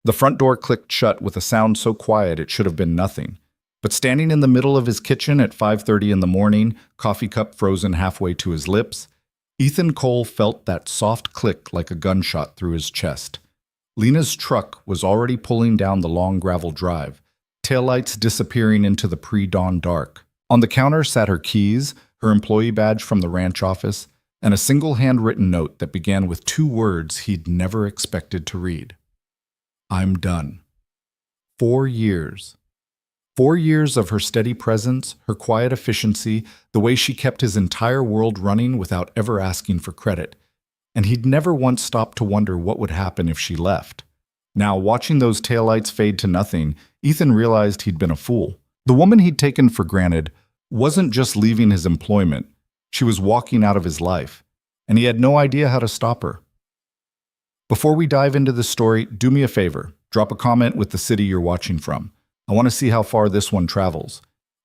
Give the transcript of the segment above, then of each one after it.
The front door clicked shut with a sound so quiet it should have been nothing. But standing in the middle of his kitchen at 5:30 in the morning, coffee cup frozen halfway to his lips, Ethan Cole felt that soft click like a gunshot through his chest. Lena's truck was already pulling down the long gravel drive, taillights disappearing into the pre-dawn dark. On the counter sat her keys, her employee badge from the ranch office, and a single handwritten note that began with two words he'd never expected to read. I'm done. 4 years. 4 years of her steady presence, her quiet efficiency, the way she kept his entire world running without ever asking for credit. And he'd never once stopped to wonder what would happen if she left. Now, watching those taillights fade to nothing, Ethan realized he'd been a fool. The woman he'd taken for granted wasn't just leaving his employment, she was walking out of his life, and he had no idea how to stop her. Before we dive into this story, do me a favor, drop a comment with the city you're watching from. I want to see how far this one travels.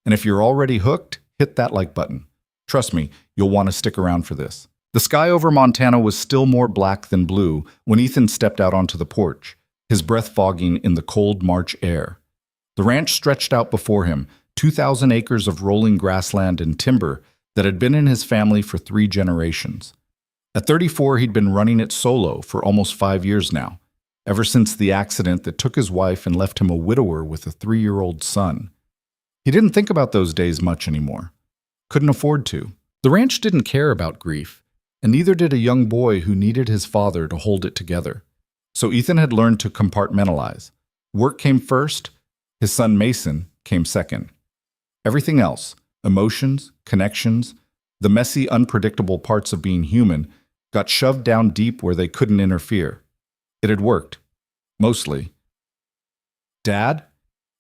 And if you're already hooked, hit that like button. Trust me, you'll want to stick around for this. The sky over Montana was still more black than blue when Ethan stepped out onto the porch, his breath fogging in the cold March air. The ranch stretched out before him, 2,000 acres of rolling grassland and timber that had been in his family for 3 generations. At 34, he'd been running it solo for almost 5 years now, ever since the accident that took his wife and left him a widower with a 3-year-old son. He didn't think about those days much anymore. Couldn't afford to. The ranch didn't care about grief, and neither did a young boy who needed his father to hold it together. So Ethan had learned to compartmentalize. Work came first, his son Mason came second. Everything else, emotions, connections, the messy, unpredictable parts of being human, got shoved down deep where they couldn't interfere. It had worked. Mostly. Dad?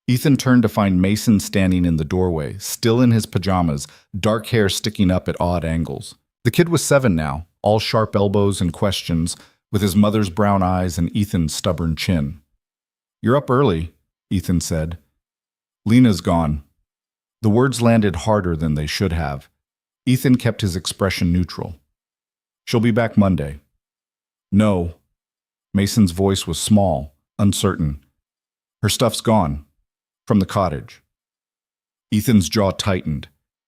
Ethan turned to find Mason standing in the doorway, still in his pajamas, dark hair sticking up at odd angles. The kid was 7 now, all sharp elbows and questions, with his mother's brown eyes and Ethan's stubborn chin. You're up early, Ethan said. Lena's gone. The words landed harder than they should have. Ethan kept his expression neutral. She'll be back Monday. No. Mason's voice was small, uncertain. Her stuff's gone. From the cottage. Ethan's jaw tightened.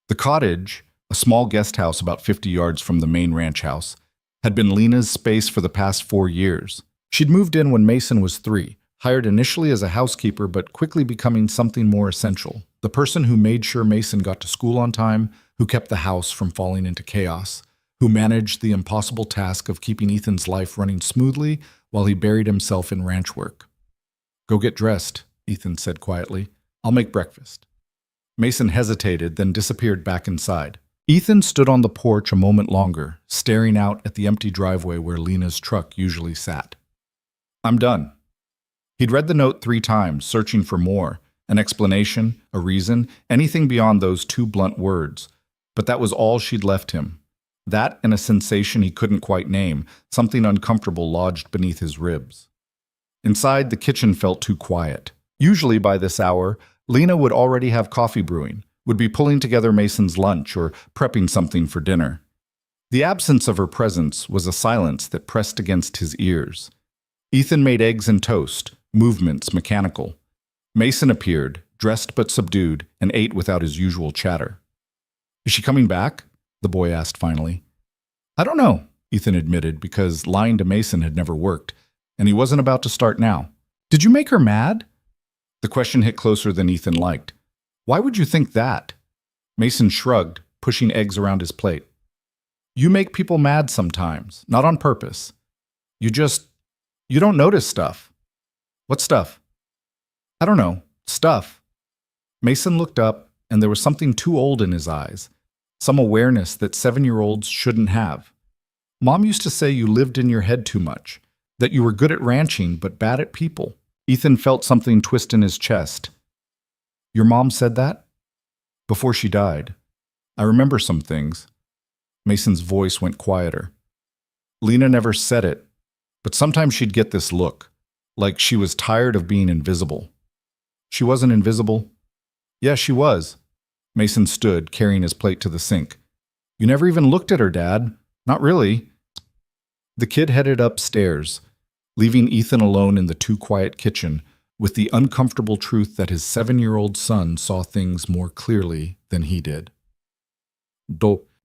The cottage, a small guest house about 50 yards from the main ranch house, had been Lena's space for the past 4 years. She'd moved in when Mason was 3, hired initially as a housekeeper but quickly becoming something more essential. The person who made sure Mason got to school on time, who kept the house from falling into chaos, who managed the impossible task of keeping Ethan's life running smoothly while he buried himself in ranch work. Go get dressed, Ethan said quietly. I'll make breakfast. Mason hesitated, then disappeared back inside. Ethan stood on the porch a moment longer, staring out at the empty driveway where Lena's truck usually sat. I'm done. He'd read the note 3 times, searching for more, an explanation, a reason, anything beyond those 2 blunt words. But that was all she'd left him. That and a sensation he couldn't quite name, something uncomfortable lodged beneath his ribs. Inside, the kitchen felt too quiet. Usually by this hour, Lena would already have coffee brewing, would be pulling together Mason's lunch or prepping something for dinner. The absence of her presence was a silence that pressed against his ears. Ethan made eggs and toast, movements mechanical. Mason appeared, dressed but subdued, and ate without his usual chatter. Is she coming back? The boy asked finally. I don't know, Ethan admitted, because lying to Mason had never worked, and he wasn't about to start now. Did you make her mad? The question hit closer than Ethan liked. Why would you think that? Mason shrugged, pushing eggs around his plate. You make people mad sometimes, not on purpose. You don't notice stuff. What stuff? I don't know. Stuff. Mason looked up, and there was something too old in his eyes, some awareness that 7-year-olds shouldn't have. Mom used to say you lived in your head too much, that you were good at ranching but bad at people. Ethan felt something twist in his chest. Your mom said that? Before she died. I remember some things. Mason's voice went quieter. Lena never said it, but sometimes she'd get this look, like she was tired of being invisible. She wasn't invisible. Yeah, she was. Mason stood, carrying his plate to the sink. You never even looked at her, Dad. Not really. The kid headed upstairs. leaving Ethan alone in the too-quiet kitchen with the uncomfortable truth that his 7-year-old son saw things more clearly than he did.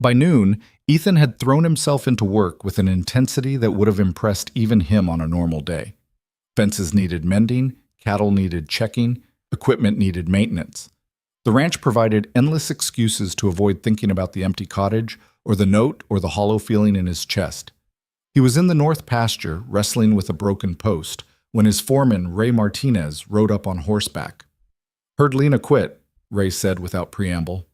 By noon, Ethan had thrown himself into work with an intensity that would have impressed even him on a normal day. Fences needed mending, cattle needed checking, equipment needed maintenance. The ranch provided endless excuses to avoid thinking about the empty cottage or the note or the hollow feeling in his chest. He was in the north pasture, wrestling with a broken post, when his foreman, Ray Martinez, rode up on horseback. "Heard Lena quit," Ray said without preamble.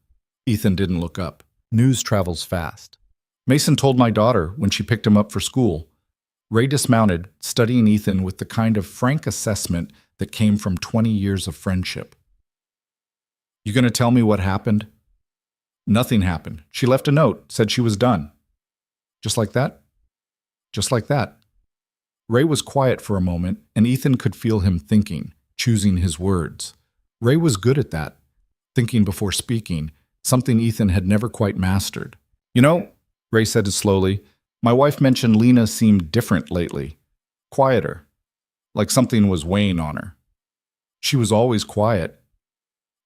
Ethan didn't look up. News travels fast. "Mason told my daughter when she picked him up for school." Ray dismounted, studying Ethan with the kind of frank assessment that came from 20 years of friendship. "You gonna tell me what happened?" "Nothing happened. She left a note, said she was done." "Just like that?" "Just like that." Ray was quiet for a moment, and Ethan could feel him thinking, choosing his words. Ray was good at that, thinking before speaking, something Ethan had never quite mastered. "You know," Ray said slowly, "my wife mentioned Lena seemed different lately. Quieter. Like something was weighing on her." "She was always quiet."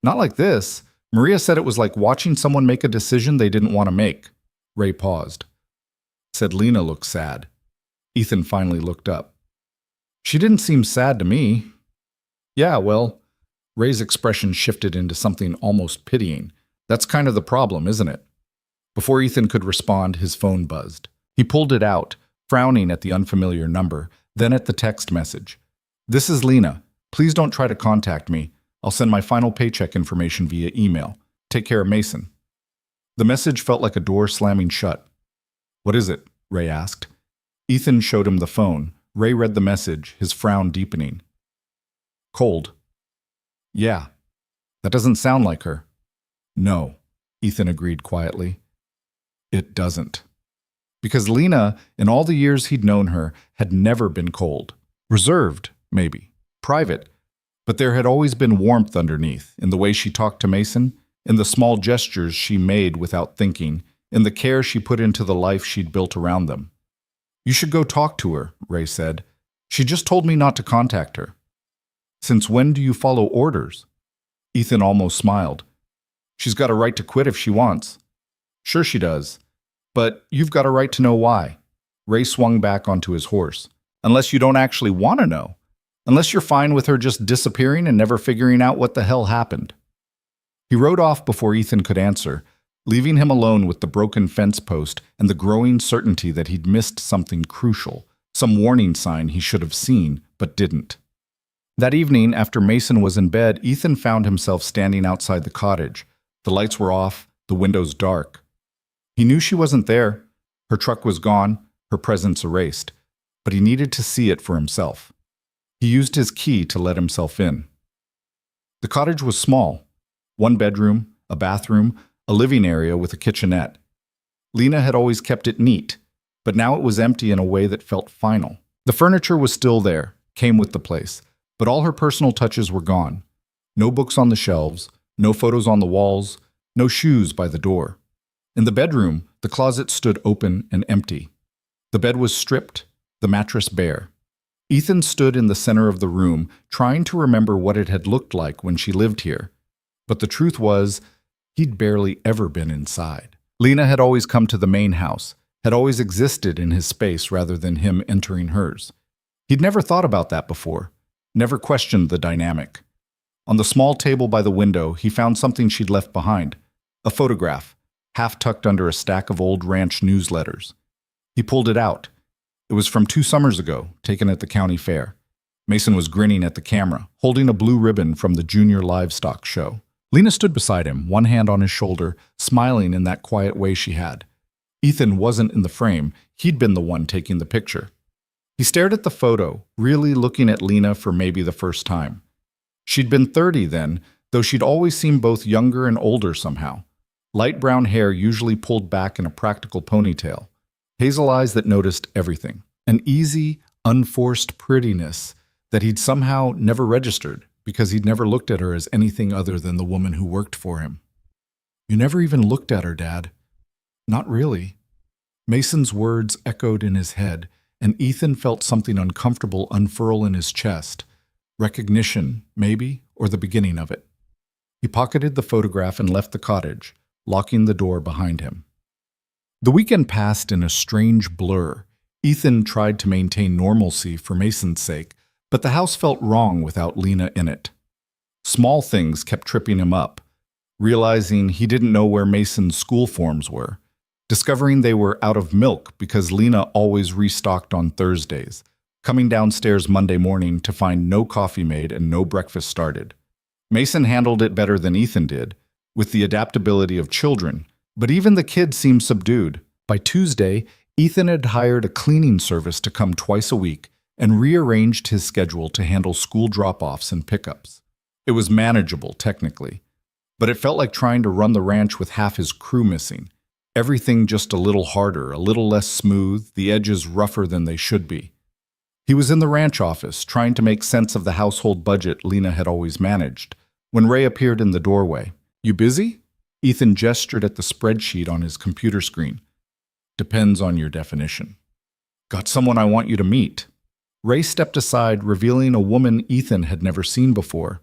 "Not like this. Maria said it was like watching someone make a decision they didn't want to make." Ray paused. "Said Lena looked sad." Ethan finally looked up. "She didn't seem sad to me." "Yeah, well," Ray's expression shifted into something almost pitying. "That's kind of the problem, isn't it?" Before Ethan could respond, his phone buzzed. He pulled it out, frowning at the unfamiliar number, then at the text message. "This is Lena. Please don't try to contact me. I'll send my final paycheck information via email. Take care of Mason." The message felt like a door slamming shut. "What is it?" Ray asked. Ethan showed him the phone. Ray read the message, his frown deepening. "Cold." "Yeah. That doesn't sound like her." "No," Ethan agreed quietly. "It doesn't." Because Lena, in all the years he'd known her, had never been cold. Reserved, maybe. Private. But there had always been warmth underneath, in the way she talked to Mason, in the small gestures she made without thinking, in the care she put into the life she'd built around them. "You should go talk to her," Ray said. "She just told me not to contact her." "Since when do you follow orders?" Ethan almost smiled. "She's got a right to quit if she wants." "Sure she does. But you've got a right to know why." Ray swung back onto his horse. "Unless you don't actually want to know. Unless you're fine with her just disappearing and never figuring out what the hell happened." He rode off before Ethan could answer, leaving him alone with the broken fence post and the growing certainty that he'd missed something crucial, some warning sign he should have seen, but didn't. That evening, after Mason was in bed, Ethan found himself standing outside the cottage. The lights were off, the windows dark. He knew she wasn't there. Her truck was gone, her presence erased. But he needed to see it for himself. He used his key to let himself in. The cottage was small. One bedroom, a bathroom, a living area with a kitchenette. Lena had always kept it neat, but now it was empty in a way that felt final. The furniture was still there, came with the place, but all her personal touches were gone. No books on the shelves, no photos on the walls, no shoes by the door. In the bedroom, the closet stood open and empty. The bed was stripped, the mattress bare. Ethan stood in the center of the room, trying to remember what it had looked like when she lived here. But the truth was, he'd barely ever been inside. Lena had always come to the main house, had always existed in his space rather than him entering hers. He'd never thought about that before, never questioned the dynamic. On the small table by the window, he found something she'd left behind, a photograph, half tucked under a stack of old ranch newsletters. He pulled it out. It was from 2 summers ago, taken at the county fair. Mason was grinning at the camera, holding a blue ribbon from the junior livestock show. Lena stood beside him, one hand on his shoulder, smiling in that quiet way she had. Ethan wasn't in the frame. He'd been the one taking the picture. He stared at the photo, really looking at Lena for maybe the first time. She'd been 30 then, though she'd always seemed both younger and older somehow. Light brown hair usually pulled back in a practical ponytail. Hazel eyes that noticed everything. An easy, unforced prettiness that he'd somehow never registered because he'd never looked at her as anything other than the woman who worked for him. "You never even looked at her, Dad." "Not really." Mason's words echoed in his head, and Ethan felt something uncomfortable unfurl in his chest. Recognition, maybe, or the beginning of it. He pocketed the photograph and left the cottage, locking the door behind him. The weekend passed in a strange blur. Ethan tried to maintain normalcy for Mason's sake, but the house felt wrong without Lena in it. Small things kept tripping him up. Realizing he didn't know where Mason's school forms were. Discovering they were out of milk because Lena always restocked on Thursdays. Coming downstairs Monday morning to find no coffee made and no breakfast started. Mason handled it better than Ethan did, with the adaptability of children, but even the kids seemed subdued. By Tuesday, Ethan had hired a cleaning service to come twice a week and rearranged his schedule to handle school drop-offs and pickups. It was manageable, technically, but it felt like trying to run the ranch with half his crew missing. Everything just a little harder, a little less smooth, the edges rougher than they should be. He was in the ranch office, trying to make sense of the household budget Lena had always managed, when Ray appeared in the doorway. "You busy?" Ethan gestured at the spreadsheet on his computer screen. "Depends on your definition." "Got someone I want you to meet." Ray stepped aside, revealing a woman Ethan had never seen before.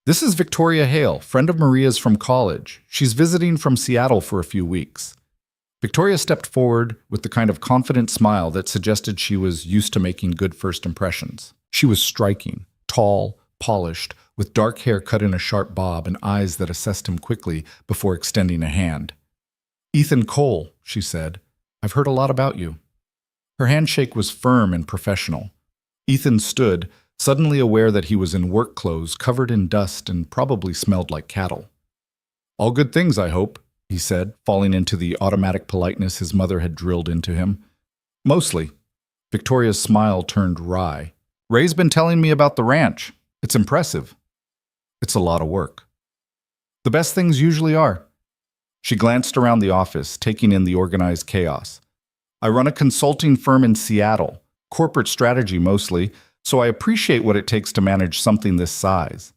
"This is Victoria Hale, friend of Maria's from college. She's visiting from Seattle for a few weeks." Victoria stepped forward with the kind of confident smile that suggested she was used to making good first impressions. She was striking, tall, polished, with dark hair cut in a sharp bob and eyes that assessed him quickly before extending a hand. "Ethan Cole," she said. "I've heard a lot about you." Her handshake was firm and professional. Ethan stood, suddenly aware that he was in work clothes covered in dust and probably smelled like cattle. "All good things, I hope," he said, falling into the automatic politeness his mother had drilled into him. "Mostly." Victoria's smile turned wry. "Ray's been telling me about the ranch. It's impressive." "It's a lot of work." "The best things usually are." She glanced around the office, taking in the organized chaos. "I run a consulting firm in Seattle, corporate strategy mostly, so I appreciate what it takes to manage something this size."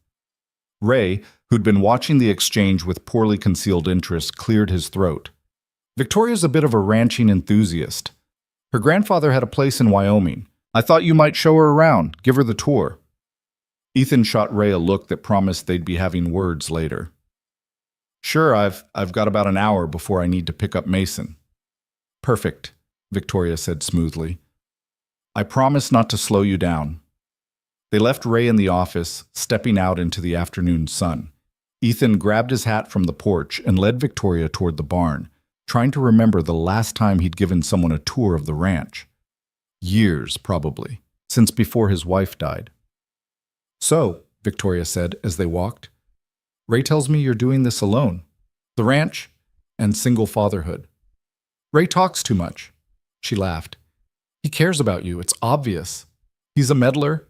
Ray, who'd been watching the exchange with poorly concealed interest, cleared his throat. "Victoria's a bit of a ranching enthusiast. Her grandfather had a place in Wyoming. I thought you might show her around, give her the tour." Ethan shot Ray a look that promised they'd be having words later. "Sure, I've got about an hour before I need to pick up Mason." "Perfect," Victoria said smoothly. "I promise not to slow you down." They left Ray in the office, stepping out into the afternoon sun. Ethan grabbed his hat from the porch and led Victoria toward the barn, trying to remember the last time he'd given someone a tour of the ranch. Years, probably, since before his wife died. "So," Victoria said as they walked, "Ray tells me you're doing this alone. The ranch and single fatherhood." "Ray talks too much." She laughed. "He cares about you, it's obvious. He's a meddler."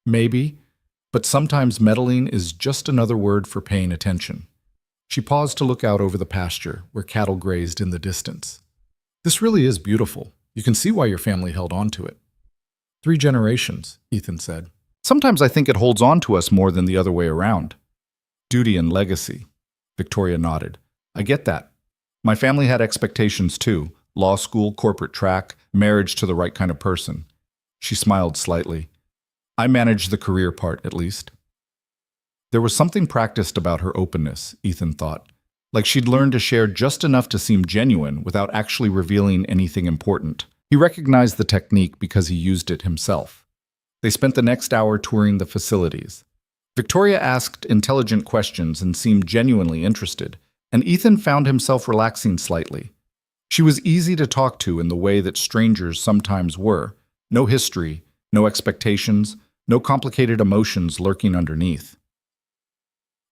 "Maybe, but sometimes meddling is just another word for paying attention." She paused to look out over the pasture, where cattle grazed in the distance. "This really is beautiful. You can see why your family held on to it." 3 generations, Ethan said. "Sometimes I think it holds on to us more than the other way around." "Duty and legacy," Victoria nodded. "I get that. My family had expectations too. Law school, corporate track, marriage to the right kind of person." She smiled slightly. "I managed the career part, at least." There was something practiced about her openness, Ethan thought, like she'd learned to share just enough to seem genuine without actually revealing anything important. He recognized the technique because he used it himself. They spent the next hour touring the facilities. Victoria asked intelligent questions and seemed genuinely interested, and Ethan found himself relaxing slightly. She was easy to talk to in the way that strangers sometimes were. No history, no expectations, no complicated emotions lurking underneath.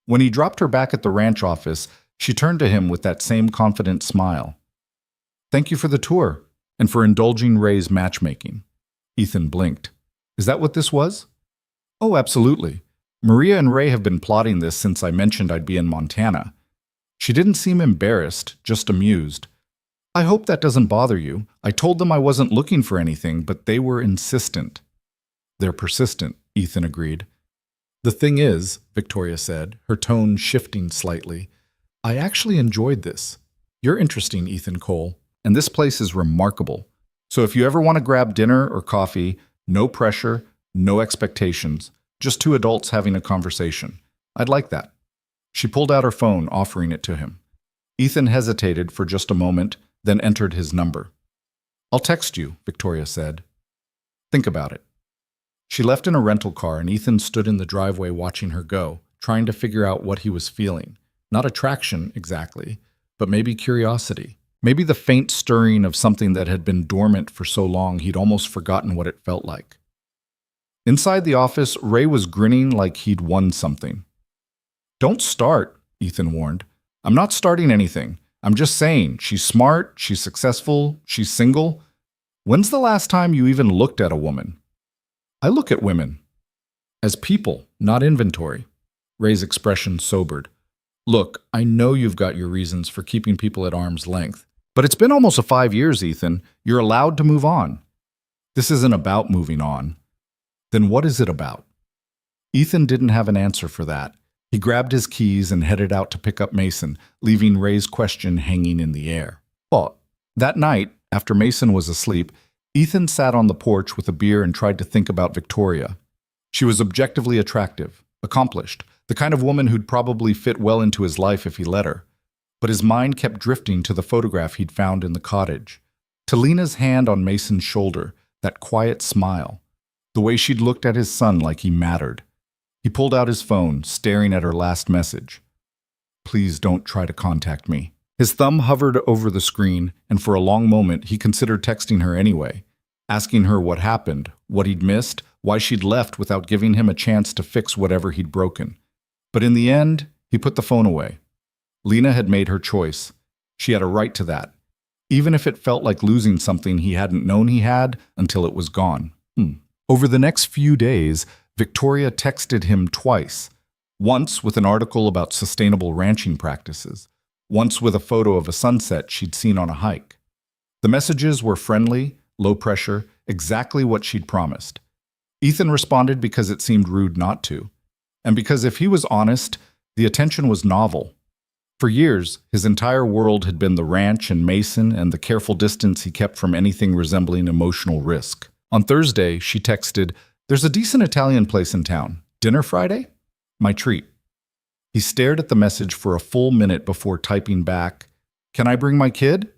When he dropped her back at the ranch office, she turned to him with that same confident smile. "Thank you for the tour, and for indulging Ray's matchmaking." Ethan blinked. "Is that what this was?" "Oh, absolutely. Maria and Ray have been plotting this since I mentioned I'd be in Montana." She didn't seem embarrassed, just amused. "I hope that doesn't bother you. I told them I wasn't looking for anything, but they were insistent." "They're persistent," Ethan agreed. "The thing is," Victoria said, her tone shifting slightly, "I actually enjoyed this. You're interesting, Ethan Cole, and this place is remarkable. So if you ever want to grab dinner or coffee, no pressure, no expectations, just two adults having a conversation. I'd like that. She pulled out her phone, offering it to him. Ethan hesitated for just a moment, then entered his number. I'll text you, Victoria said. Think about it. She left in a rental car, and Ethan stood in the driveway watching her go, trying to figure out what he was feeling. Not attraction, exactly, but maybe curiosity. Maybe the faint stirring of something that had been dormant for so long he'd almost forgotten what it felt like. Inside the office, Ray was grinning like he'd won something. Don't start, Ethan warned. I'm not starting anything. I'm just saying, she's smart, she's successful, she's single. When's the last time you even looked at a woman? I look at women as people, not inventory. Ray's expression sobered. Look, I know you've got your reasons for keeping people at arm's length, but it's been almost 5 years, Ethan. You're allowed to move on. This isn't about moving on. Then what is it about? Ethan didn't have an answer for that. He grabbed his keys and headed out to pick up Mason, leaving Ray's question hanging in the air. Well, that night, after Mason was asleep, Ethan sat on the porch with a beer and tried to think about Victoria. She was objectively attractive, accomplished, the kind of woman who'd probably fit well into his life if he let her. But his mind kept drifting to the photograph he'd found in the cottage, to Lena's hand on Mason's shoulder, that quiet smile, the way she'd looked at his son like he mattered. He pulled out his phone, staring at her last message. Please don't try to contact me. His thumb hovered over the screen, and for a long moment he considered texting her anyway, asking her what happened, what he'd missed, why she'd left without giving him a chance to fix whatever he'd broken. But in the end, he put the phone away. Lena had made her choice. She had a right to that, even if it felt like losing something he hadn't known he had until it was gone. Over the next few days, Victoria texted him twice, once with an article about sustainable ranching practices, once with a photo of a sunset she'd seen on a hike. The messages were friendly, low pressure, exactly what she'd promised. Ethan responded because it seemed rude not to, and because if he was honest, the attention was novel. For years, his entire world had been the ranch and Mason and the careful distance he kept from anything resembling emotional risk. On Thursday, she texted, "There's a decent Italian place in town. Dinner Friday? My treat." He stared at the message for a full minute before typing back, "Can I bring my kid?"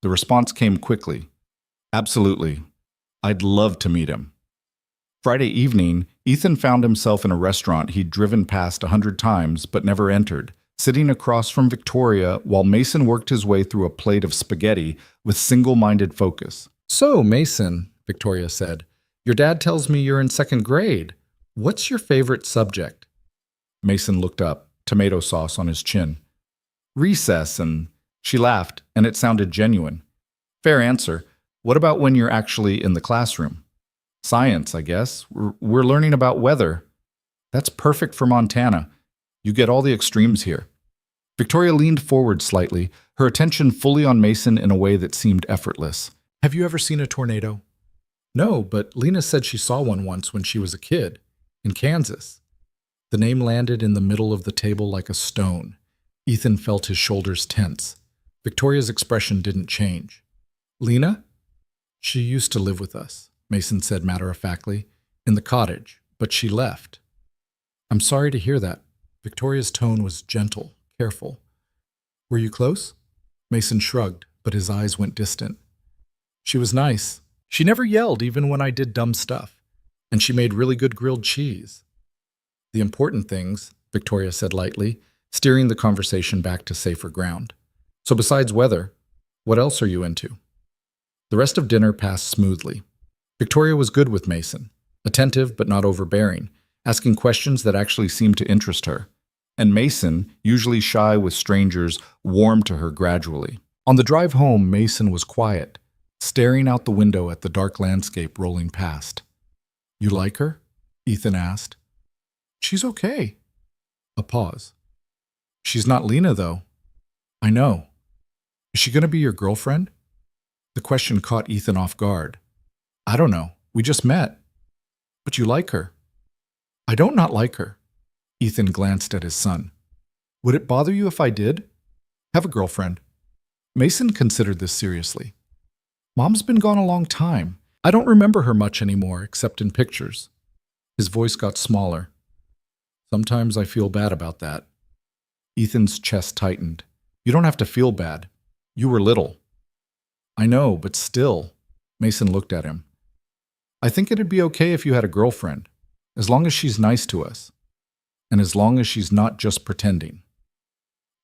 The response came quickly. "Absolutely. I'd love to meet him." Friday evening, Ethan found himself in a restaurant he'd driven past 100 times but never entered, sitting across from Victoria while Mason worked his way through a plate of spaghetti with single-minded focus. "So, Mason," Victoria said, "your dad tells me you're in 2nd grade. What's your favorite subject?" Mason looked up, tomato sauce on his chin. "Recess," and she laughed, and it sounded genuine. "Fair answer. What about when you're actually in the classroom?" "Science, I guess. We're learning about weather." "That's perfect for Montana. You get all the extremes here." Victoria leaned forward slightly, her attention fully on Mason in a way that seemed effortless. "Have you ever seen a tornado?" "No, but Lena said she saw one once when she was a kid, in Kansas." The name landed in the middle of the table like a stone. Ethan felt his shoulders tense. Victoria's expression didn't change. "Lena? She used to live with us," Mason said matter-of-factly, "in the cottage, but she left." "I'm sorry to hear that." Victoria's tone was gentle, careful. "Were you close?" Mason shrugged, but his eyes went distant. "She was nice. She never yelled even when I did dumb stuff. And she made really good grilled cheese." "The important things," Victoria said lightly, steering the conversation back to safer ground. "So besides weather, what else are you into?" The rest of dinner passed smoothly. Victoria was good with Mason, attentive but not overbearing, asking questions that actually seemed to interest her. And Mason, usually shy with strangers, warmed to her gradually. On the drive home, Mason was quiet, staring out the window at the dark landscape rolling past. "You like her?" Ethan asked. "She's okay." A pause. "She's not Lena, though." "I know. Is she going to be your girlfriend?" The question caught Ethan off guard. "I don't know. We just met." "But you like her." "I don't not like her." Ethan glanced at his son. "Would it bother you if I did? Have a girlfriend?" Mason considered this seriously. Mom's been gone a long time. I don't remember her much anymore, except in pictures. His voice got smaller. Sometimes I feel bad about that. Ethan's chest tightened. You don't have to feel bad. You were little. I know, but still. Mason looked at him. I think it'd be okay if you had a girlfriend, as long as she's nice to us, and as long as she's not just pretending.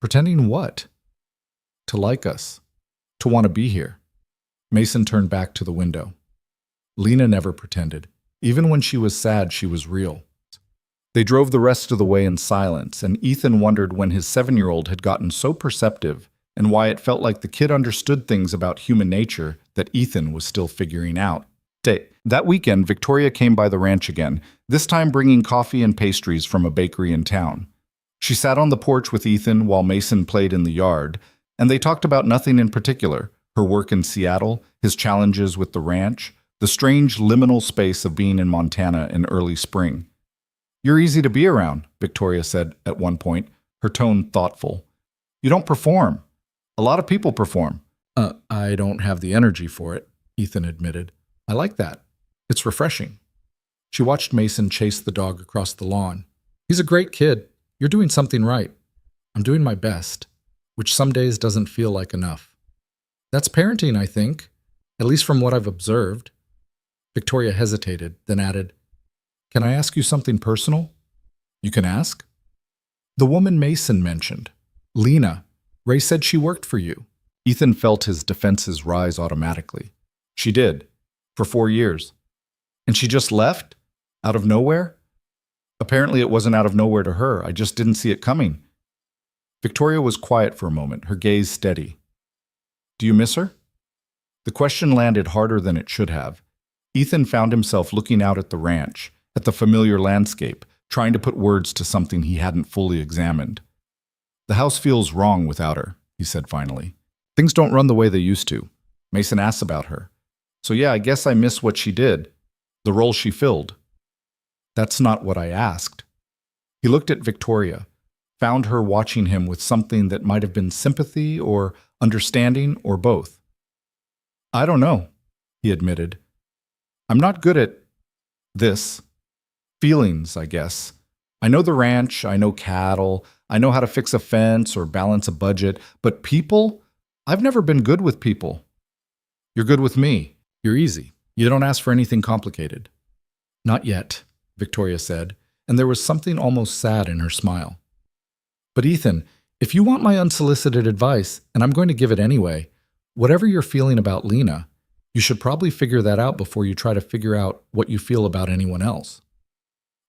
Pretending what? To like us, to want to be here. Mason turned back to the window. Lena never pretended. Even when she was sad, she was real. They drove the rest of the way in silence, and Ethan wondered when his 7-year-old had gotten so perceptive and why it felt like the kid understood things about human nature that Ethan was still figuring out. That weekend, Victoria came by the ranch again, this time bringing coffee and pastries from a bakery in town. She sat on the porch with Ethan while Mason played in the yard, and they talked about nothing in particular: her work in Seattle, his challenges with the ranch, the strange liminal space of being in Montana in early spring. You're easy to be around, Victoria said at one point, her tone thoughtful. You don't perform. A lot of people perform. I don't have the energy for it, Ethan admitted. I like that. It's refreshing. She watched Mason chase the dog across the lawn. He's a great kid. You're doing something right. I'm doing my best, which some days doesn't feel like enough. That's parenting, I think, at least from what I've observed. Victoria hesitated, then added, Can I ask you something personal? You can ask. The woman Mason mentioned, Lena. Ray said she worked for you. Ethan felt his defenses rise automatically. She did, for 4 years. And she just left? Out of nowhere? Apparently it wasn't out of nowhere to her. I just didn't see it coming. Victoria was quiet for a moment, her gaze steady. Do you miss her? The question landed harder than it should have. Ethan found himself looking out at the ranch, at the familiar landscape, trying to put words to something he hadn't fully examined. The house feels wrong without her, he said finally. Things don't run the way they used to. Mason asked about her. So yeah, I guess I miss what she did, the role she filled. That's not what I asked. He looked at Victoria, found her watching him with something that might have been sympathy or understanding or both. I don't know, he admitted. I'm not good at this. Feelings, I guess. I know the ranch, I know cattle, I know how to fix a fence or balance a budget, but people? I've never been good with people. You're good with me. You're easy. You don't ask for anything complicated. Not yet, Victoria said, and there was something almost sad in her smile. But Ethan, if you want my unsolicited advice, and I'm going to give it anyway, whatever you're feeling about Lena, you should probably figure that out before you try to figure out what you feel about anyone else.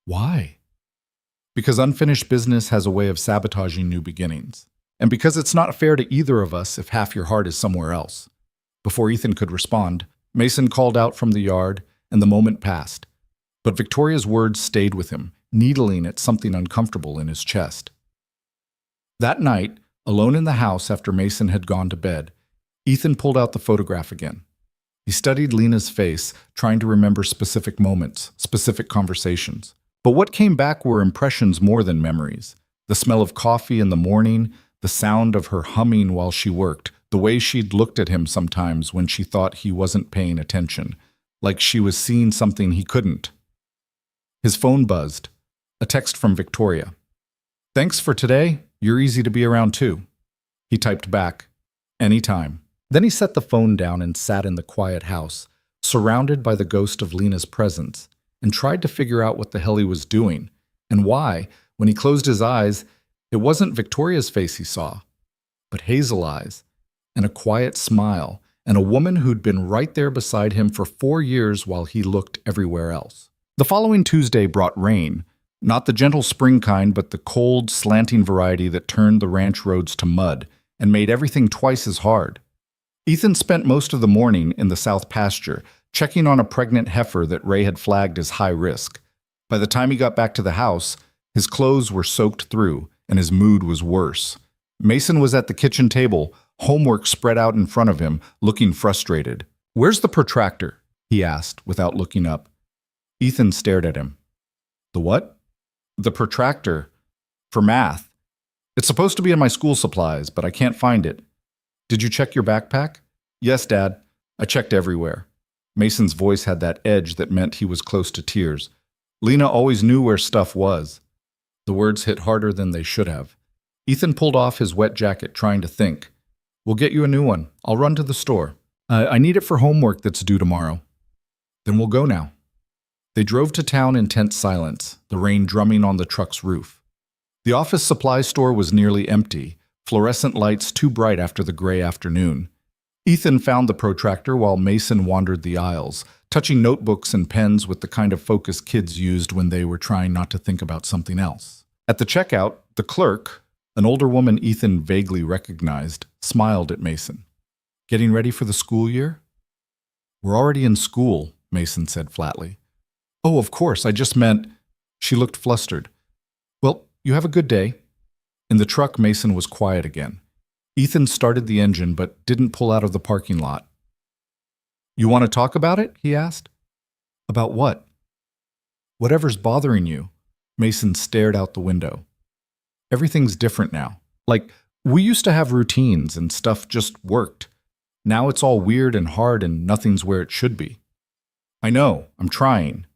Why? Because unfinished business has a way of sabotaging new beginnings. And because it's not fair to either of us if half your heart is somewhere else. Before Ethan could respond, Mason called out from the yard, and the moment passed. But Victoria's words stayed with him, needling at something uncomfortable in his chest. That night, alone in the house after Mason had gone to bed, Ethan pulled out the photograph again. He studied Lena's face, trying to remember specific moments, specific conversations. But what came back were impressions more than memories. The smell of coffee in the morning, the sound of her humming while she worked, the way she'd looked at him sometimes when she thought he wasn't paying attention, like she was seeing something he couldn't. His phone buzzed. A text from Victoria. Thanks for today. You're easy to be around too. He typed back, anytime. Then he set the phone down and sat in the quiet house, surrounded by the ghost of Lena's presence, and tried to figure out what the hell he was doing, and why, when he closed his eyes, it wasn't Victoria's face he saw, but hazel eyes, and a quiet smile, and a woman who'd been right there beside him for 4 years while he looked everywhere else. The following Tuesday brought rain, not the gentle spring kind, but the cold, slanting variety that turned the ranch roads to mud and made everything twice as hard. Ethan spent most of the morning in the south pasture, checking on a pregnant heifer that Ray had flagged as high risk. By the time he got back to the house, his clothes were soaked through, and his mood was worse. Mason was at the kitchen table, homework spread out in front of him, looking frustrated. Where's the protractor? He asked, without looking up. Ethan stared at him. The what? The protractor. For math. It's supposed to be in my school supplies, but I can't find it. Did you check your backpack? Yes, Dad. I checked everywhere. Mason's voice had that edge that meant he was close to tears. Lena always knew where stuff was. The words hit harder than they should have. Ethan pulled off his wet jacket, trying to think. We'll get you a new one. I'll run to the store. I need it for homework that's due tomorrow. Then we'll go now. They drove to town in tense silence, the rain drumming on the truck's roof. The office supply store was nearly empty, fluorescent lights too bright after the gray afternoon. Ethan found the protractor while Mason wandered the aisles, touching notebooks and pens with the kind of focus kids used when they were trying not to think about something else. At the checkout, the clerk, an older woman Ethan vaguely recognized, smiled at Mason. Getting ready for the school year? We're already in school, Mason said flatly. Oh, of course, I just meant… She looked flustered. Well, you have a good day. In the truck, Mason was quiet again. Ethan started the engine but didn't pull out of the parking lot. You want to talk about it? He asked. About what? Whatever's bothering you. Mason stared out the window. Everything's different now. Like, we used to have routines and stuff just worked. Now it's all weird and hard and nothing's where it should be. I know, I'm trying.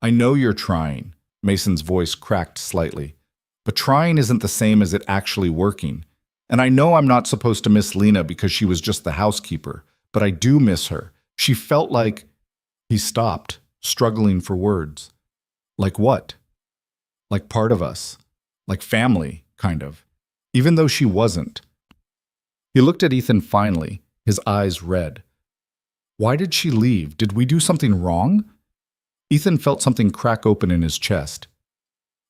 I know you're trying. Mason's voice cracked slightly. But trying isn't the same as it actually working. And I know I'm not supposed to miss Lena because she was just the housekeeper, but I do miss her. She felt like… He stopped, struggling for words. Like what? Like part of us. Like family, kind of. Even though she wasn't. He looked at Ethan finally, his eyes red. Why did she leave? Did we do something wrong? Ethan felt something crack open in his chest.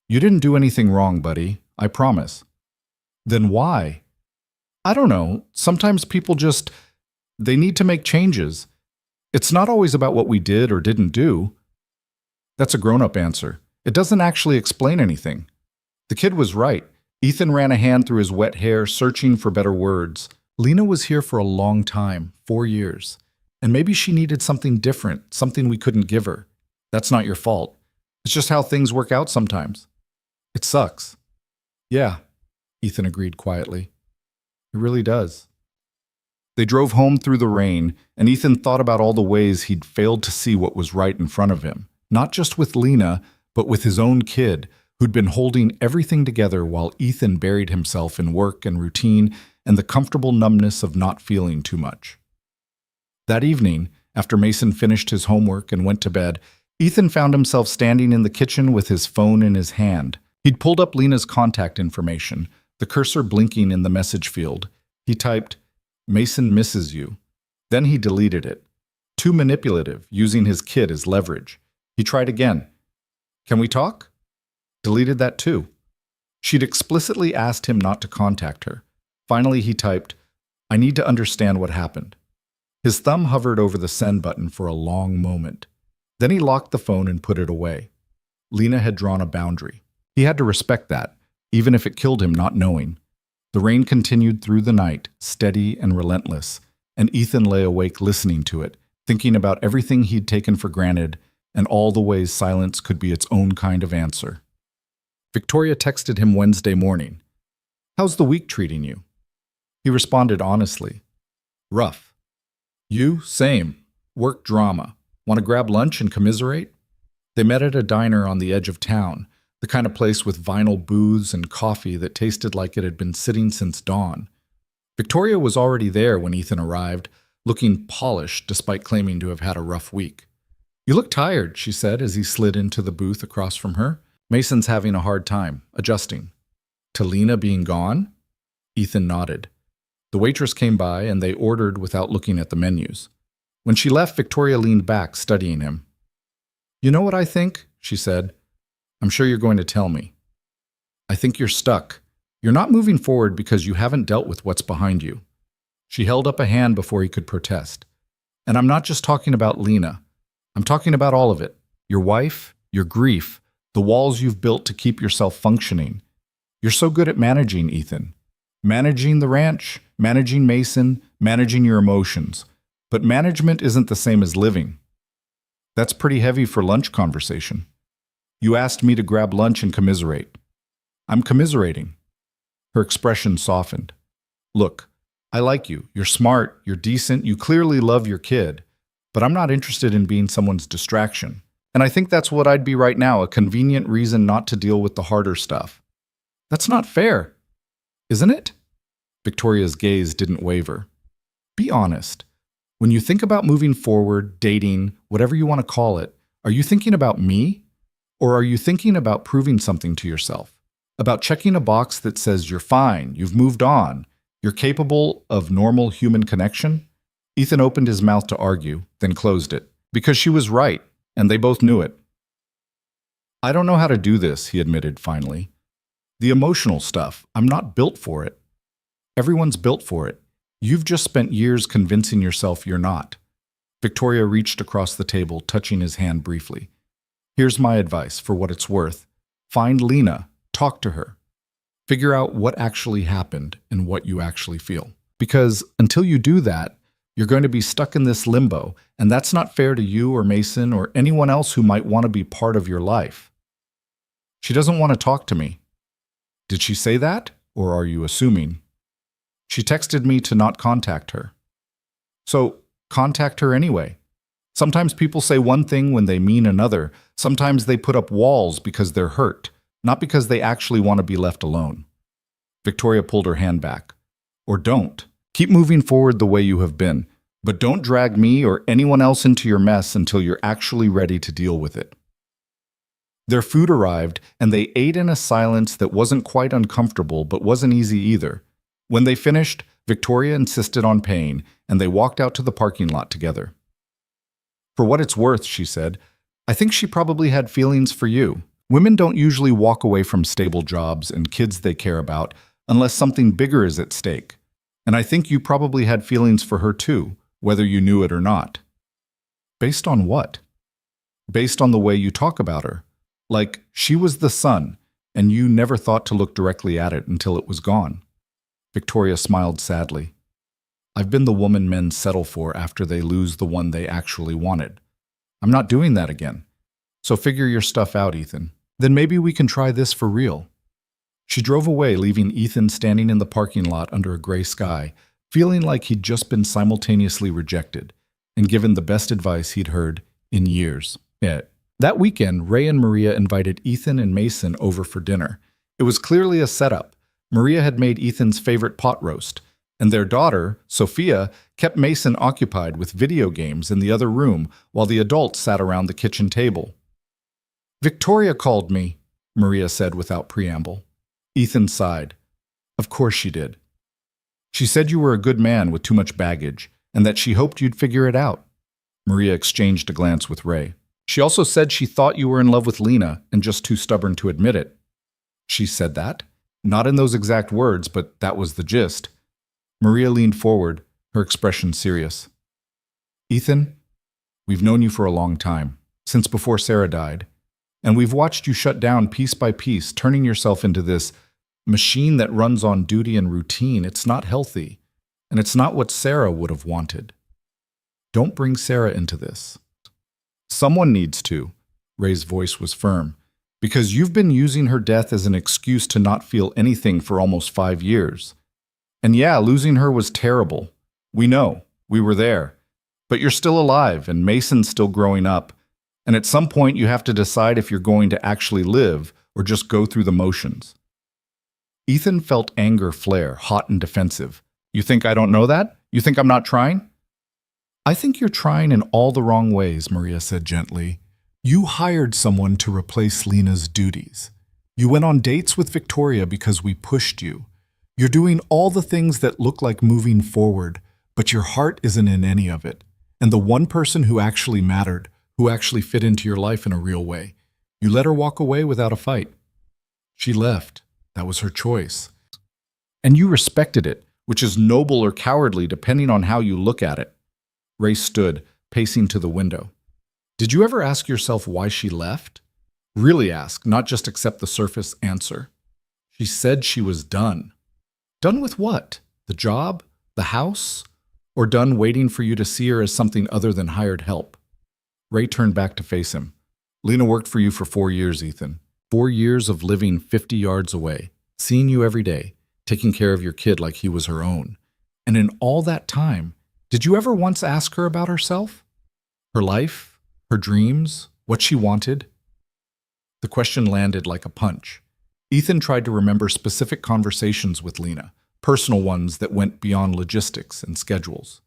You didn't do anything wrong, buddy. I promise. Then why? I don't know. Sometimes people just… They need to make changes. It's not always about what we did or didn't do. That's a grown-up answer. It doesn't actually explain anything. The kid was right. Ethan ran a hand through his wet hair, searching for better words. Lena was here for a long time, 4 years. And maybe she needed something different, something we couldn't give her. That's not your fault. It's just how things work out sometimes. It sucks. Yeah, Ethan agreed quietly. It really does. They drove home through the rain, and Ethan thought about all the ways he'd failed to see what was right in front of him, not just with Lena, but with his own kid, who'd been holding everything together while Ethan buried himself in work and routine and the comfortable numbness of not feeling too much. That evening, after Mason finished his homework and went to bed, Ethan found himself standing in the kitchen with his phone in his hand. He'd pulled up Lena's contact information, the cursor blinking in the message field. He typed, Mason misses you. Then he deleted it. Too manipulative, using his kid as leverage. He tried again. Can we talk? Deleted that too. She'd explicitly asked him not to contact her. Finally, he typed, I need to understand what happened. His thumb hovered over the send button for a long moment. Then he locked the phone and put it away. Lena had drawn a boundary. He had to respect that, even if it killed him not knowing. The rain continued through the night, steady and relentless, and Ethan lay awake listening to it, thinking about everything he'd taken for granted and all the ways silence could be its own kind of answer. Victoria texted him Wednesday morning. How's the week treating you? He responded honestly. Rough. You? Same. Work drama. Want to grab lunch and commiserate? They met at a diner on the edge of town, the kind of place with vinyl booths and coffee that tasted like it had been sitting since dawn. Victoria was already there when Ethan arrived, looking polished despite claiming to have had a rough week. You look tired, she said as he slid into the booth across from her. Mason's having a hard time, adjusting. To Lena being gone? Ethan nodded. The waitress came by and they ordered without looking at the menus. When she left, Victoria leaned back, studying him. You know what I think? She said. I'm sure you're going to tell me. I think you're stuck. You're not moving forward because you haven't dealt with what's behind you. She held up a hand before he could protest. And I'm not just talking about Lena. I'm talking about all of it. Your wife, your grief, the walls you've built to keep yourself functioning. You're so good at managing, Ethan. Managing the ranch, managing Mason, managing your emotions. But management isn't the same as living. That's pretty heavy for lunch conversation. You asked me to grab lunch and commiserate. I'm commiserating. Her expression softened. Look, I like you. You're smart. You're decent. You clearly love your kid. But I'm not interested in being someone's distraction. And I think that's what I'd be right now, a convenient reason not to deal with the harder stuff. That's not fair, isn't it? Victoria's gaze didn't waver. Be honest. When you think about moving forward, dating, whatever you want to call it, are you thinking about me? Or are you thinking about proving something to yourself? About checking a box that says you're fine, you've moved on, you're capable of normal human connection? Ethan opened his mouth to argue, then closed it, because she was right, and they both knew it. I don't know how to do this, he admitted finally. The emotional stuff, I'm not built for it. Everyone's built for it. You've just spent years convincing yourself you're not. Victoria reached across the table, touching his hand briefly. Here's my advice, for what it's worth. Find Lena, talk to her. Figure out what actually happened and what you actually feel. Because until you do that, you're going to be stuck in this limbo, and that's not fair to you or Mason or anyone else who might want to be part of your life. She doesn't want to talk to me. Did she say that, or are you assuming? She texted me to not contact her. So, contact her anyway. Sometimes people say one thing when they mean another. Sometimes they put up walls because they're hurt, not because they actually want to be left alone. Victoria pulled her hand back. Or don't. Keep moving forward the way you have been, but don't drag me or anyone else into your mess until you're actually ready to deal with it. Their food arrived, and they ate in a silence that wasn't quite uncomfortable but wasn't easy either. When they finished, Victoria insisted on paying, and they walked out to the parking lot together. For what it's worth, she said, I think she probably had feelings for you. Women don't usually walk away from stable jobs and kids they care about unless something bigger is at stake. And I think you probably had feelings for her too, whether you knew it or not. Based on what? Based on the way you talk about her. Like, she was the sun, and you never thought to look directly at it until it was gone. Victoria smiled sadly. I've been the woman men settle for after they lose the one they actually wanted. I'm not doing that again. So figure your stuff out, Ethan. Then maybe we can try this for real. She drove away, leaving Ethan standing in the parking lot under a gray sky, feeling like he'd just been simultaneously rejected and given the best advice he'd heard in years. That weekend, Ray and Maria invited Ethan and Mason over for dinner. It was clearly a setup. Maria had made Ethan's favorite pot roast, and their daughter, Sophia, kept Mason occupied with video games in the other room while the adults sat around the kitchen table. Victoria called me, Maria said without preamble. Ethan sighed. Of course she did. She said you were a good man with too much baggage, and that she hoped you'd figure it out. Maria exchanged a glance with Ray. She also said she thought you were in love with Lena and just too stubborn to admit it. She said that? Not in those exact words, but that was the gist. Maria leaned forward, her expression serious. Ethan, we've known you for a long time, since before Sarah died, and we've watched you shut down piece by piece, turning yourself into this machine that runs on duty and routine. It's not healthy, and it's not what Sarah would have wanted. Don't bring Sarah into this. Someone needs to. Ray's voice was firm. Because you've been using her death as an excuse to not feel anything for almost 5 years. And yeah, losing her was terrible. We know. We were there. But you're still alive, and Mason's still growing up. And at some point, you have to decide if you're going to actually live or just go through the motions. Ethan felt anger flare, hot and defensive. You think I don't know that? You think I'm not trying? I think you're trying in all the wrong ways, Maria said gently. You hired someone to replace Lena's duties. You went on dates with Victoria because we pushed you. You're doing all the things that look like moving forward, but your heart isn't in any of it. And the one person who actually mattered, who actually fit into your life in a real way, you let her walk away without a fight. She left. That was her choice. And you respected it, which is noble or cowardly depending on how you look at it. Ray stood, pacing to the window. Did you ever ask yourself why she left? Really ask, not just accept the surface answer. She said she was done. Done with what? The job? The house? Or done waiting for you to see her as something other than hired help? Ray turned back to face him. Lena worked for you for 4 years, Ethan. 4 years of living 50 yards away, seeing you every day, taking care of your kid like he was her own. And in all that time, did you ever once ask her about herself? Her life? Her dreams? What she wanted? The question landed like a punch. Ethan tried to remember specific conversations with Lena, personal ones that went beyond logistics and schedules.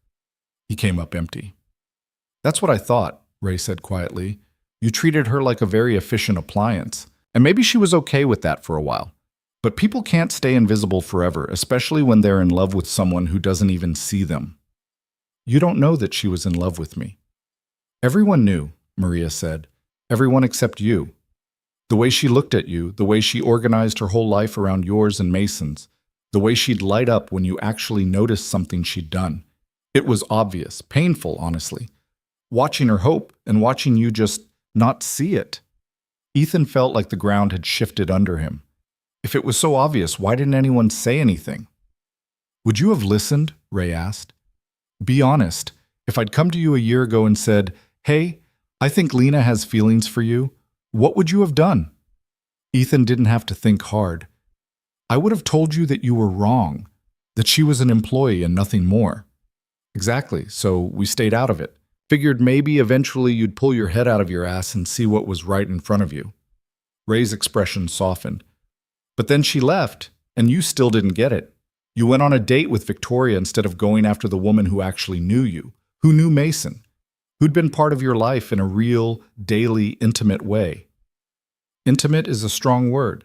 He came up empty. That's what I thought, Ray said quietly. You treated her like a very efficient appliance, and maybe she was okay with that for a while. But people can't stay invisible forever, especially when they're in love with someone who doesn't even see them. You don't know that she was in love with me. Everyone knew, Maria said. Everyone except you. The way she looked at you, the way she organized her whole life around yours and Mason's, the way she'd light up when you actually noticed something she'd done. It was obvious, painful, honestly. Watching her hope and watching you just not see it. Ethan felt like the ground had shifted under him. If it was so obvious, why didn't anyone say anything? Would you have listened? Ray asked. Be honest. If I'd come to you a year ago and said, hey, I think Lena has feelings for you, what would you have done? Ethan didn't have to think hard. I would have told you that you were wrong, that she was an employee and nothing more. Exactly, so we stayed out of it. Figured maybe eventually you'd pull your head out of your ass and see what was right in front of you. Ray's expression softened. But then she left, and you still didn't get it. You went on a date with Victoria instead of going after the woman who actually knew you, who knew Mason, who'd been part of your life in a real, daily, intimate way. Intimate is a strong word.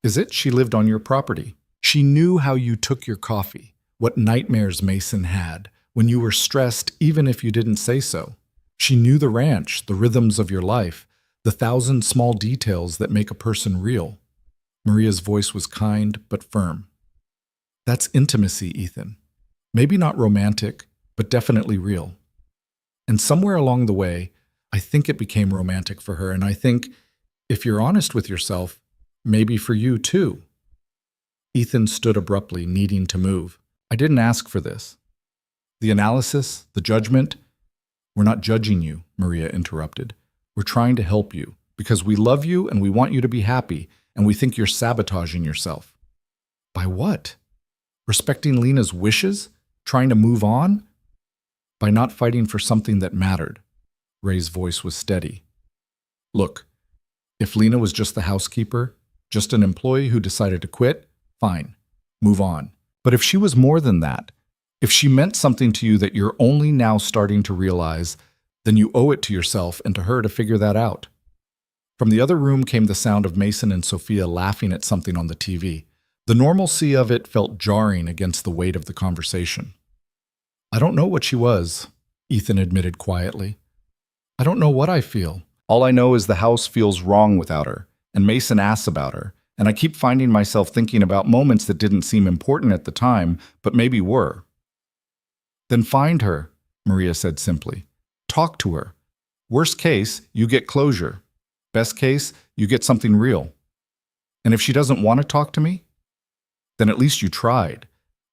Is it? She lived on your property. She knew how you took your coffee, what nightmares Mason had, when you were stressed even if you didn't say so. She knew the ranch, the rhythms of your life, the 1,000 small details that make a person real. Maria's voice was kind but firm. That's intimacy, Ethan. Maybe not romantic, but definitely real. And somewhere along the way, I think it became romantic for her, and I think, if you're honest with yourself, maybe for you too. Ethan stood abruptly, needing to move. I didn't ask for this. The analysis, the judgment, we're not judging you, Maria interrupted. We're trying to help you, because we love you and we want you to be happy, and we think you're sabotaging yourself. By what? Respecting Lena's wishes? Trying to move on? By not fighting for something that mattered. Ray's voice was steady. Look, if Lena was just the housekeeper, just an employee who decided to quit, fine, move on. But if she was more than that, if she meant something to you that you're only now starting to realize, then you owe it to yourself and to her to figure that out. From the other room came the sound of Mason and Sophia laughing at something on the TV. The normalcy of it felt jarring against the weight of the conversation. I don't know what she was, Ethan admitted quietly. I don't know what I feel. All I know is the house feels wrong without her, and Mason asks about her, and I keep finding myself thinking about moments that didn't seem important at the time, but maybe were. Then find her, Maria said simply. Talk to her. Worst case, you get closure. Best case, you get something real. And if she doesn't want to talk to me, then at least you tried.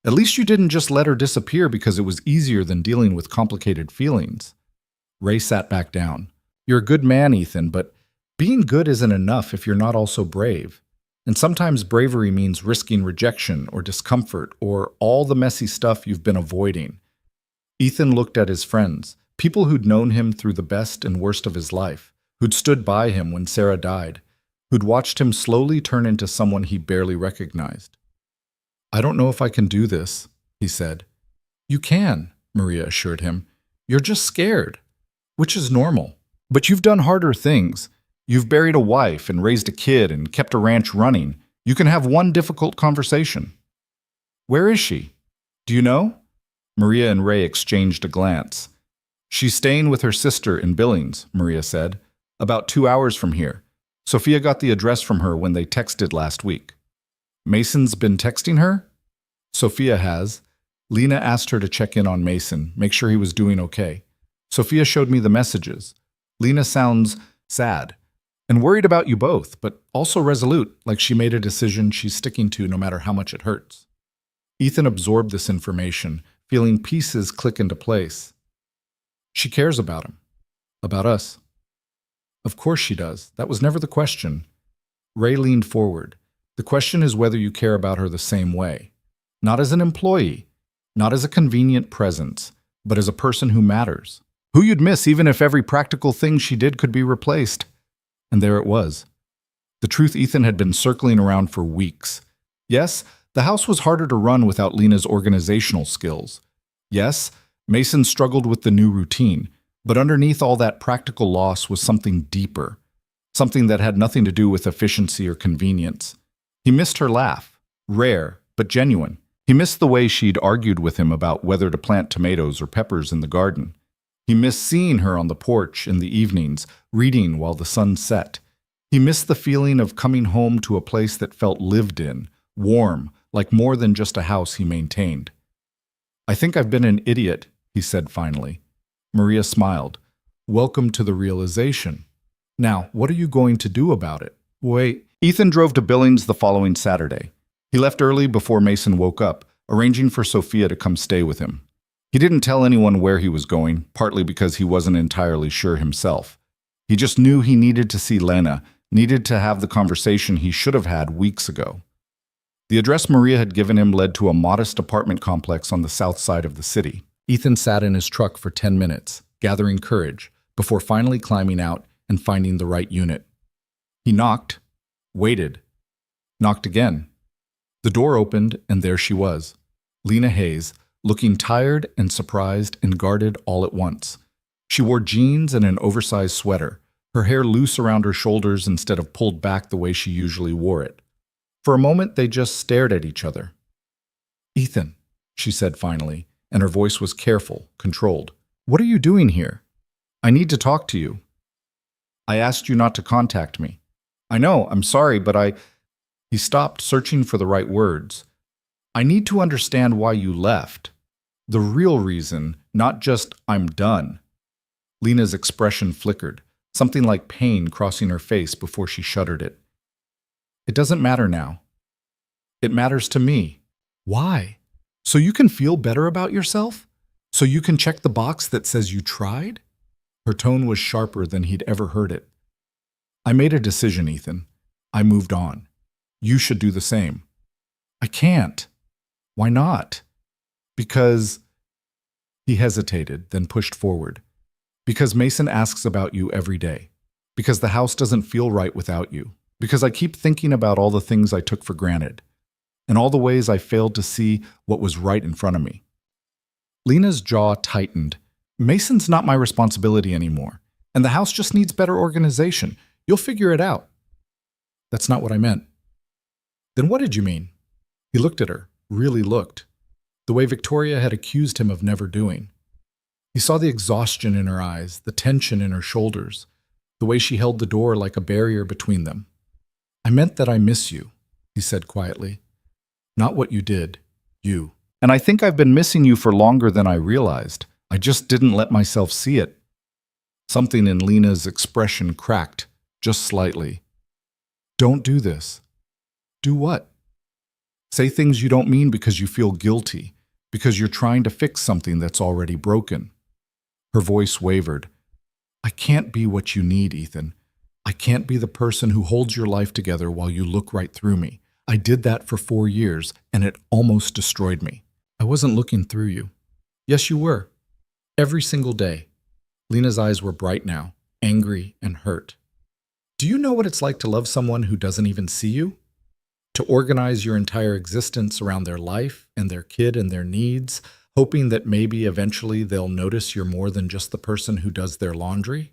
At least you didn't just let her disappear because it was easier than dealing with complicated feelings. Ray sat back down. You're a good man, Ethan, but being good isn't enough if you're not also brave. And sometimes bravery means risking rejection or discomfort or all the messy stuff you've been avoiding. Ethan looked at his friends, people who'd known him through the best and worst of his life, who'd stood by him when Sarah died, who'd watched him slowly turn into someone he barely recognized. I don't know if I can do this, he said. You can, Maria assured him. You're just scared, which is normal. But you've done harder things. You've buried a wife and raised a kid and kept a ranch running. You can have one difficult conversation. Where is she? Do you know? Maria and Ray exchanged a glance. She's staying with her sister in Billings, Maria said. About 2 hours from here. Sophia got the address from her when they texted last week. Mason's been texting her? Sophia has. Lena asked her to check in on Mason, make sure he was doing okay. Sophia showed me the messages. Lena sounds sad and worried about you both, but also resolute, like she made a decision she's sticking to no matter how much it hurts. Ethan absorbed this information, feeling pieces click into place. She cares about him. About us. Of course she does. That was never the question. Ray leaned forward. The question is whether you care about her the same way. Not as an employee, Not as a convenient presence, but as a person who matters. Who you'd miss even if every practical thing she did could be replaced. And there it was. The truth Ethan had been circling around for weeks. Yes, the house was harder to run without Lena's organizational skills. Yes, Mason struggled with the new routine, but underneath all that practical loss was something deeper, something that had nothing to do with efficiency or convenience. He missed her laugh, rare but genuine. He missed the way she'd argued with him about whether to plant tomatoes or peppers in the garden. He missed seeing her on the porch in the evenings, reading while the sun set. He missed the feeling of coming home to a place that felt lived in, warm, like more than just a house he maintained. "I think I've been an idiot," he said finally. Maria smiled. "Welcome to the realization. Now, what are you going to do about it?" Wait. Ethan drove to Billings the following Saturday. He left early before Mason woke up, arranging for Sophia to come stay with him. He didn't tell anyone where he was going, partly because he wasn't entirely sure himself. He just knew he needed to see Lena, needed to have the conversation he should have had weeks ago. The address Maria had given him led to a modest apartment complex on the south side of the city. Ethan sat in his truck for 10 minutes, gathering courage, before finally climbing out and finding the right unit. He knocked, waited, knocked again. The door opened, and there she was, Lena Hayes, looking tired and surprised and guarded all at once. She wore jeans and an oversized sweater, her hair loose around her shoulders instead of pulled back the way she usually wore it. For a moment, they just stared at each other. "Ethan," she said finally, and her voice was careful, controlled. "What are you doing here? I need to talk to you. I asked you not to contact me. I know, I'm sorry, but He stopped, searching for the right words. "I need to understand why you left. The real reason, not just, I'm done." Lena's expression flickered, something like pain crossing her face before she shuddered it. "It doesn't matter now. It matters to me." "Why? So you can feel better about yourself? So you can check the box that says you tried?" Her tone was sharper than he'd ever heard it. "I made a decision, Ethan. I moved on. You should do the same." "I can't." "Why not?" "Because—" He hesitated, then pushed forward. "Because Mason asks about you every day. Because the house doesn't feel right without you. Because I keep thinking about all the things I took for granted, and all the ways I failed to see what was right in front of me." Lena's jaw tightened. "Mason's not my responsibility anymore, and the house just needs better organization. You'll figure it out." "That's not what I meant." "Then what did you mean?" He looked at her, really looked, the way Victoria had accused him of never doing. He saw the exhaustion in her eyes, the tension in her shoulders, the way she held the door like a barrier between them. "I meant that I miss you," he said quietly. "Not what you did, you. And I think I've been missing you for longer than I realized. I just didn't let myself see it." Something in Lena's expression cracked, just slightly. "Don't do this." "Do what?" "Say things you don't mean because you feel guilty, because you're trying to fix something that's already broken." Her voice wavered. "I can't be what you need, Ethan. I can't be the person who holds your life together while you look right through me. I did that for 4 years, and it almost destroyed me." "I wasn't looking through you." "Yes, you were. Every single day." Lena's eyes were bright now, angry and hurt. "Do you know what it's like to love someone who doesn't even see you? To organize your entire existence around their life and their kid and their needs, hoping that maybe eventually they'll notice you're more than just the person who does their laundry?"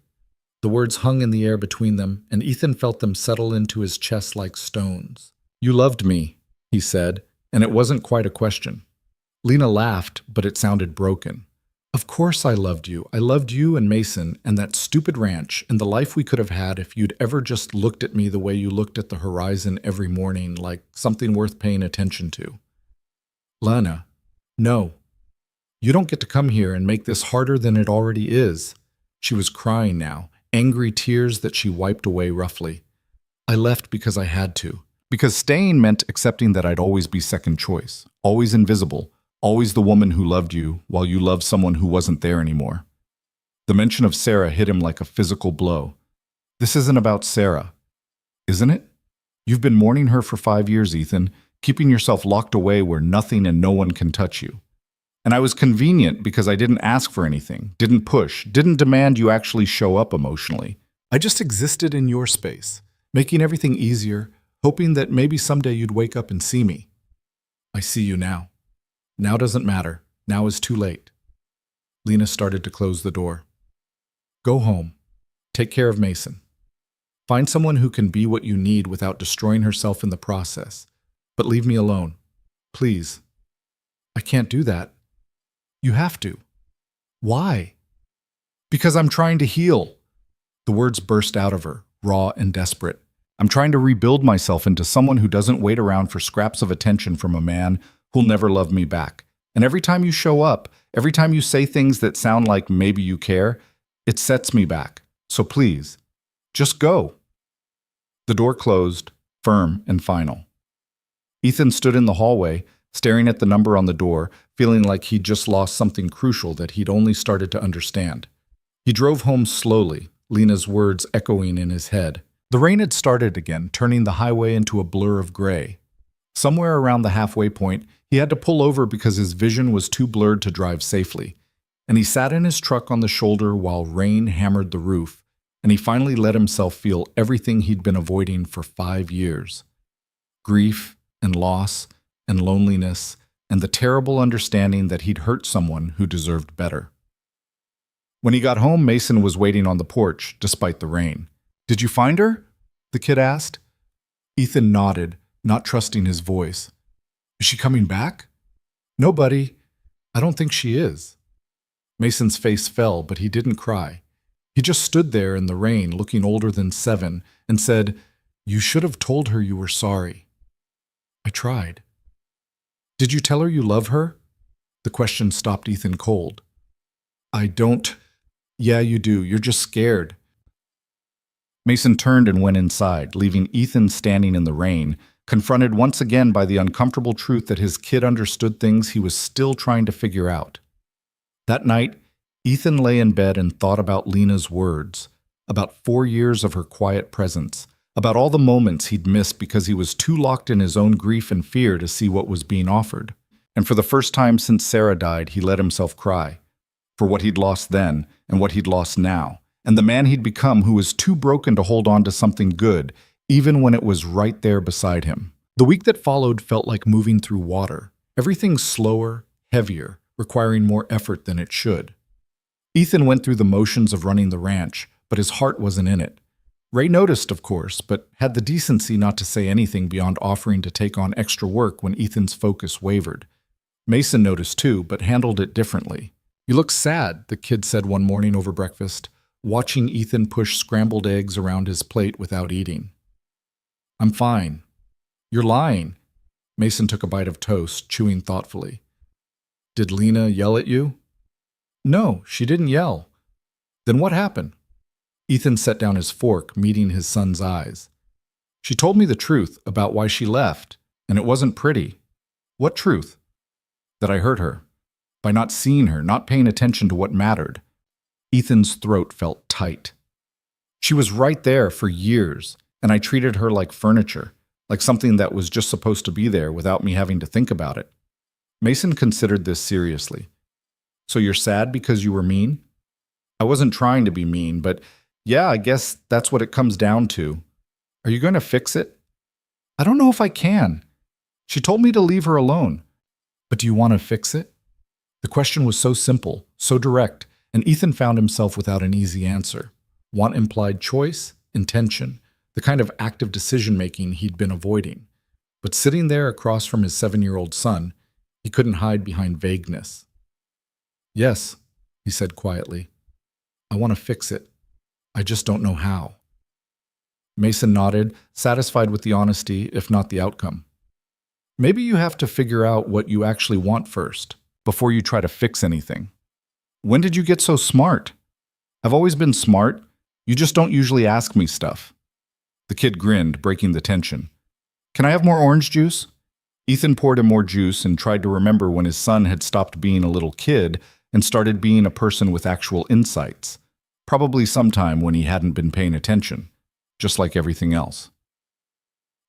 The words hung in the air between them, and Ethan felt them settle into his chest like stones. "You loved me," he said, and it wasn't quite a question. Lena laughed, but it sounded broken. "Of course I loved you. I loved you and Mason and that stupid ranch and the life we could have had if you'd ever just looked at me the way you looked at the horizon every morning, like something worth paying attention to." "Lena, no. You don't get to come here and make this harder than it already is." She was crying now, angry tears that she wiped away roughly. "I left because I had to. Because staying meant accepting that I'd always be second choice, always invisible, always the woman who loved you while you loved someone who wasn't there anymore." The mention of Sarah hit him like a physical blow. "This isn't about Sarah, isn't it? You've been mourning her for 5 years, Ethan, keeping yourself locked away where nothing and no one can touch you. And I was convenient because I didn't ask for anything, didn't push, didn't demand you actually show up emotionally. I just existed in your space, making everything easier, hoping that maybe someday you'd wake up and see me. I see you now. Now doesn't matter. Now is too late. Lena started to close the door. Go home. Take care of Mason. Find someone who can be what you need without destroying herself in the process. But leave me alone. Please. I can't do that. You have to. Why? Because I'm trying to heal. The words burst out of her, raw and desperate. I'm trying to rebuild myself into someone who doesn't wait around for scraps of attention from a man who'll never love me back. And every time you show up, every time you say things that sound like maybe you care, it sets me back. So please, just go. The door closed, firm and final. Ethan stood in the hallway, staring at the number on the door, feeling like he'd just lost something crucial that he'd only started to understand. He drove home slowly, Lena's words echoing in his head. The rain had started again, turning the highway into a blur of gray. Somewhere around the halfway point, he had to pull over because his vision was too blurred to drive safely. And he sat in his truck on the shoulder while rain hammered the roof, and he finally let himself feel everything he'd been avoiding for 5 years. Grief and loss and loneliness and the terrible understanding that he'd hurt someone who deserved better. When he got home, Mason was waiting on the porch, despite the rain. Did you find her? The kid asked. Ethan nodded, not trusting his voice. Is she coming back? No, buddy. I don't think she is. Mason's face fell, but he didn't cry. He just stood there in the rain, looking older than 7, and said, You should have told her you were sorry. I tried. Did you tell her you love her? The question stopped Ethan cold. I don't. Yeah, you do. You're just scared. Mason turned and went inside, leaving Ethan standing in the rain, confronted once again by the uncomfortable truth that his kid understood things he was still trying to figure out. That night, Ethan lay in bed and thought about Lena's words, about 4 years of her quiet presence, about all the moments he'd missed because he was too locked in his own grief and fear to see what was being offered. And for the first time since Sarah died, he let himself cry, for what he'd lost then and what he'd lost now, and the man he'd become who was too broken to hold on to something good, even when it was right there beside him. The week that followed felt like moving through water, everything slower, heavier, requiring more effort than it should. Ethan went through the motions of running the ranch, but his heart wasn't in it. Ray noticed, of course, but had the decency not to say anything beyond offering to take on extra work when Ethan's focus wavered. Mason noticed too, but handled it differently. You look sad, the kid said one morning over breakfast, watching Ethan push scrambled eggs around his plate without eating. I'm fine. You're lying. Mason took a bite of toast, chewing thoughtfully. Did Lena yell at you? No, she didn't yell. Then what happened? Ethan set down his fork, meeting his son's eyes. She told me the truth about why she left, and it wasn't pretty. What truth? That I hurt her. By not seeing her, not paying attention to what mattered. Ethan's throat felt tight. She was right there for years, and I treated her like furniture, like something that was just supposed to be there without me having to think about it. Mason considered this seriously. So you're sad because you were mean? I wasn't trying to be mean, but yeah, I guess that's what it comes down to. Are you going to fix it? I don't know if I can. She told me to leave her alone. But do you want to fix it? The question was so simple, so direct, and Ethan found himself without an easy answer. Want implied choice, intention, the kind of active decision-making he'd been avoiding. But sitting there across from his 7-year-old son, he couldn't hide behind vagueness. Yes, he said quietly. I want to fix it. I just don't know how. Mason nodded, satisfied with the honesty, if not the outcome. Maybe you have to figure out what you actually want first, before you try to fix anything. When did you get so smart? I've always been smart. You just don't usually ask me stuff. The kid grinned, breaking the tension. Can I have more orange juice? Ethan poured him more juice and tried to remember when his son had stopped being a little kid and started being a person with actual insights. Probably sometime when he hadn't been paying attention, just like everything else.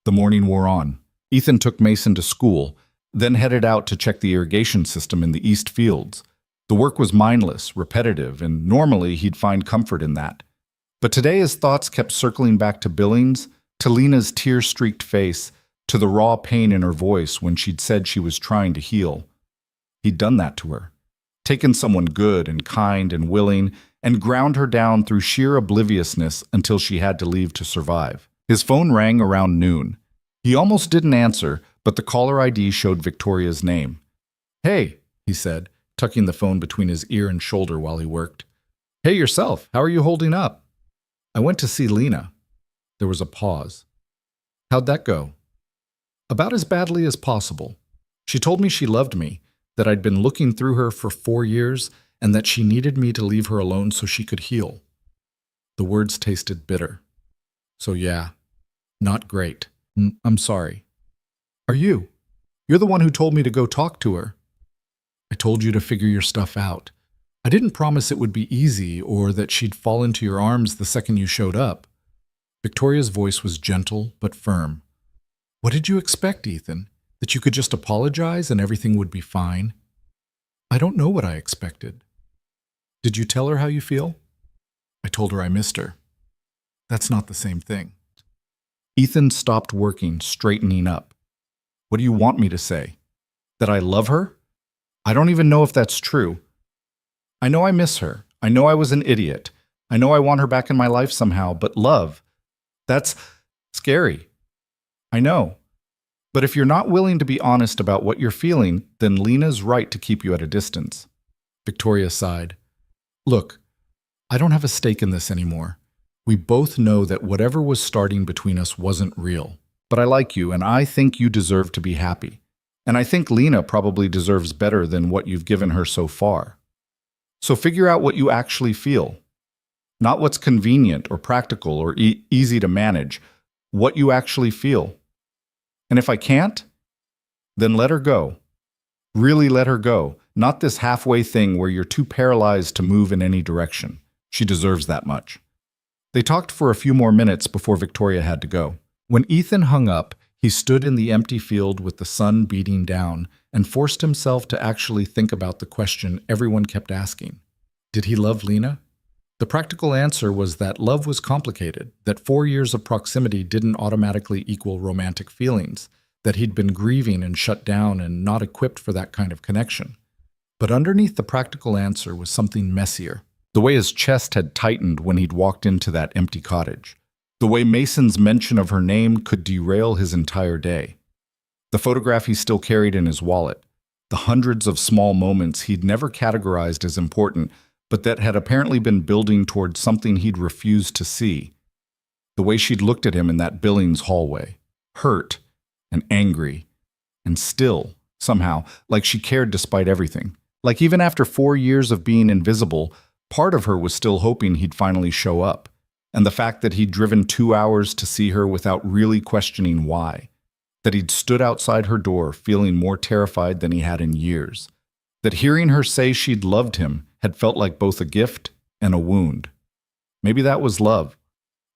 The morning wore on. Ethan took Mason to school, then headed out to check the irrigation system in the east fields. The work was mindless, repetitive, and normally he'd find comfort in that. But today his thoughts kept circling back to Billings, to Lena's tear-streaked face, to the raw pain in her voice when she'd said she was trying to heal. He'd done that to her, taken someone good and kind and willing, and ground her down through sheer obliviousness until she had to leave to survive. His phone rang around noon. He almost didn't answer, but the caller ID showed Victoria's name. "Hey," he said, tucking the phone between his ear and shoulder while he worked. "Hey yourself, how are you holding up?" "I went to see Lena." There was a pause. "How'd that go?" "About as badly as possible. She told me she loved me, that I'd been looking through her for 4 years, and that she needed me to leave her alone so she could heal." The words tasted bitter. "So yeah, not great. I'm sorry." "Are you? You're the one who told me to go talk to her." "I told you to figure your stuff out. I didn't promise it would be easy or that she'd fall into your arms the second you showed up." Victoria's voice was gentle but firm. "What did you expect, Ethan? That you could just apologize and everything would be fine?" "I don't know what I expected." "Did you tell her how you feel?" "I told her I missed her." "That's not the same thing." Ethan stopped working, straightening up. "What do you want me to say? That I love her? I don't even know if that's true. I know I miss her. I know I was an idiot. I know I want her back in my life somehow, but love, that's scary. I know. But if you're not willing to be honest about what you're feeling, then Lena's right to keep you at a distance." Victoria sighed. "Look, I don't have a stake in this anymore. We both know that whatever was starting between us wasn't real. But I like you, and I think you deserve to be happy. And I think Lena probably deserves better than what you've given her so far. So figure out what you actually feel. Not what's convenient or practical or easy to manage. What you actually feel. And if I can't, then let her go. Really let her go. Not this halfway thing where you're too paralyzed to move in any direction. She deserves that much." They talked for a few more minutes before Victoria had to go. When Ethan hung up, he stood in the empty field with the sun beating down and forced himself to actually think about the question everyone kept asking. Did he love Lena? The practical answer was that love was complicated, that 4 years of proximity didn't automatically equal romantic feelings, that he'd been grieving and shut down and not equipped for that kind of connection. But underneath the practical answer was something messier. The way his chest had tightened when he'd walked into that empty cottage. The way Mason's mention of her name could derail his entire day. The photograph he still carried in his wallet. The hundreds of small moments he'd never categorized as important, but that had apparently been building towards something he'd refused to see. The way she'd looked at him in that Billings hallway. Hurt and angry. And still, somehow, like she cared despite everything. Like even after 4 years of being invisible, part of her was still hoping he'd finally show up. And the fact that he'd driven 2 hours to see her without really questioning why. That he'd stood outside her door feeling more terrified than he had in years. That hearing her say she'd loved him had felt like both a gift and a wound. Maybe that was love.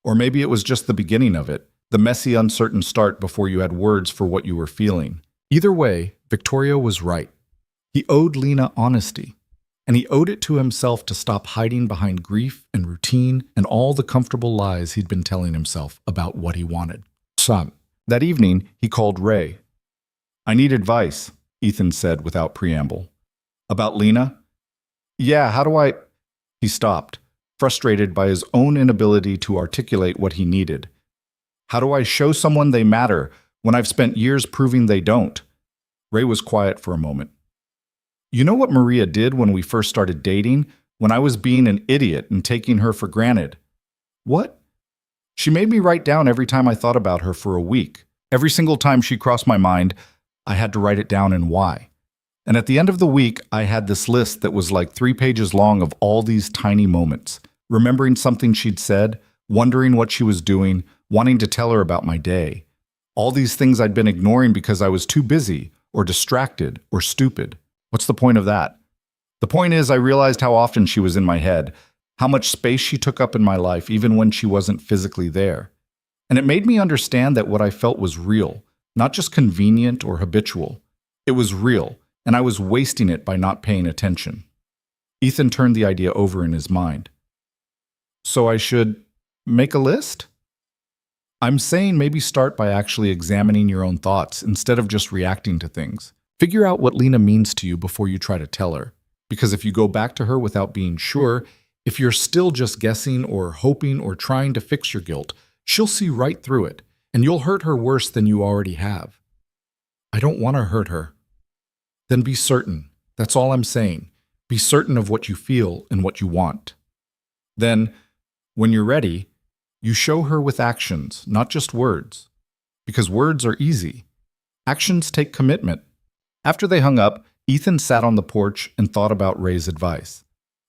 Or maybe it was just the beginning of it, the messy, uncertain start before you had words for what you were feeling. Either way, Victoria was right. He owed Lena honesty. And he owed it to himself to stop hiding behind grief and routine and all the comfortable lies he'd been telling himself about what he wanted. That evening, he called Ray. "I need advice," Ethan said without preamble. "About Lena?" "Yeah, how do I—" He stopped, frustrated by his own inability to articulate what he needed. "How do I show someone they matter when I've spent years proving they don't?" Ray was quiet for a moment. "You know what Maria did when we first started dating, when I was being an idiot and taking her for granted?" "What?" "She made me write down every time I thought about her for a week. Every single time she crossed my mind, I had to write it down and why. And at the end of the week, I had this list that was like 3 pages long of all these tiny moments, remembering something she'd said, wondering what she was doing, wanting to tell her about my day. All these things I'd been ignoring because I was too busy, or distracted, or stupid. What's the point of that? The point is I realized how often she was in my head, how much space she took up in my life even when she wasn't physically there. And it made me understand that what I felt was real, not just convenient or habitual. It was real, and I was wasting it by not paying attention. Ethan turned the idea over in his mind. So I should make a list? I'm saying maybe start by actually examining your own thoughts instead of just reacting to things. Figure out what Lena means to you before you try to tell her. Because if you go back to her without being sure, if you're still just guessing or hoping or trying to fix your guilt, she'll see right through it, and you'll hurt her worse than you already have. I don't want to hurt her. Then be certain. That's all I'm saying. Be certain of what you feel and what you want. Then, when you're ready, you show her with actions, not just words. Because words are easy. Actions take commitment. After they hung up, Ethan sat on the porch and thought about Ray's advice.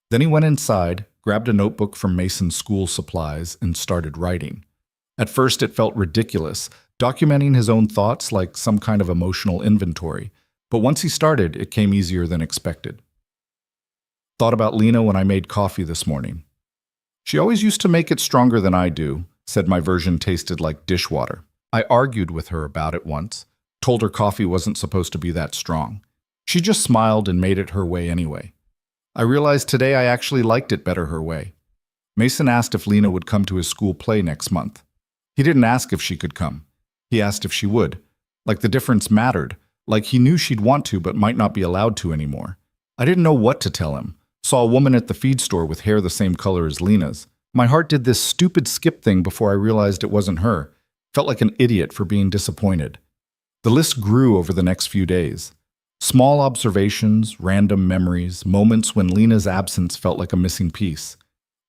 Then he went inside, grabbed a notebook from Mason's school supplies, and started writing. At first it felt ridiculous, documenting his own thoughts like some kind of emotional inventory. But once he started, it came easier than expected. Thought about Lena when I made coffee this morning. She always used to make it stronger than I do, said my version tasted like dishwater. I argued with her about it once, told her coffee wasn't supposed to be that strong. She just smiled and made it her way anyway. I realized today I actually liked it better her way. Mason asked if Lena would come to his school play next month. He didn't ask if she could come. He asked if she would. Like the difference mattered, like he knew she'd want to but might not be allowed to anymore. I didn't know what to tell him. Saw a woman at the feed store with hair the same color as Lena's. My heart did this stupid skip thing before I realized it wasn't her. Felt like an idiot for being disappointed. The list grew over the next few days. Small observations, random memories, moments when Lena's absence felt like a missing piece.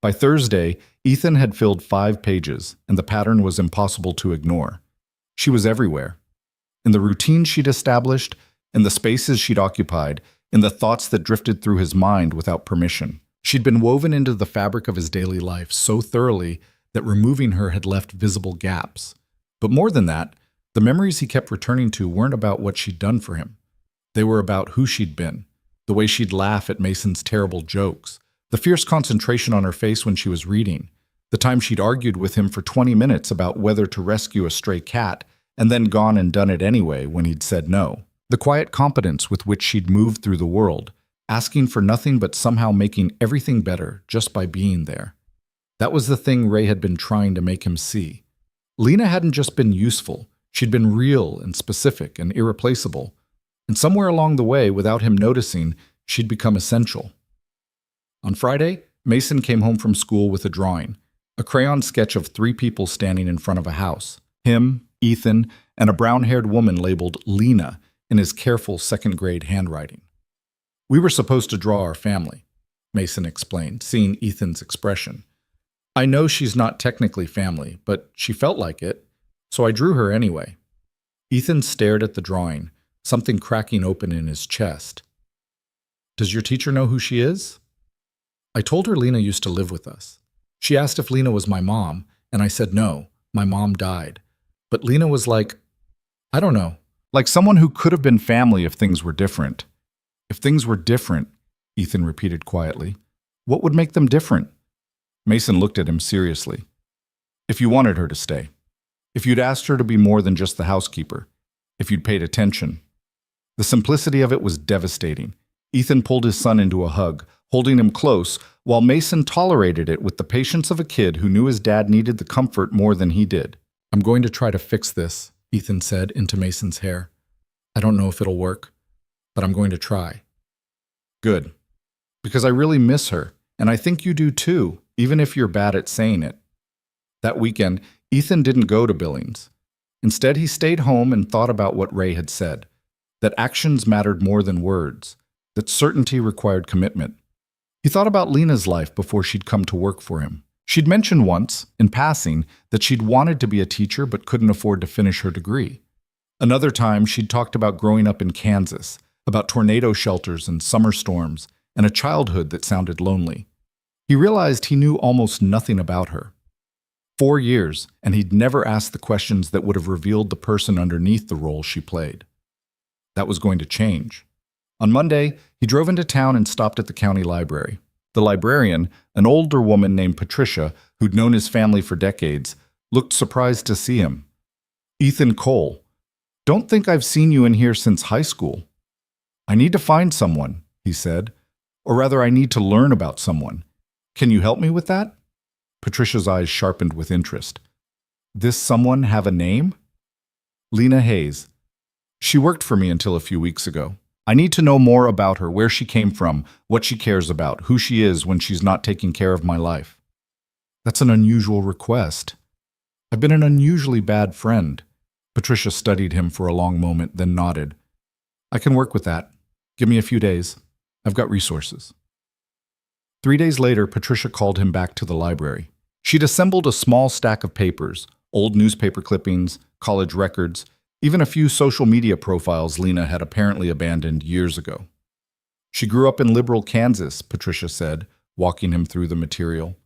By Thursday, Ethan had filled 5 pages, and the pattern was impossible to ignore. She was everywhere. In the routine she'd established, in the spaces she'd occupied, in the thoughts that drifted through his mind without permission. She'd been woven into the fabric of his daily life so thoroughly that removing her had left visible gaps. But more than that, the memories he kept returning to weren't about what she'd done for him. They were about who she'd been, the way she'd laugh at Mason's terrible jokes, the fierce concentration on her face when she was reading, the time she'd argued with him for 20 minutes about whether to rescue a stray cat and then gone and done it anyway when he'd said no. The quiet competence with which she'd moved through the world, asking for nothing but somehow making everything better just by being there. That was the thing Ray had been trying to make him see. Lena hadn't just been useful, she'd been real and specific and irreplaceable. And somewhere along the way, without him noticing, she'd become essential. On Friday, Mason came home from school with a drawing, a crayon sketch of 3 people standing in front of a house. Him, Ethan, and a brown-haired woman labeled Lena in his careful second-grade handwriting. We were supposed to draw our family, Mason explained, seeing Ethan's expression. I know she's not technically family, but she felt like it, so I drew her anyway. Ethan stared at the drawing, something cracking open in his chest. Does your teacher know who she is? I told her Lena used to live with us. She asked if Lena was my mom, and I said no, my mom died. But Lena was like, I don't know, like someone who could have been family if things were different. If things were different, Ethan repeated quietly, what would make them different? Mason looked at him seriously. If you wanted her to stay. If you'd asked her to be more than just the housekeeper. If you'd paid attention. The simplicity of it was devastating. Ethan pulled his son into a hug, holding him close, while Mason tolerated it with the patience of a kid who knew his dad needed the comfort more than he did. I'm going to try to fix this, Ethan said into Mason's hair. I don't know if it'll work, but I'm going to try. Good. Because I really miss her, and I think you do too, even if you're bad at saying it. That weekend, Ethan didn't go to Billings. Instead, he stayed home and thought about what Ray had said, that actions mattered more than words, that certainty required commitment. He thought about Lena's life before she'd come to work for him. She'd mentioned once, in passing, that she'd wanted to be a teacher but couldn't afford to finish her degree. Another time, she'd talked about growing up in Kansas, about tornado shelters and summer storms, and a childhood that sounded lonely. He realized he knew almost nothing about her. 4 years, and he'd never asked the questions that would have revealed the person underneath the role she played. That was going to change. On Monday, he drove into town and stopped at the county library. The librarian, an older woman named Patricia, who'd known his family for decades, looked surprised to see him. Ethan Cole. Don't think I've seen you in here since high school, I need to find someone, he said. Or rather, I need to learn about someone. Can you help me with that? Patricia's eyes sharpened with interest. This someone have a name? Lena Hayes. She worked for me until a few weeks ago. I need to know more about her, where she came from, what she cares about, who she is when she's not taking care of my life. That's an unusual request. I've been an unusually bad friend. Patricia studied him for a long moment, then nodded. I can work with that. Give me a few days. I've got resources. 3 days later, Patricia called him back to the library. She'd assembled a small stack of papers, old newspaper clippings, college records, even a few social media profiles Lena had apparently abandoned years ago. She grew up in liberal Kansas, Patricia said, walking him through the material.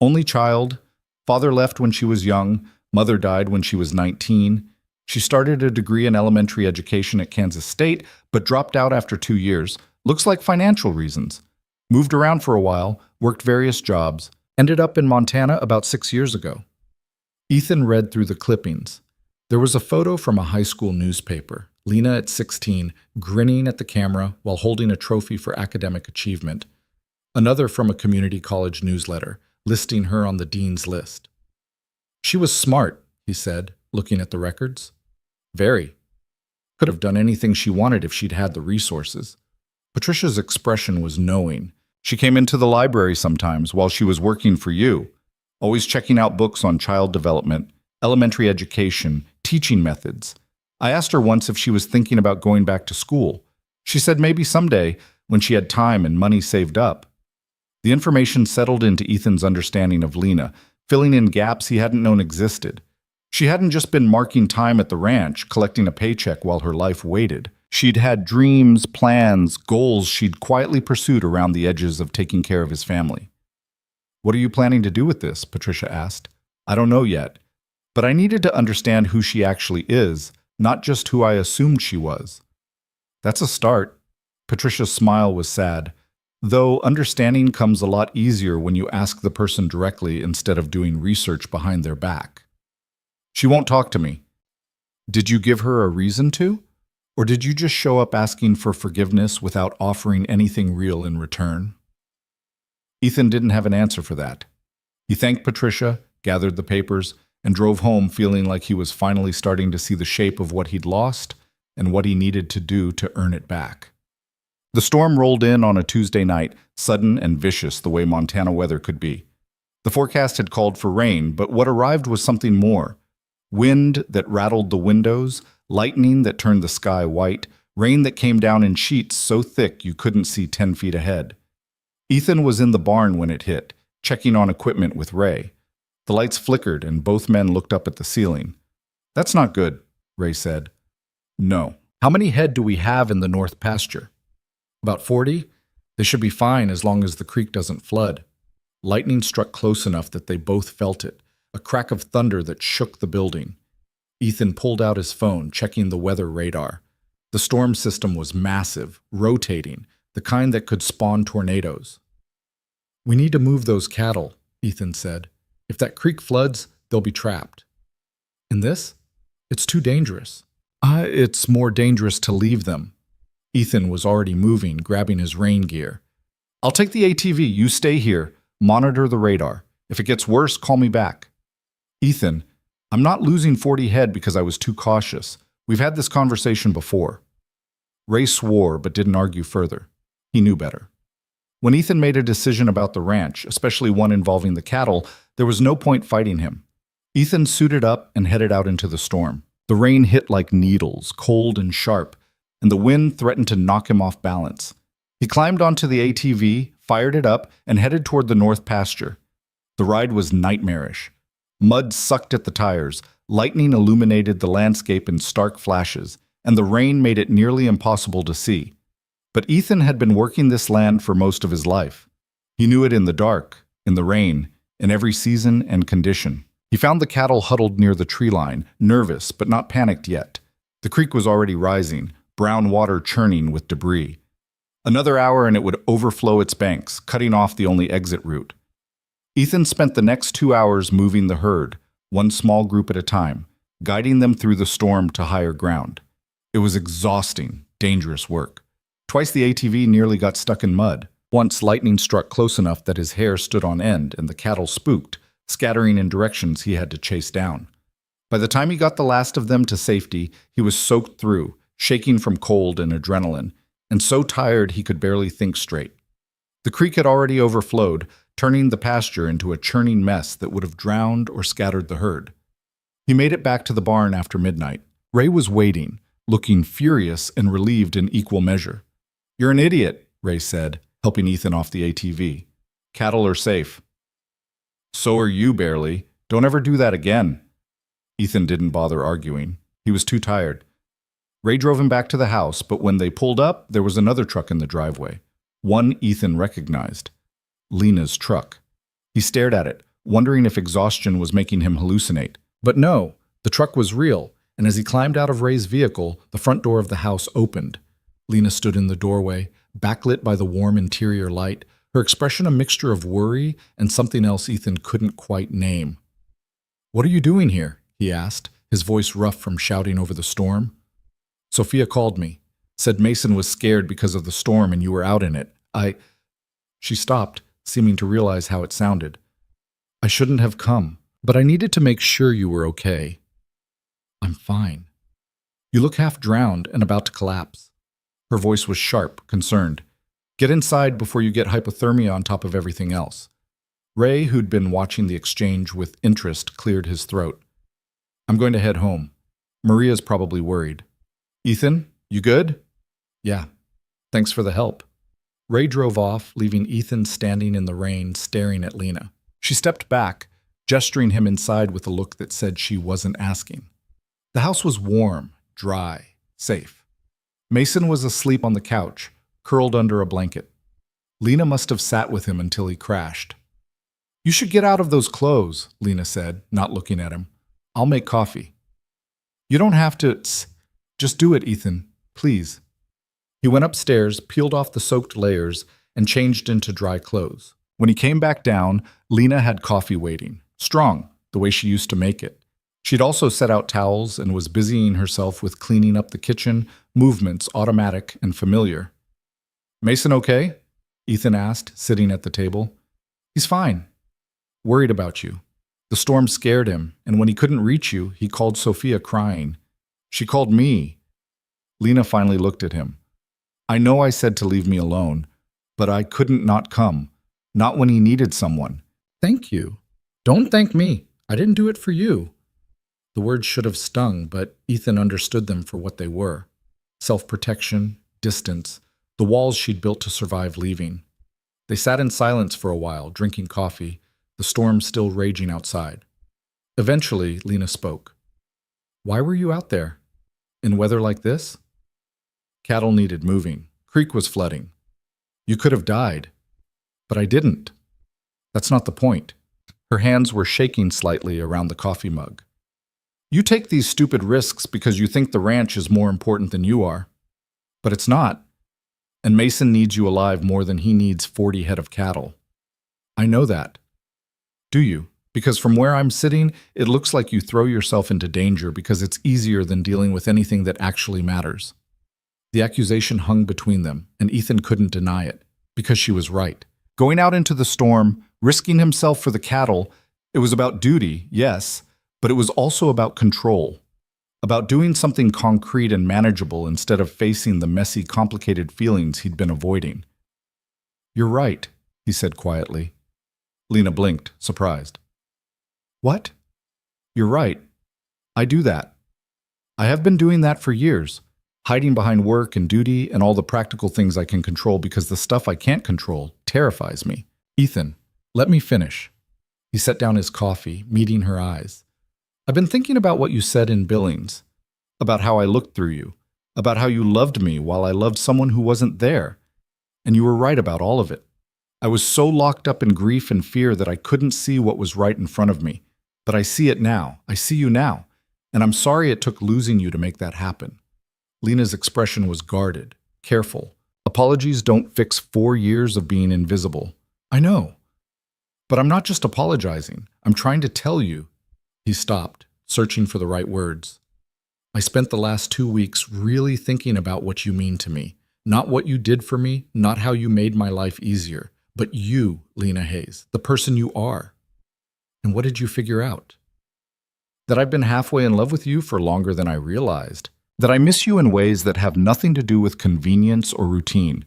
Only child, father left when she was young, mother died when she was 19. She started a degree in elementary education at Kansas State, but dropped out after 2 years. Looks like financial reasons. Moved around for a while, worked various jobs, ended up in Montana about 6 years ago. Ethan read through the clippings. There was a photo from a high school newspaper, Lena at 16, grinning at the camera while holding a trophy for academic achievement. Another from a community college newsletter, listing her on the dean's list. She was smart, he said, looking at the records. Very. Could have done anything she wanted if she'd had the resources. Patricia's expression was knowing. She came into the library sometimes while she was working for you, always checking out books on child development, elementary education, teaching methods. I asked her once if she was thinking about going back to school. She said maybe someday, when she had time and money saved up. The information settled into Ethan's understanding of Lena, filling in gaps he hadn't known existed. She hadn't just been marking time at the ranch, collecting a paycheck while her life waited. She'd had dreams, plans, goals she'd quietly pursued around the edges of taking care of his family. What are you planning to do with this? Patricia asked. I don't know yet, but I needed to understand who she actually is, not just who I assumed she was. That's a start. Patricia's smile was sad, though understanding comes a lot easier when you ask the person directly instead of doing research behind their back. She won't talk to me. Did you give her a reason to? Or did you just show up asking for forgiveness without offering anything real in return? Ethan didn't have an answer for that. He thanked Patricia, gathered the papers, and drove home feeling like he was finally starting to see the shape of what he'd lost and what he needed to do to earn it back. The storm rolled in on a Tuesday night, sudden and vicious the way Montana weather could be. The forecast had called for rain, but what arrived was something more. Wind that rattled the windows, lightning that turned the sky white, rain that came down in sheets so thick you couldn't see 10 feet ahead. Ethan was in the barn when it hit, checking on equipment with Ray. The lights flickered and both men looked up at the ceiling. That's not good, Ray said. No. How many head do we have in the north pasture? About 40? They should be fine as long as the creek doesn't flood. Lightning struck close enough that they both felt it, a crack of thunder that shook the building. Ethan pulled out his phone, checking the weather radar. The storm system was massive, rotating, the kind that could spawn tornadoes. We need to move those cattle, Ethan said. If that creek floods, they'll be trapped. And this? It's too dangerous. It's more dangerous to leave them. Ethan was already moving, grabbing his rain gear. I'll take the ATV. You stay here. Monitor the radar. If it gets worse, call me back. Ethan, I'm not losing 40 head because I was too cautious. We've had this conversation before. Ray swore but didn't argue further. He knew better. When Ethan made a decision about the ranch, especially one involving the cattle, there was no point fighting him. Ethan suited up and headed out into the storm. The rain hit like needles, cold and sharp, and the wind threatened to knock him off balance. He climbed onto the ATV, fired it up, and headed toward the north pasture. The ride was nightmarish. Mud sucked at the tires, lightning illuminated the landscape in stark flashes, and the rain made it nearly impossible to see. But Ethan had been working this land for most of his life. He knew it in the dark, in the rain, in every season and condition. He found the cattle huddled near the tree line, nervous but not panicked yet. The creek was already rising, brown water churning with debris. Another hour and it would overflow its banks, cutting off the only exit route. Ethan spent the next 2 hours moving the herd, one small group at a time, guiding them through the storm to higher ground. It was exhausting, dangerous work. Twice the ATV nearly got stuck in mud. Once lightning struck close enough that his hair stood on end and the cattle spooked, scattering in directions he had to chase down. By the time he got the last of them to safety, he was soaked through, shaking from cold and adrenaline, and so tired he could barely think straight. The creek had already overflowed, turning the pasture into a churning mess that would have drowned or scattered the herd. He made it back to the barn after midnight. Ray was waiting, looking furious and relieved in equal measure. "You're an idiot," Ray said, helping Ethan off the ATV. "Cattle are safe." "So are you, barely. Don't ever do that again." Ethan didn't bother arguing. He was too tired. Ray drove him back to the house, but when they pulled up, there was another truck in the driveway. One Ethan recognized. Lena's truck. He stared at it, wondering if exhaustion was making him hallucinate. But no, the truck was real, and as he climbed out of Ray's vehicle, the front door of the house opened. Lena stood in the doorway, backlit by the warm interior light, her expression a mixture of worry and something else Ethan couldn't quite name. "What are you doing here?" he asked, his voice rough from shouting over the storm. "Sophia called me. Said Mason was scared because of the storm and you were out in it. She stopped, seeming to realize how it sounded. "I shouldn't have come, but I needed to make sure you were okay." "I'm fine." "You look half drowned and about to collapse." Her voice was sharp, concerned. "Get inside before you get hypothermia on top of everything else." Ray, who'd been watching the exchange with interest, cleared his throat. "I'm going to head home. Maria's probably worried." "Ethan, you good?" "Yeah. Thanks for the help." Ray drove off, leaving Ethan standing in the rain, staring at Lena. She stepped back, gesturing him inside with a look that said she wasn't asking. The house was warm, dry, safe. Mason was asleep on the couch, curled under a blanket. Lena must have sat with him until he crashed. "You should get out of those clothes," Lena said, not looking at him. "I'll make coffee." "You don't have to. Just do it, Ethan. Please." He went upstairs, peeled off the soaked layers, and changed into dry clothes. When he came back down, Lena had coffee waiting. Strong, the way she used to make it. She'd also set out towels and was busying herself with cleaning up the kitchen, movements automatic and familiar. "Mason okay?" Ethan asked, sitting at the table. "He's fine. Worried about you. The storm scared him, and when he couldn't reach you, he called Sophia crying. She called me." Lena finally looked at him. "I know I said to leave me alone, but I couldn't not come. Not when he needed someone." "Thank you." "Don't thank me. I didn't do it for you." The words should have stung, but Ethan understood them for what they were. Self-protection, distance, the walls she'd built to survive leaving. They sat in silence for a while, drinking coffee, the storm still raging outside. Eventually, Lena spoke. "Why were you out there? In weather like this?" "Cattle needed moving. Creek was flooding. You could have died. But I didn't. That's not the point." Her hands were shaking slightly around the coffee mug. "You take these stupid risks because you think the ranch is more important than you are. But it's not. And Mason needs you alive more than he needs 40 head of cattle." "I know that." "Do you? Because from where I'm sitting, it looks like you throw yourself into danger because it's easier than dealing with anything that actually matters." The accusation hung between them, and Ethan couldn't deny it, because she was right. Going out into the storm, risking himself for the cattle, it was about duty, yes, but it was also about control. About doing something concrete and manageable instead of facing the messy, complicated feelings he'd been avoiding. "You're right," he said quietly. Lena blinked, surprised. "What?" "You're right. I do that. I have been doing that for years, hiding behind work and duty and all the practical things I can control because the stuff I can't control terrifies me." "Ethan, let me finish." He set down his coffee, meeting her eyes. "I've been thinking about what you said in Billings, about how I looked through you, about how you loved me while I loved someone who wasn't there. And you were right about all of it. I was so locked up in grief and fear that I couldn't see what was right in front of me. But I see it now. I see you now. And I'm sorry it took losing you to make that happen." Lena's expression was guarded, careful. Apologies don't fix 4 years of being invisible. "I know. But I'm not just apologizing. I'm trying to tell you." He stopped, searching for the right words. "I spent the last 2 weeks really thinking about what you mean to me, Not what you did for me, not how you made my life easier, but you, Lena Hayes, the person you are. And what did you figure out? That I've been halfway in love with you for longer than I realized. That I miss you in ways that have nothing to do with convenience or routine.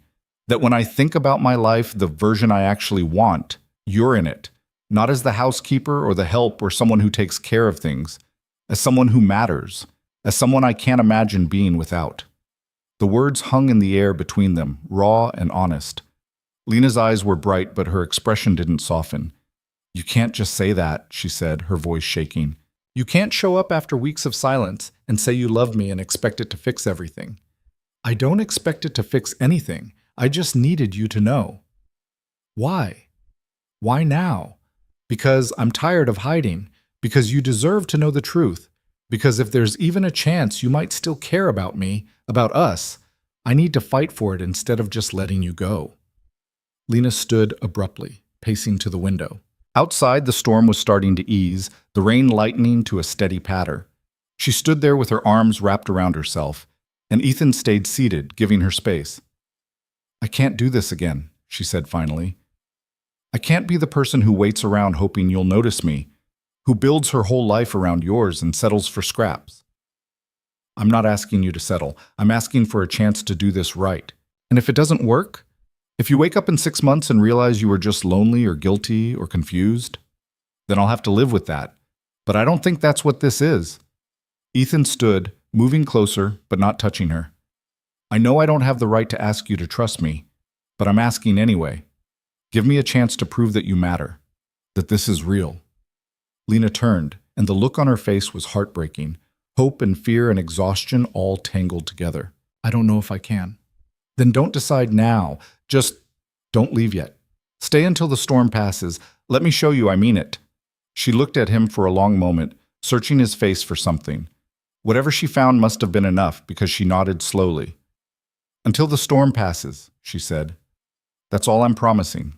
That when I think about my life, the version I actually want, you're in it. Not as the housekeeper or the help or someone who takes care of things. As someone who matters. As someone I can't imagine being without. The words hung in the air between them, raw and honest. Lena's eyes were bright, but her expression didn't soften. You can't just say that, she said, her voice shaking. You can't show up after weeks of silence and say you love me and expect it to fix everything. I don't expect it to fix anything. I just needed you to know. Why? Why now? Because I'm tired of hiding. Because you deserve to know the truth. Because if there's even a chance you might still care about me, about us, I need to fight for it instead of just letting you go. Lena stood abruptly, pacing to the window. Outside, the storm was starting to ease, the rain lightening to a steady patter. She stood there with her arms wrapped around herself, and Ethan stayed seated, giving her space. I can't do this again, she said finally. I can't be the person who waits around hoping you'll notice me, who builds her whole life around yours and settles for scraps. I'm not asking you to settle. I'm asking for a chance to do this right. And if it doesn't work, if you wake up in 6 months and realize you were just lonely or guilty or confused, then I'll have to live with that. But I don't think that's what this is. Ethan stood, moving closer, but not touching her. I know I don't have the right to ask you to trust me, but I'm asking anyway. Give me a chance to prove that you matter, that this is real. Lena turned, and the look on her face was heartbreaking. Hope and fear and exhaustion all tangled together. I don't know if I can. Then don't decide now. Just don't leave yet. Stay until the storm passes. Let me show you I mean it. She looked at him for a long moment, searching his face for something. Whatever she found must have been enough because she nodded slowly. Until the storm passes, she said. That's all I'm promising.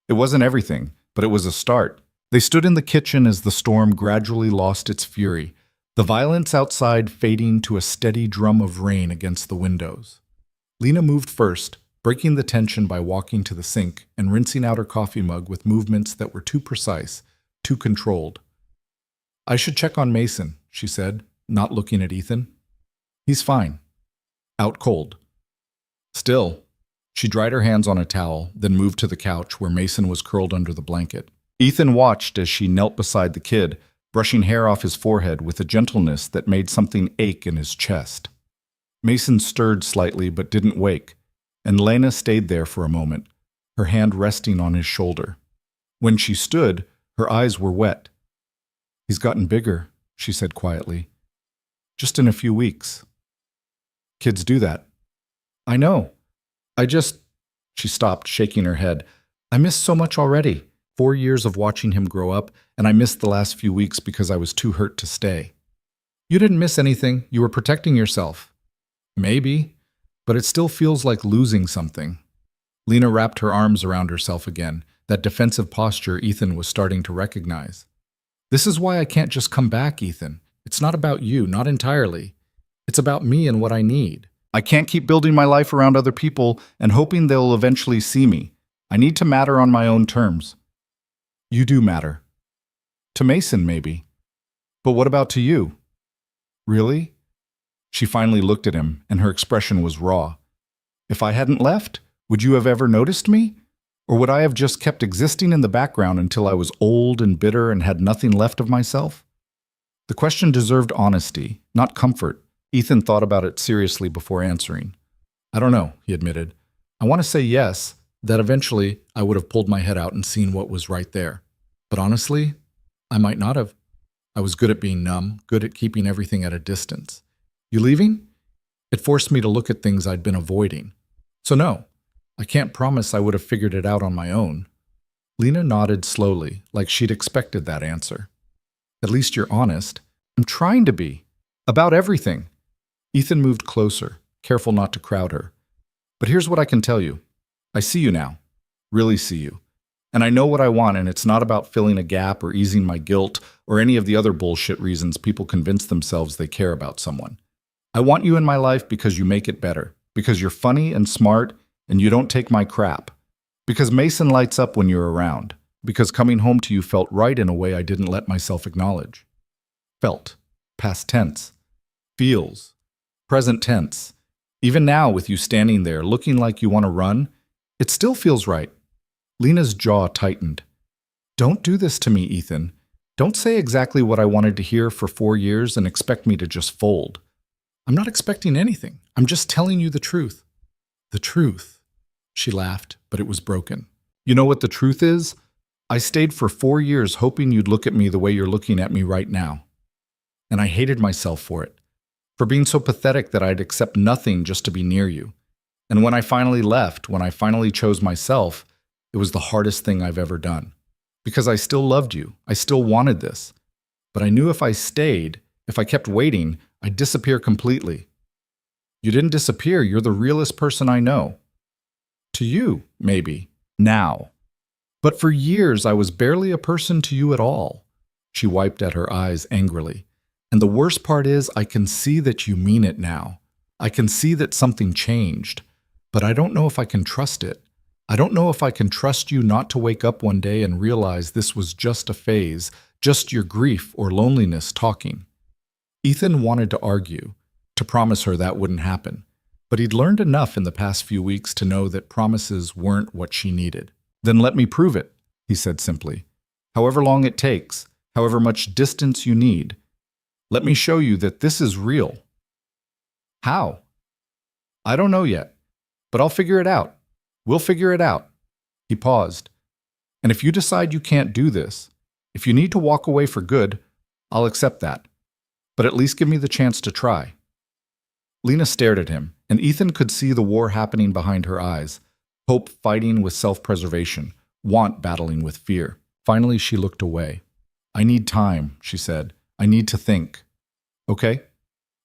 It wasn't everything, but it was a start. They stood in the kitchen as the storm gradually lost its fury, the violence outside fading to a steady drum of rain against the windows. Lena moved first, breaking the tension by walking to the sink and rinsing out her coffee mug with movements that were too precise, too controlled. I should check on Mason, she said, not looking at Ethan. He's fine. Out cold. Still, she dried her hands on a towel, then moved to the couch where Mason was curled under the blanket. Ethan watched as she knelt beside the kid, brushing hair off his forehead with a gentleness that made something ache in his chest. Mason stirred slightly but didn't wake, and Lena stayed there for a moment, her hand resting on his shoulder. When she stood, her eyes were wet. He's gotten bigger, she said quietly. Just in a few weeks. Kids do that. I know. She stopped, shaking her head. I missed so much already. 4 years of watching him grow up, and I missed the last few weeks because I was too hurt to stay. You didn't miss anything. You were protecting yourself. Maybe, but it still feels like losing something. Lena wrapped her arms around herself again, that defensive posture Ethan was starting to recognize. This is why I can't just come back, Ethan. It's not about you, not entirely. It's about me and what I need. I can't keep building my life around other people and hoping they'll eventually see me. I need to matter on my own terms. You do matter. To Mason, maybe. But what about to you? Really? She finally looked at him, and her expression was raw. If I hadn't left, would you have ever noticed me? Or would I have just kept existing in the background until I was old and bitter and had nothing left of myself? The question deserved honesty, not comfort. Ethan thought about it seriously before answering. I don't know, he admitted. I want to say yes, that eventually I would have pulled my head out and seen what was right there. But honestly, I might not have. I was good at being numb, good at keeping everything at a distance. You leaving? It forced me to look at things I'd been avoiding. So no, I can't promise I would have figured it out on my own. Lena nodded slowly, like she'd expected that answer. At least you're honest. I'm trying to be. About everything. Ethan moved closer, careful not to crowd her. But here's what I can tell you. I see you now. Really see you. And I know what I want, and it's not about filling a gap or easing my guilt or any of the other bullshit reasons people convince themselves they care about someone. I want you in my life because you make it better. Because you're funny and smart, and you don't take my crap. Because Mason lights up when you're around. Because coming home to you felt right in a way I didn't let myself acknowledge. Felt. Past tense. Feels. Present tense. Even now, with you standing there, looking like you want to run, it still feels right. Lena's jaw tightened. Don't do this to me, Ethan. Don't say exactly what I wanted to hear for 4 years and expect me to just fold. I'm not expecting anything. I'm just telling you the truth. The truth. She laughed, but it was broken. You know what the truth is? I stayed for 4 years hoping you'd look at me the way you're looking at me right now. And I hated myself for it. For being so pathetic that I'd accept nothing just to be near you. And when I finally left, when I finally chose myself, it was the hardest thing I've ever done. Because I still loved you. I still wanted this. But I knew if I stayed, if I kept waiting, I'd disappear completely. You didn't disappear. You're the realest person I know. To you, maybe. Now. But for years, I was barely a person to you at all. She wiped at her eyes angrily. And the worst part is, I can see that you mean it now. I can see that something changed. But I don't know if I can trust it. I don't know if I can trust you not to wake up one day and realize this was just a phase, just your grief or loneliness talking. Ethan wanted to argue, to promise her that wouldn't happen. But he'd learned enough in the past few weeks to know that promises weren't what she needed. Then let me prove it, he said simply. However long it takes, however much distance you need, let me show you that this is real. How? I don't know yet, but I'll figure it out. We'll figure it out. He paused. And if you decide you can't do this, if you need to walk away for good, I'll accept that. But at least give me the chance to try. Lena stared at him, and Ethan could see the war happening behind her eyes. Hope fighting with self-preservation, want battling with fear. Finally, she looked away. I need time, she said. I need to think. Okay?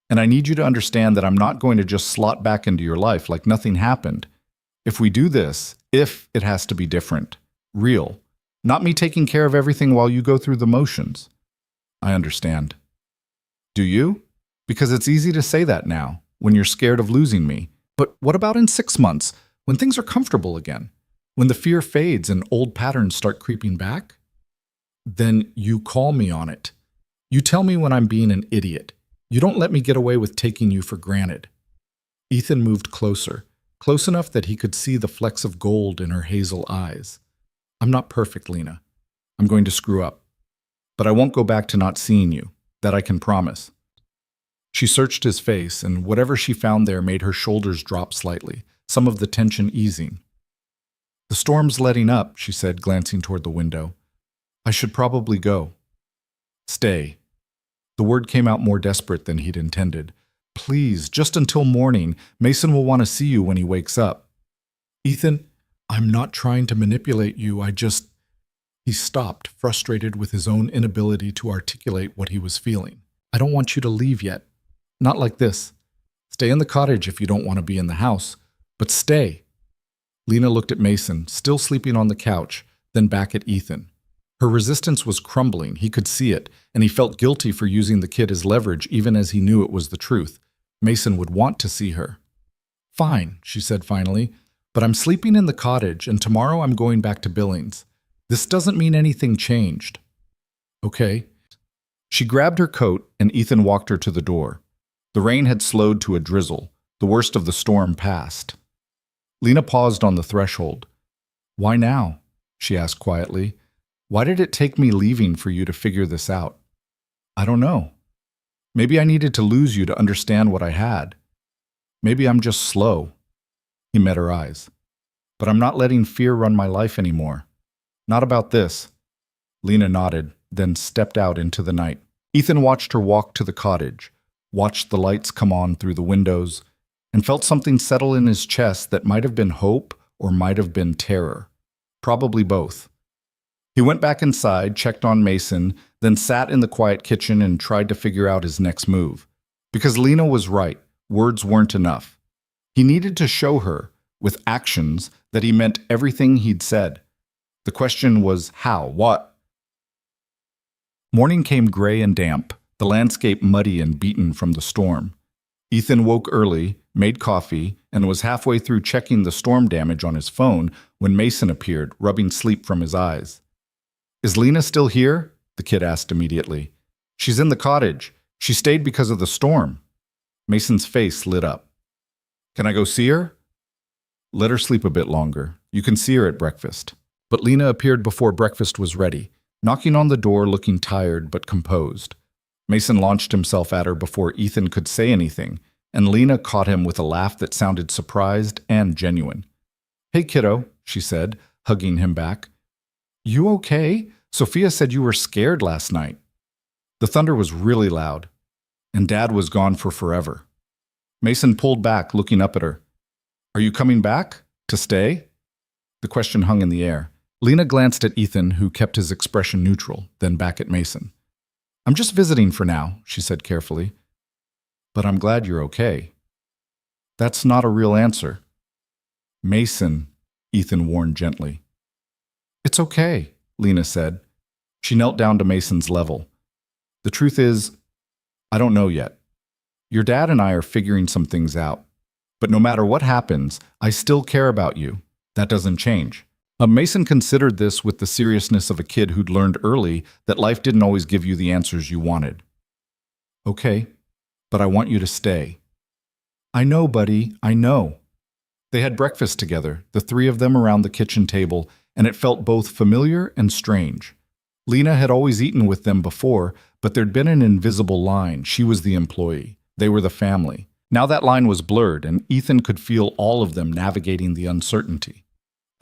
And I need you to understand that I'm not going to just slot back into your life like nothing happened. If we do this, if it has to be different, real, not me taking care of everything while you go through the motions. I understand. Do you? Because it's easy to say that now, when you're scared of losing me. But what about in 6 months, when things are comfortable again? When the fear fades and old patterns start creeping back? Then you call me on it. You tell me when I'm being an idiot. You don't let me get away with taking you for granted. Ethan moved closer, close enough that he could see the flecks of gold in her hazel eyes. I'm not perfect, Lena. I'm going to screw up. But I won't go back to not seeing you. That I can promise. She searched his face, and whatever she found there made her shoulders drop slightly, some of the tension easing. The storm's letting up, she said, glancing toward the window. I should probably go. Stay. The word came out more desperate than he'd intended. Please, just until morning. Mason will want to see you when he wakes up. Ethan, I'm not trying to manipulate you, He stopped, frustrated with his own inability to articulate what he was feeling. I don't want you to leave yet. Not like this. Stay in the cottage if you don't want to be in the house. But stay. Lena looked at Mason, still sleeping on the couch, then back at Ethan. Her resistance was crumbling, he could see it, and he felt guilty for using the kid as leverage even as he knew it was the truth. Mason would want to see her. Fine, she said finally, but I'm sleeping in the cottage and tomorrow I'm going back to Billings. This doesn't mean anything changed. Okay. She grabbed her coat and Ethan walked her to the door. The rain had slowed to a drizzle. The worst of the storm passed. Lena paused on the threshold. Why now? She asked quietly. Why did it take me leaving for you to figure this out? I don't know. Maybe I needed to lose you to understand what I had. Maybe I'm just slow. He met her eyes. But I'm not letting fear run my life anymore. Not about this. Lena nodded, then stepped out into the night. Ethan watched her walk to the cottage, watched the lights come on through the windows, and felt something settle in his chest that might have been hope or might have been terror. Probably both. He went back inside, checked on Mason, then sat in the quiet kitchen and tried to figure out his next move. Because Lena was right, words weren't enough. He needed to show her, with actions, that he meant everything he'd said. The question was how, what? Morning came gray and damp, the landscape muddy and beaten from the storm. Ethan woke early, made coffee, and was halfway through checking the storm damage on his phone when Mason appeared, rubbing sleep from his eyes. "Is Lena still here?" the kid asked immediately. "She's in the cottage. She stayed because of the storm." Mason's face lit up. "Can I go see her?" "Let her sleep a bit longer. You can see her at breakfast." But Lena appeared before breakfast was ready, knocking on the door looking tired but composed. Mason launched himself at her before Ethan could say anything, and Lena caught him with a laugh that sounded surprised and genuine. "Hey, kiddo," she said, hugging him back. "You okay? Sophia said you were scared last night." The thunder was really loud, and Dad was gone for forever. Mason pulled back, looking up at her. "Are you coming back? To stay?" The question hung in the air. Lena glanced at Ethan, who kept his expression neutral, then back at Mason. "I'm just visiting for now," she said carefully. "But I'm glad you're okay." "That's not a real answer." "Mason," Ethan warned gently. "It's okay," Lena said. She knelt down to Mason's level. "The truth is, I don't know yet. Your dad and I are figuring some things out. But no matter what happens, I still care about you. That doesn't change." Mason considered this with the seriousness of a kid who'd learned early that life didn't always give you the answers you wanted. "Okay, but I want you to stay." "I know, buddy, I know." They had breakfast together, the three of them around the kitchen table, and it felt both familiar and strange. Lena had always eaten with them before, but there'd been an invisible line. She was the employee. They were the family. Now that line was blurred, and Ethan could feel all of them navigating the uncertainty.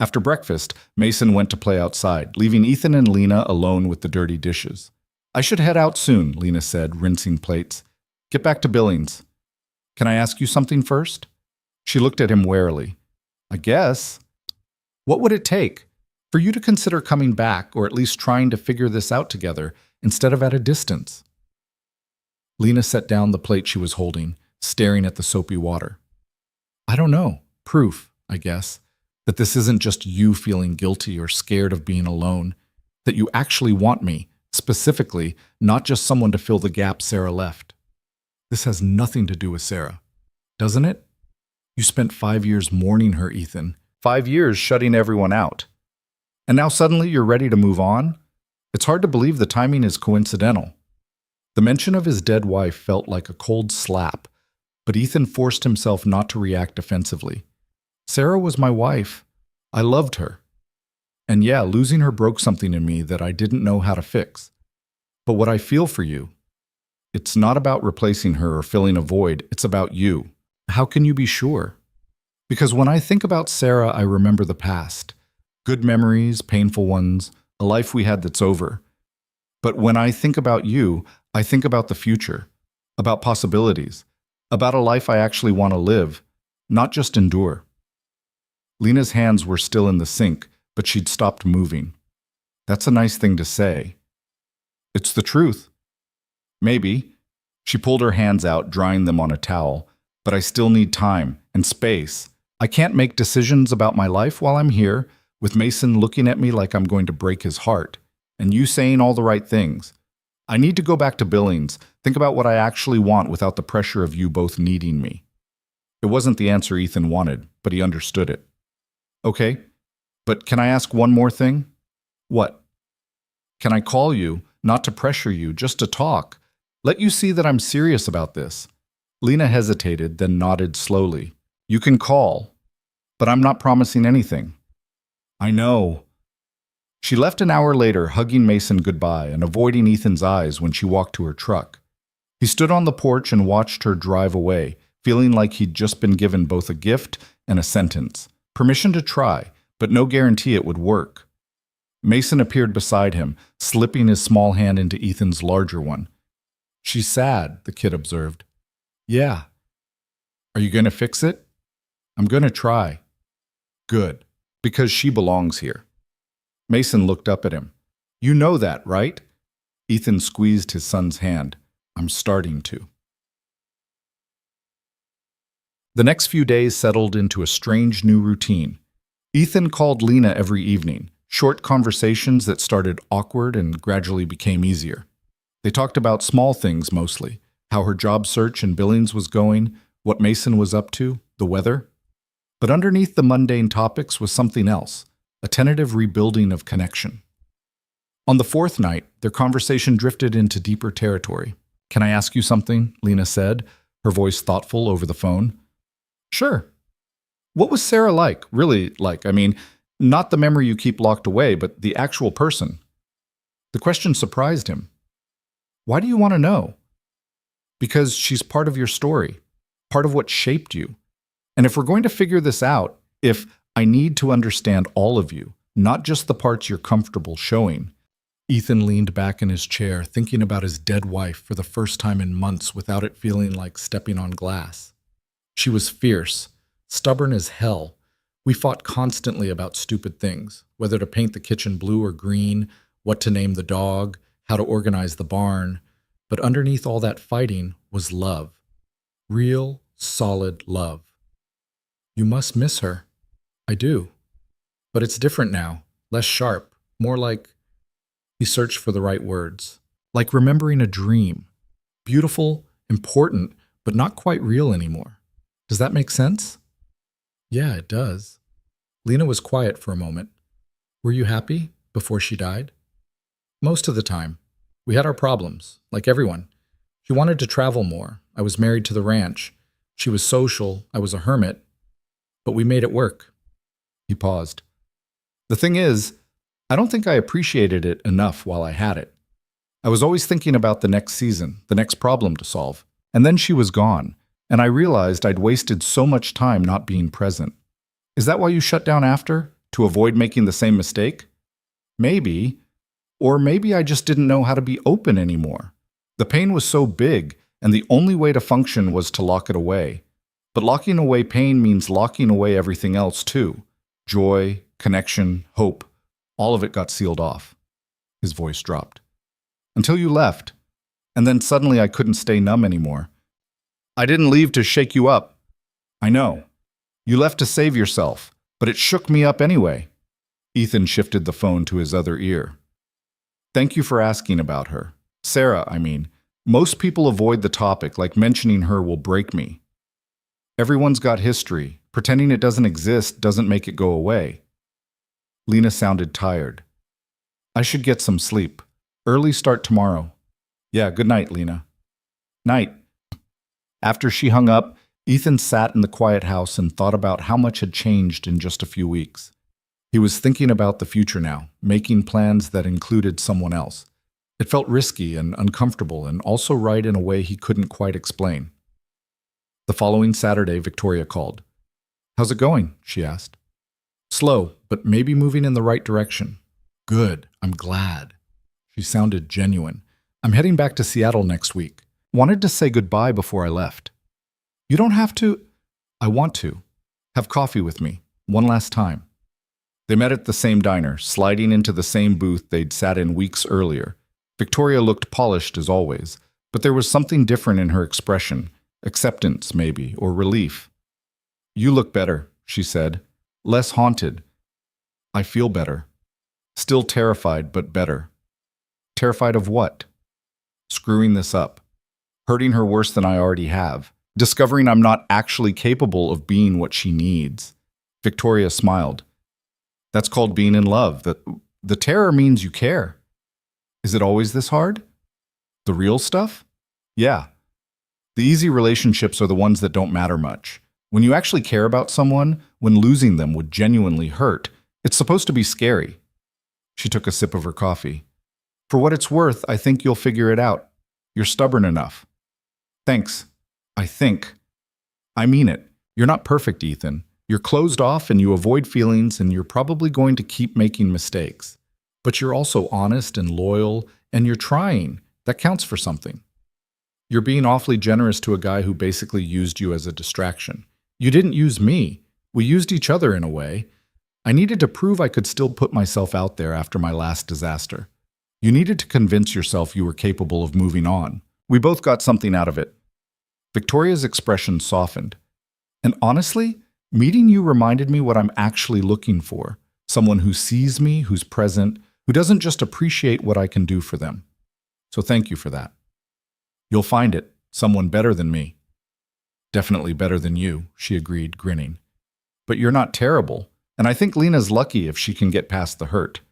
After breakfast, Mason went to play outside, leaving Ethan and Lena alone with the dirty dishes. "I should head out soon," Lena said, rinsing plates. "Get back to Billings. Can I ask you something first?" She looked at him warily. "I guess." "What would it take for you to consider coming back, or at least trying to figure this out together, instead of at a distance?" Lena set down the plate she was holding, staring at the soapy water. "I don't know. Proof, I guess, that this isn't just you feeling guilty or scared of being alone, that you actually want me, specifically, not just someone to fill the gap Sarah left. This has nothing to do with Sarah, doesn't it? You spent 5 years mourning her, Ethan. 5 years shutting everyone out. And now suddenly you're ready to move on? It's hard to believe the timing is coincidental." The mention of his dead wife felt like a cold slap, but Ethan forced himself not to react defensively. "Sarah was my wife. I loved her. And yeah, losing her broke something in me that I didn't know how to fix. But what I feel for you, it's not about replacing her or filling a void, it's about you. How can you be sure? Because when I think about Sarah, I remember the past. Good memories, painful ones, a life we had that's over. But when I think about you, I think about the future, about possibilities, about a life I actually want to live, not just endure." Lena's hands were still in the sink, but she'd stopped moving. "That's a nice thing to say." "It's the truth." "Maybe." She pulled her hands out, drying them on a towel. "But I still need time and space. I can't make decisions about my life while I'm here, with Mason looking at me like I'm going to break his heart, and you saying all the right things. I need to go back to Billings, think about what I actually want without the pressure of you both needing me." It wasn't the answer Ethan wanted, but he understood it. "Okay, but can I ask one more thing?" "What?" "Can I call you, not to pressure you, just to talk? Let you see that I'm serious about this." Lena hesitated, then nodded slowly. "You can call, but I'm not promising anything." "I know." She left an hour later, hugging Mason goodbye and avoiding Ethan's eyes when she walked to her truck. He stood on the porch and watched her drive away, feeling like he'd just been given both a gift and a sentence. Permission to try, but no guarantee it would work. Mason appeared beside him, slipping his small hand into Ethan's larger one. "She's sad," the kid observed. "Yeah." "Are you going to fix it?" "I'm going to try." "Good, because she belongs here." Mason looked up at him. "You know that, right?" Ethan squeezed his son's hand. "I'm starting to." The next few days settled into a strange new routine. Ethan called Lena every evening, short conversations that started awkward and gradually became easier. They talked about small things mostly, how her job search in Billings was going, what Mason was up to, the weather. But underneath the mundane topics was something else, a tentative rebuilding of connection. On the fourth night, their conversation drifted into deeper territory. "Can I ask you something?" Lena said, her voice thoughtful over the phone. "Sure." "What was Sarah like? Really like? I mean, not the memory you keep locked away, but the actual person." The question surprised him. "Why do you want to know?" "Because she's part of your story, part of what shaped you. And if we're going to figure this out, if I need to understand all of you, not just the parts you're comfortable showing." Ethan leaned back in his chair, thinking about his dead wife for the first time in months without it feeling like stepping on glass. She was fierce, stubborn as hell. We fought constantly about stupid things, whether to paint the kitchen blue or green, what to name the dog, how to organize the barn. But underneath all that fighting was love. Real, solid love. "You must miss her." "I do. But it's different now, less sharp, more like..." He searched for the right words. "Like remembering a dream. Beautiful, important, but not quite real anymore. Does that make sense?" "Yeah, it does." Lena was quiet for a moment. "Were you happy before she died?" "Most of the time. We had our problems, like everyone. She wanted to travel more. I was married to the ranch. She was social. I was a hermit. But we made it work." He paused. "The thing is, I don't think I appreciated it enough while I had it. I was always thinking about the next season, the next problem to solve. And then she was gone, and I realized I'd wasted so much time not being present. Is that why you shut down after? To avoid making the same mistake?" "Maybe. Or maybe I just didn't know how to be open anymore. The pain was so big, and the only way to function was to lock it away. But locking away pain means locking away everything else too. Joy, connection, hope. All of it got sealed off." His voice dropped. "Until you left. And then suddenly I couldn't stay numb anymore. I didn't leave to shake you up. I know. You left to save yourself, but it shook me up anyway." Ethan shifted the phone to his other ear. "Thank you for asking about her. Sarah, I mean. Most people avoid the topic, like mentioning her will break me. Everyone's got history. Pretending it doesn't exist doesn't make it go away." Lena sounded tired. "I should get some sleep. Early start tomorrow." "Yeah, good night, Lena." "Night." After she hung up, Ethan sat in the quiet house and thought about how much had changed in just a few weeks. He was thinking about the future now, making plans that included someone else. It felt risky and uncomfortable, and also right in a way he couldn't quite explain. The following Saturday, Victoria called. "How's it going?" she asked. "Slow, but maybe moving in the right direction." "Good, I'm glad." She sounded genuine. "I'm heading back to Seattle next week. Wanted to say goodbye before I left." "You don't have to." "I want to. Have coffee with me, one last time." They met at the same diner, sliding into the same booth they'd sat in weeks earlier. Victoria looked polished as always, but there was something different in her expression, acceptance maybe, or relief. "You look better," she said. "Less haunted." "I feel better. Still terrified, but better." "Terrified of what?" "Screwing this up. Hurting her worse than I already have. Discovering I'm not actually capable of being what she needs." Victoria smiled. "That's called being in love. The terror means you care." "Is it always this hard?" "The real stuff?" "Yeah. The easy relationships are the ones that don't matter much. When you actually care about someone, when losing them would genuinely hurt, it's supposed to be scary." She took a sip of her coffee. "For what it's worth, I think you'll figure it out. You're stubborn enough." "Thanks. I think." "I mean it. You're not perfect, Ethan. You're closed off and you avoid feelings and you're probably going to keep making mistakes. But you're also honest and loyal and you're trying. That counts for something. You're being awfully generous to a guy who basically used you as a distraction. You didn't use me. We used each other in a way. I needed to prove I could still put myself out there after my last disaster. You needed to convince yourself you were capable of moving on. We both got something out of it." Victoria's expression softened. "And honestly, meeting you reminded me what I'm actually looking for. Someone who sees me, who's present, who doesn't just appreciate what I can do for them. So thank you for that." "You'll find it. Someone better than me." "Definitely better than you," she agreed, grinning. but you're not terrible, and I think Lena's lucky if she can get past the hurt.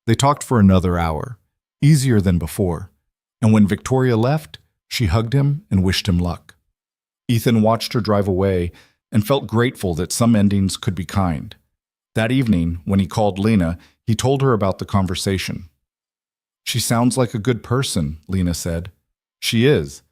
They talked for another hour, easier than before, and when Victoria left, she hugged him and wished him luck. Ethan watched her drive away and felt grateful that some endings could be kind. That evening, when he called Lena, he told her about the conversation. "She sounds like a good person," Lena said. "She is.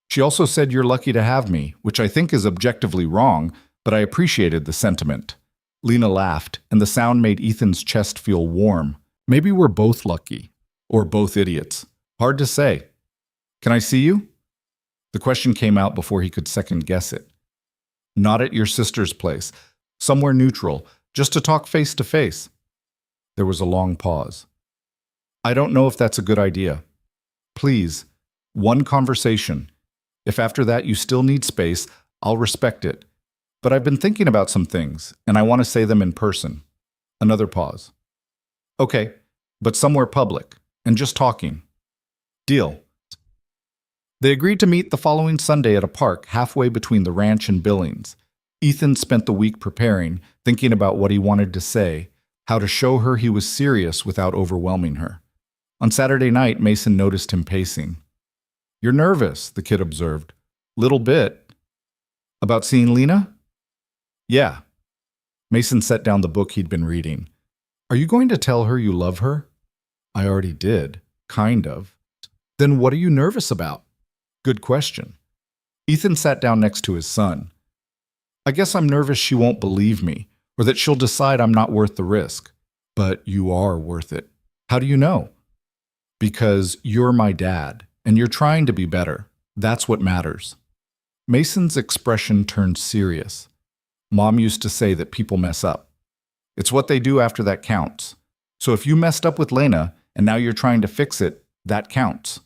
She also said you're lucky to have me, which I think is objectively wrong, but I appreciated the sentiment." Lena laughed, and the sound made Ethan's chest feel warm. Maybe we're both lucky, or both idiots. Hard to say. "Can I see you?" The question came out before he could second-guess it. "Not at your sister's place. Somewhere neutral, just to talk face to face." There was a long pause. "I don't know if that's a good idea. Please, one conversation. If after that you still need space, I'll respect it. But I've been thinking about some things, and I want to say them in person." Another pause. "Okay, but somewhere public, and just talking." "Deal." They agreed to meet the following Sunday at a park halfway between the ranch and Billings. Ethan spent the week preparing, thinking about what he wanted to say, how to show her he was serious without overwhelming her. On Saturday night, Mason noticed him pacing. "You're nervous," the kid observed. "Little bit." "About seeing Lena?" "Yeah." Mason set down the book he'd been reading. "Are you going to tell her you love her?" "I already did. Kind of." "Then what are you nervous about?" "Good question." Ethan sat down next to his son. "I guess I'm nervous she won't believe me, or that she'll decide I'm not worth the risk." "But you are worth it." "How do you know?" "Because you're my dad, and you're trying to be better. That's what matters." Mason's expression turned serious. "Mom used to say that people mess up. It's what they do after that counts. So if you messed up with Lena, and now you're trying to fix it, that counts."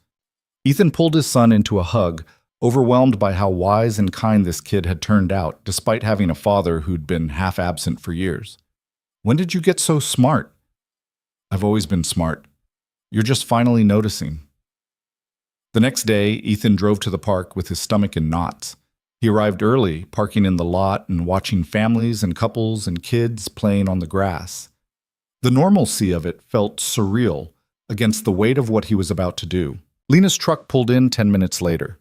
Ethan pulled his son into a hug, overwhelmed by how wise and kind this kid had turned out, despite having a father who'd been half absent for years. "When did you get so smart?" "I've always been smart. You're just finally noticing." The next day, Ethan drove to the park with his stomach in knots. He arrived early, parking in the lot and watching families and couples and kids playing on the grass. The normalcy of it felt surreal against the weight of what he was about to do. Lena's truck pulled in 10 minutes later.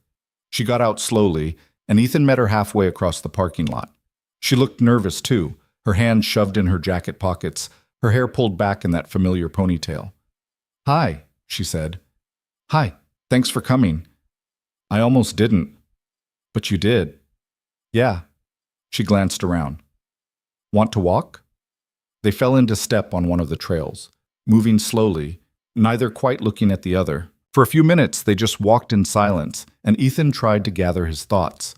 She got out slowly, and Ethan met her halfway across the parking lot. She looked nervous, too, her hands shoved in her jacket pockets, her hair pulled back in that familiar ponytail. "Hi," she said. "Hi, thanks for coming." "I almost didn't." "But you did." "Yeah." She glanced around. "Want to walk?" They fell into step on one of the trails, moving slowly, neither quite looking at the other. For a few minutes, they just walked in silence, and Ethan tried to gather his thoughts.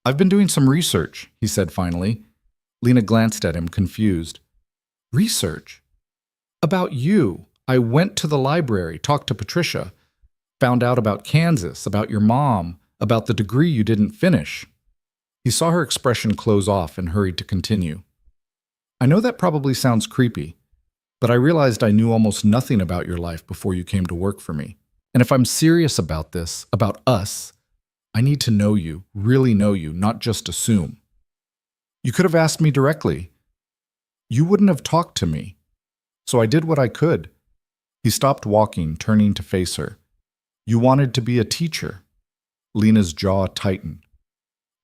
"I've been doing some research," he said finally. Lena glanced at him, confused. "Research?" "About you. I went to the library, talked to Patricia, found out about Kansas, about your mom, about the degree you didn't finish." He saw her expression close off and hurried to continue. "I know that probably sounds creepy, but I realized I knew almost nothing about your life before you came to work for me. And if I'm serious about this, about us, I need to know you, really know you, not just assume. You could have asked me directly. You wouldn't have talked to me. So I did what I could." He stopped walking, turning to face her. "You wanted to be a teacher." Lena's jaw tightened.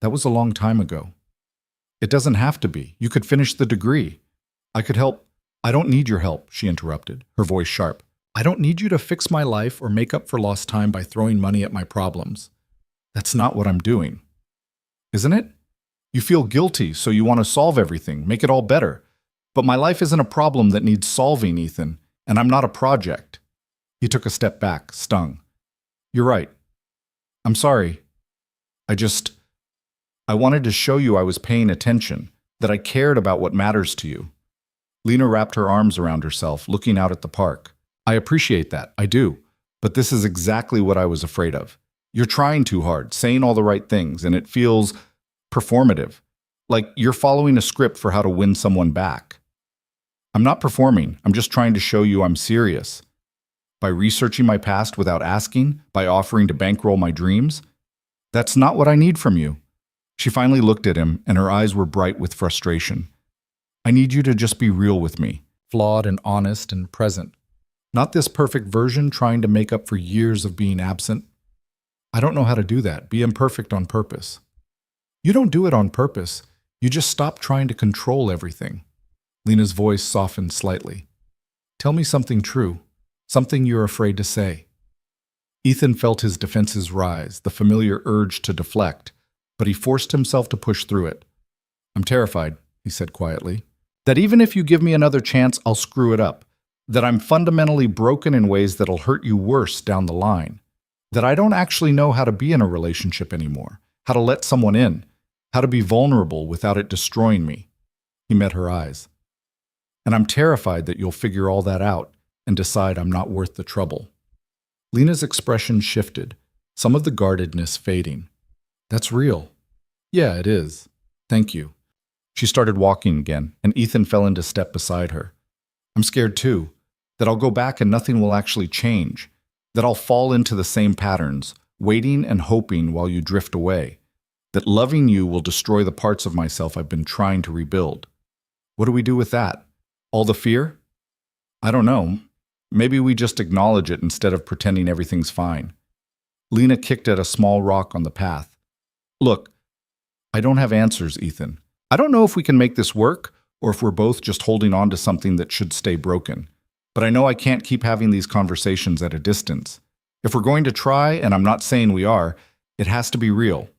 "That was a long time ago." "It doesn't have to be. You could finish the degree. I could help." "I don't need your help," she interrupted, her voice sharp. "I don't need you to fix my life or make up for lost time by throwing money at my problems. That's not what I'm doing." "Isn't it? You feel guilty, so you want to solve everything, make it all better. But my life isn't a problem that needs solving, Ethan, and I'm not a project." He took a step back, stung. "You're right. I'm sorry. I wanted to show you I was paying attention, that I cared about what matters to you." Lena wrapped her arms around herself, looking out at the park. "I appreciate that, I do. But this is exactly what I was afraid of. You're trying too hard, saying all the right things, and it feels performative. Like you're following a script for how to win someone back." "I'm not performing, I'm just trying to show you I'm serious. By researching my past without asking, by offering to bankroll my dreams. That's not what I need from you." She finally looked at him, and her eyes were bright with frustration. I need you to just be real with me, flawed and honest and present. Not this perfect version trying to make up for years of being absent. I don't know how to do that. Be imperfect on purpose. You don't do it on purpose. You just stop trying to control everything. Lena's voice softened slightly. Tell me something true, something you're afraid to say. Ethan felt his defenses rise, the familiar urge to deflect, but he forced himself to push through it. I'm terrified, he said quietly, that even if you give me another chance, I'll screw it up. That I'm fundamentally broken in ways that'll hurt you worse down the line. That I don't actually know how to be in a relationship anymore, how to let someone in, how to be vulnerable without it destroying me. He met her eyes. And I'm terrified that you'll figure all that out and decide I'm not worth the trouble. Lena's expression shifted, some of the guardedness fading. That's real. Yeah, it is. Thank you. She started walking again, and Ethan fell into step beside her. I'm scared too, that I'll go back and nothing will actually change, that I'll fall into the same patterns, waiting and hoping while you drift away, that loving you will destroy the parts of myself I've been trying to rebuild. What do we do with that? All the fear? I don't know. Maybe we just acknowledge it instead of pretending everything's fine. Lena kicked at a small rock on the path. Look, I don't have answers, Ethan. I don't know if we can make this work, or if we're both just holding on to something that should stay broken. But I know I can't keep having these conversations at a distance. If we're going to try, and I'm not saying we are, it has to be real,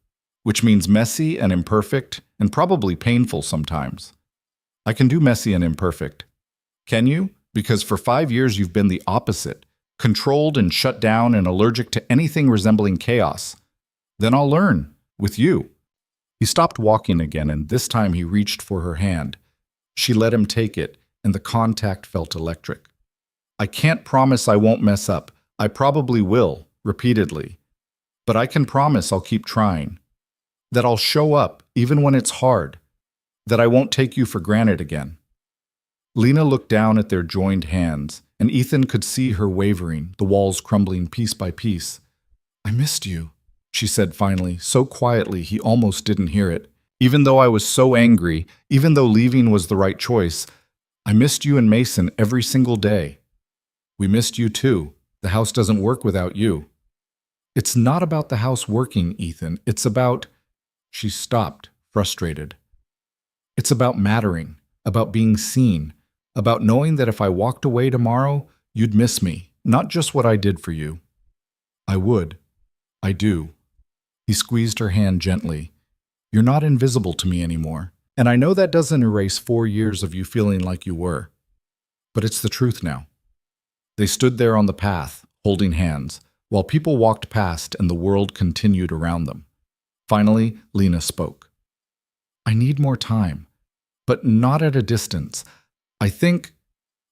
which means messy and imperfect, and probably painful sometimes. I can do messy and imperfect. Can you? Because for 5 years you've been the opposite, controlled and shut down and allergic to anything resembling chaos. Then I'll learn, with you. He stopped walking again, and this time he reached for her hand. She let him take it, and the contact felt electric. I can't promise I won't mess up. I probably will, repeatedly. But I can promise I'll keep trying. That I'll show up, even when it's hard. That I won't take you for granted again. Lena looked down at their joined hands, and Ethan could see her wavering, the walls crumbling piece by piece. I missed you, she said finally, so quietly he almost didn't hear it. Even though I was so angry, even though leaving was the right choice, I missed you and Mason every single day. We missed you too. The house doesn't work without you. It's not about the house working, Ethan. It's about... She stopped, frustrated. It's about mattering, about being seen, about knowing that if I walked away tomorrow, you'd miss me, not just what I did for you. I would. I do. He squeezed her hand gently. You're not invisible to me anymore, and I know that doesn't erase 4 years of you feeling like you were. But it's the truth now. They stood there on the path, holding hands, while people walked past and the world continued around them. Finally, Lena spoke. I need more time, but not at a distance. I think...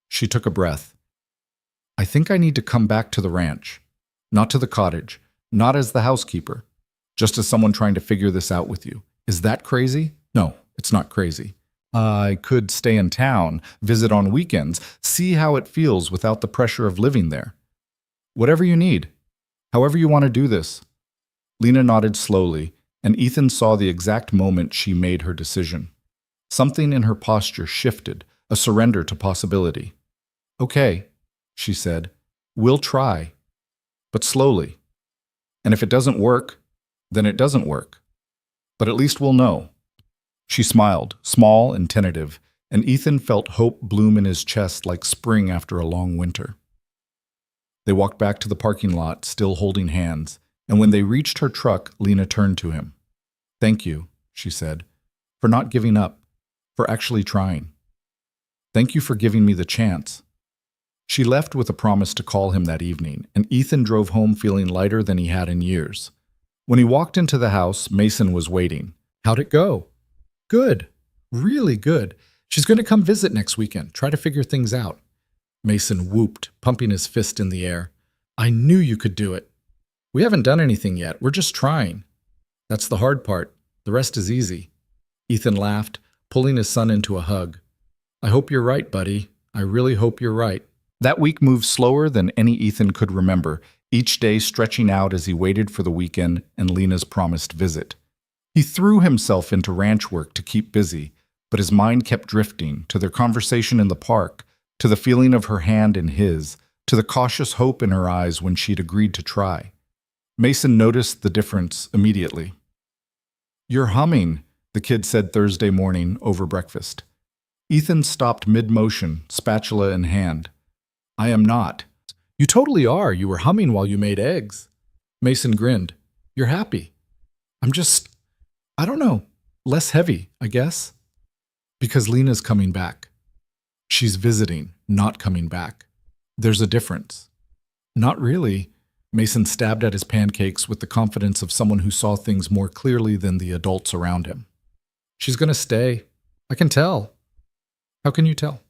She took a breath. I think I need to come back to the ranch, not to the cottage, not as the housekeeper, just as someone trying to figure this out with you. Is that crazy? No, it's not crazy. I could stay in town, visit on weekends, see how it feels without the pressure of living there. Whatever you need, however you want to do this. Lena nodded slowly, and Ethan saw the exact moment she made her decision. Something in her posture shifted, a surrender to possibility. Okay, she said, we'll try, but slowly. And if it doesn't work, then it doesn't work. But at least we'll know. She smiled, small and tentative, and Ethan felt hope bloom in his chest like spring after a long winter. They walked back to the parking lot, still holding hands, and when they reached her truck, Lena turned to him. Thank you, she said, for not giving up, for actually trying. Thank you for giving me the chance. She left with a promise to call him that evening, and Ethan drove home feeling lighter than he had in years. When he walked into the house, Mason was waiting. How'd it go? Good. Really good. She's going to come visit next weekend, try to figure things out. Mason whooped, pumping his fist in the air. I knew you could do it. We haven't done anything yet. We're just trying. That's the hard part. The rest is easy. Ethan laughed, pulling his son into a hug. I hope you're right, buddy. I really hope you're right. That week moved slower than any Ethan could remember, each day stretching out as he waited for the weekend and Lena's promised visit. He threw himself into ranch work to keep busy, but his mind kept drifting to their conversation in the park, to the feeling of her hand in his, to the cautious hope in her eyes when she'd agreed to try. Mason noticed the difference immediately. "You're humming," the kid said Thursday morning over breakfast. Ethan stopped mid-motion, spatula in hand. "I am not." "You totally are. You were humming while you made eggs." Mason grinned. "You're happy." I don't know, less heavy, I guess." "Because Lena's coming back." "She's visiting, not coming back. There's a difference." "Not really." Mason stabbed at his pancakes with the confidence of someone who saw things more clearly than the adults around him. "She's going to stay. I can tell." "How can you tell?"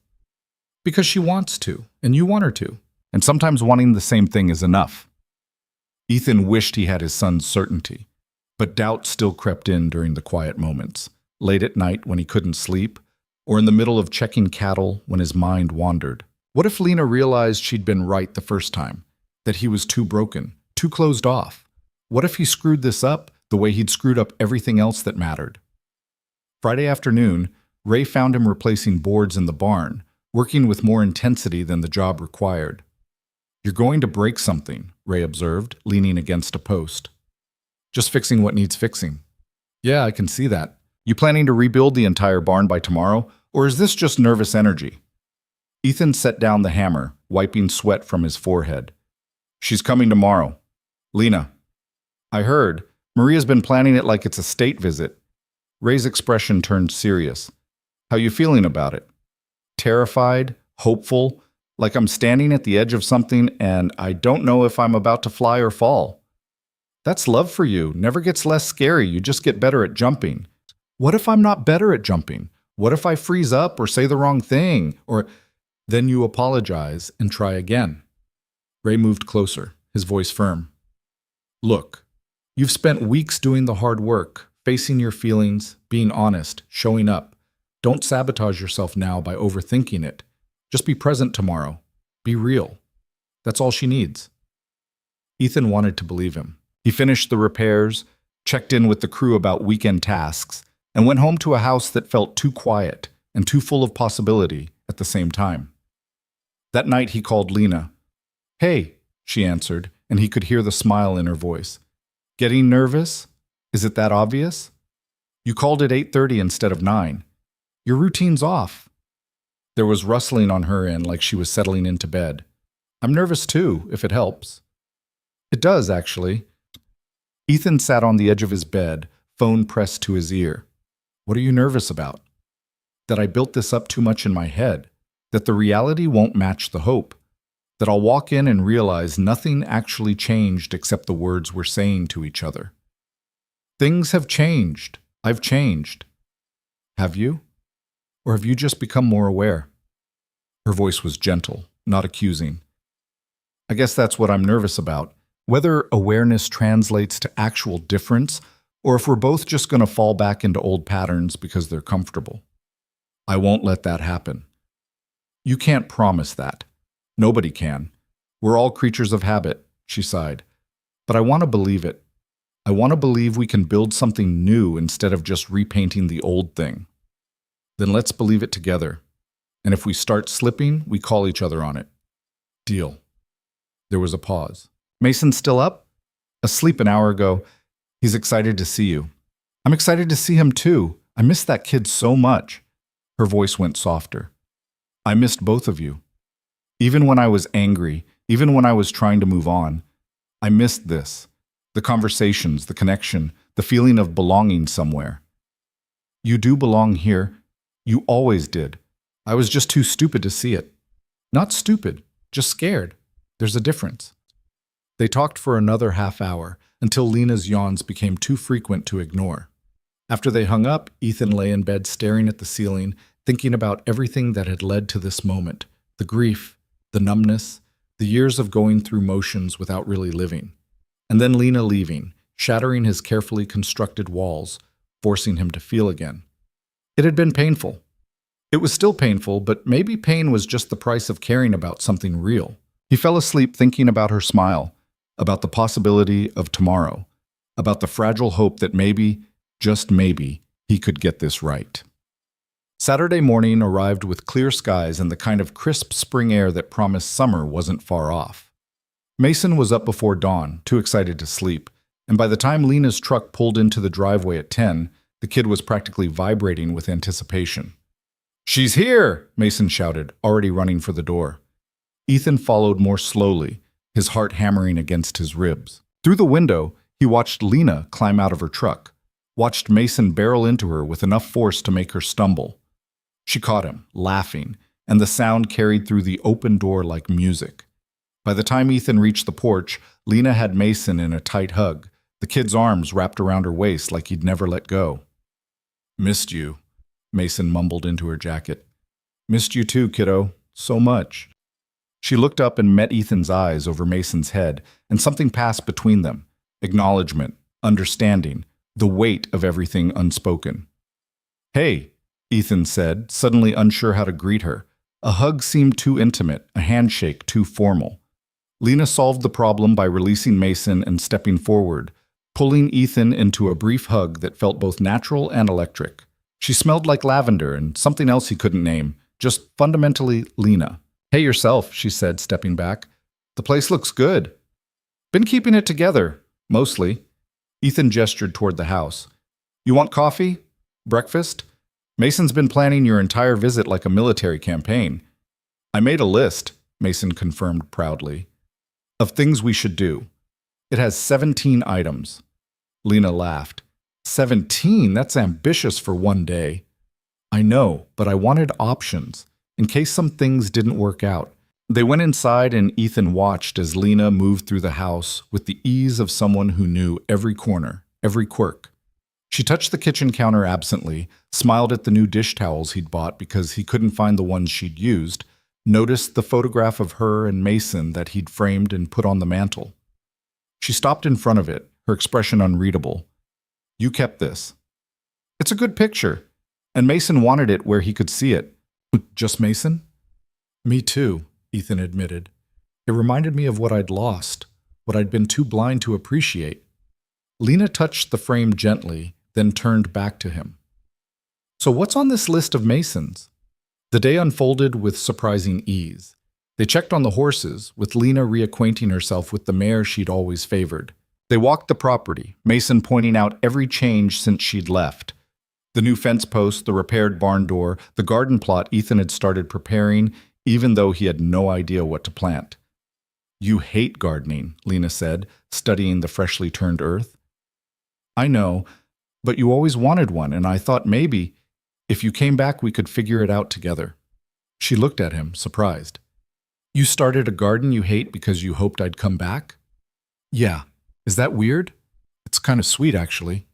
"Because she wants to, and you want her to. And sometimes wanting the same thing is enough." Ethan wished he had his son's certainty, but doubt still crept in during the quiet moments, late at night when he couldn't sleep, or in the middle of checking cattle when his mind wandered. What if Lena realized she'd been right the first time? That he was too broken, too closed off? What if he screwed this up the way he'd screwed up everything else that mattered? Friday afternoon, Ray found him replacing boards in the barn, working with more intensity than the job required. "You're going to break something," Ray observed, leaning against a post. "Just fixing what needs fixing." "Yeah, I can see that. You planning to rebuild the entire barn by tomorrow, or is this just nervous energy?" Ethan set down the hammer, wiping sweat from his forehead. "She's coming tomorrow. Lena." "I heard. Maria's been planning it like it's a state visit." Ray's expression turned serious. "How you feeling about it?" "Terrified, hopeful, like I'm standing at the edge of something and I don't know if I'm about to fly or fall." "That's love for you. Never gets less scary. You just get better at jumping." "What if I'm not better at jumping? What if I freeze up or say the wrong thing? Or then you apologize and try again." Ray moved closer, his voice firm. "Look, you've spent weeks doing the hard work, facing your feelings, being honest, showing up. Don't sabotage yourself now by overthinking it. Just be present tomorrow. Be real. That's all she needs." Ethan wanted to believe him. He finished the repairs, checked in with the crew about weekend tasks, and went home to a house that felt too quiet and too full of possibility at the same time. That night he called Lena. "Hey," she answered, and he could hear the smile in her voice. "Getting nervous? Is it that obvious? You called at 8:30 instead of 9. Your routine's off." There was rustling on her end like she was settling into bed. "I'm nervous too, if it helps." "It does, actually." Ethan sat on the edge of his bed, phone pressed to his ear. "What are you nervous about?" "That I built this up too much in my head. That the reality won't match the hope. That I'll walk in and realize nothing actually changed except the words we're saying to each other." "Things have changed. I've changed." "Have you? Or have you just become more aware?" Her voice was gentle, not accusing. "I guess that's what I'm nervous about. Whether awareness translates to actual difference, or if we're both just going to fall back into old patterns because they're comfortable. I won't let that happen." "You can't promise that. Nobody can. We're all creatures of habit," she sighed. "But I want to believe it. I want to believe we can build something new instead of just repainting the old thing." "Then let's believe it together. And if we start slipping, we call each other on it." "Deal." There was a pause. "Mason still up?" "Asleep an hour ago. He's excited to see you." "I'm excited to see him too. I miss that kid so much." Her voice went softer. "I missed both of you. Even when I was angry, even when I was trying to move on, I missed this. The conversations, the connection, the feeling of belonging somewhere. You do belong here. You always did. I was just too stupid to see it." "Not stupid, just scared. There's a difference." They talked for another half hour, until Lena's yawns became too frequent to ignore. After they hung up, Ethan lay in bed staring at the ceiling, thinking about everything that had led to this moment, the grief, the numbness, the years of going through motions without really living. And then Lena leaving, shattering his carefully constructed walls, forcing him to feel again. It had been painful. It was still painful, but maybe pain was just the price of caring about something real. He fell asleep thinking about her smile, about the possibility of tomorrow, about the fragile hope that maybe, just maybe, he could get this right. Saturday morning arrived with clear skies and the kind of crisp spring air that promised summer wasn't far off. Mason was up before dawn, too excited to sleep, and by the time Lena's truck pulled into the driveway at 10, the kid was practically vibrating with anticipation. "She's here!" Mason shouted, already running for the door. Ethan followed more slowly, his heart hammering against his ribs. Through the window, he watched Lena climb out of her truck, watched Mason barrel into her with enough force to make her stumble. She caught him, laughing, and the sound carried through the open door like music. By the time Ethan reached the porch, Lena had Mason in a tight hug, the kid's arms wrapped around her waist like he'd never let go. "Missed you," Mason mumbled into her jacket. "Missed you too, kiddo. So much." She looked up and met Ethan's eyes over Mason's head, and something passed between them. Acknowledgement, understanding, the weight of everything unspoken. "Hey," Ethan said, suddenly unsure how to greet her. A hug seemed too intimate, a handshake too formal. Lena solved the problem by releasing Mason and stepping forward, pulling Ethan into a brief hug that felt both natural and electric. She smelled like lavender and something else he couldn't name, just fundamentally Lena. "Hey yourself," she said, stepping back. "The place looks good." "Been keeping it together, mostly." Ethan gestured toward the house. "You want coffee? Breakfast? Mason's been planning your entire visit like a military campaign." "I made a list," Mason confirmed proudly, "of things we should do. It has 17 items. Lena laughed. 17? That's ambitious for one day. "I know, but I wanted options, in case some things didn't work out." They went inside and Ethan watched as Lena moved through the house with the ease of someone who knew every corner, every quirk. She touched the kitchen counter absently, smiled at the new dish towels he'd bought because he couldn't find the ones she'd used, noticed the photograph of her and Mason that he'd framed and put on the mantel. She stopped in front of it, her expression unreadable. "You kept this." "It's a good picture, and Mason wanted it where he could see it." "Just Mason?" "Me too," Ethan admitted. "It reminded me of what I'd lost, what I'd been too blind to appreciate." Lena touched the frame gently, then turned back to him. "So what's on this list of Masons?" The day unfolded with surprising ease. They checked on the horses, with Lena reacquainting herself with the mare she'd always favored. They walked the property, Mason pointing out every change since she'd left. The new fence post, the repaired barn door, the garden plot Ethan had started preparing, even though he had no idea what to plant. "You hate gardening," Lena said, studying the freshly turned earth. "I know, but you always wanted one, and I thought maybe, if you came back, we could figure it out together." She looked at him, surprised. "You started a garden you hate because you hoped I'd come back?" "Yeah. Is that weird?" "It's kind of sweet, actually."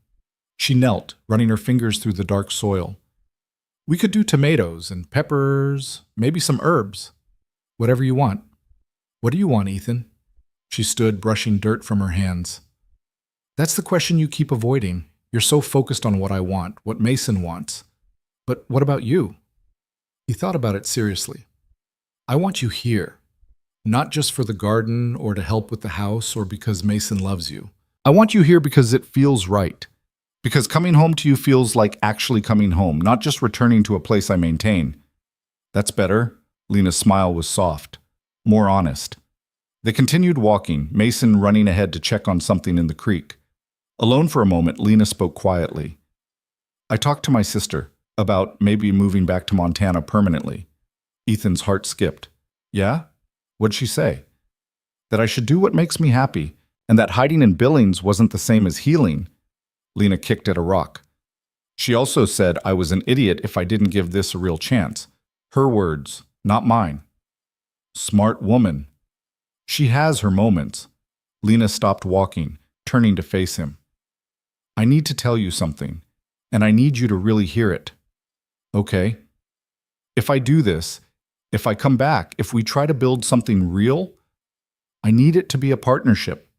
She knelt, running her fingers through the dark soil. "We could do tomatoes and peppers, maybe some herbs. Whatever you want." "What do you want, Ethan?" She stood, brushing dirt from her hands. "That's the question you keep avoiding. You're so focused on what I want, what Mason wants. But what about you?" He thought about it seriously. "I want you here. Not just for the garden or to help with the house or because Mason loves you. I want you here because it feels right. Because coming home to you feels like actually coming home, not just returning to a place I maintain." "That's better." Lena's smile was soft, more honest. They continued walking, Mason running ahead to check on something in the creek. Alone for a moment, Lena spoke quietly. "I talked to my sister about maybe moving back to Montana permanently." Ethan's heart skipped. "Yeah? What'd she say?" "That I should do what makes me happy, and that hiding in Billings wasn't the same as healing." Lena kicked at a rock. "She also said I was an idiot if I didn't give this a real chance." Her words, not mine. Smart woman. She has her moments. Lena stopped walking, turning to face him. "I need to tell you something, and I need you to really hear it." "Okay." "If I do this, if I come back, if we try to build something real, I need it to be a partnership.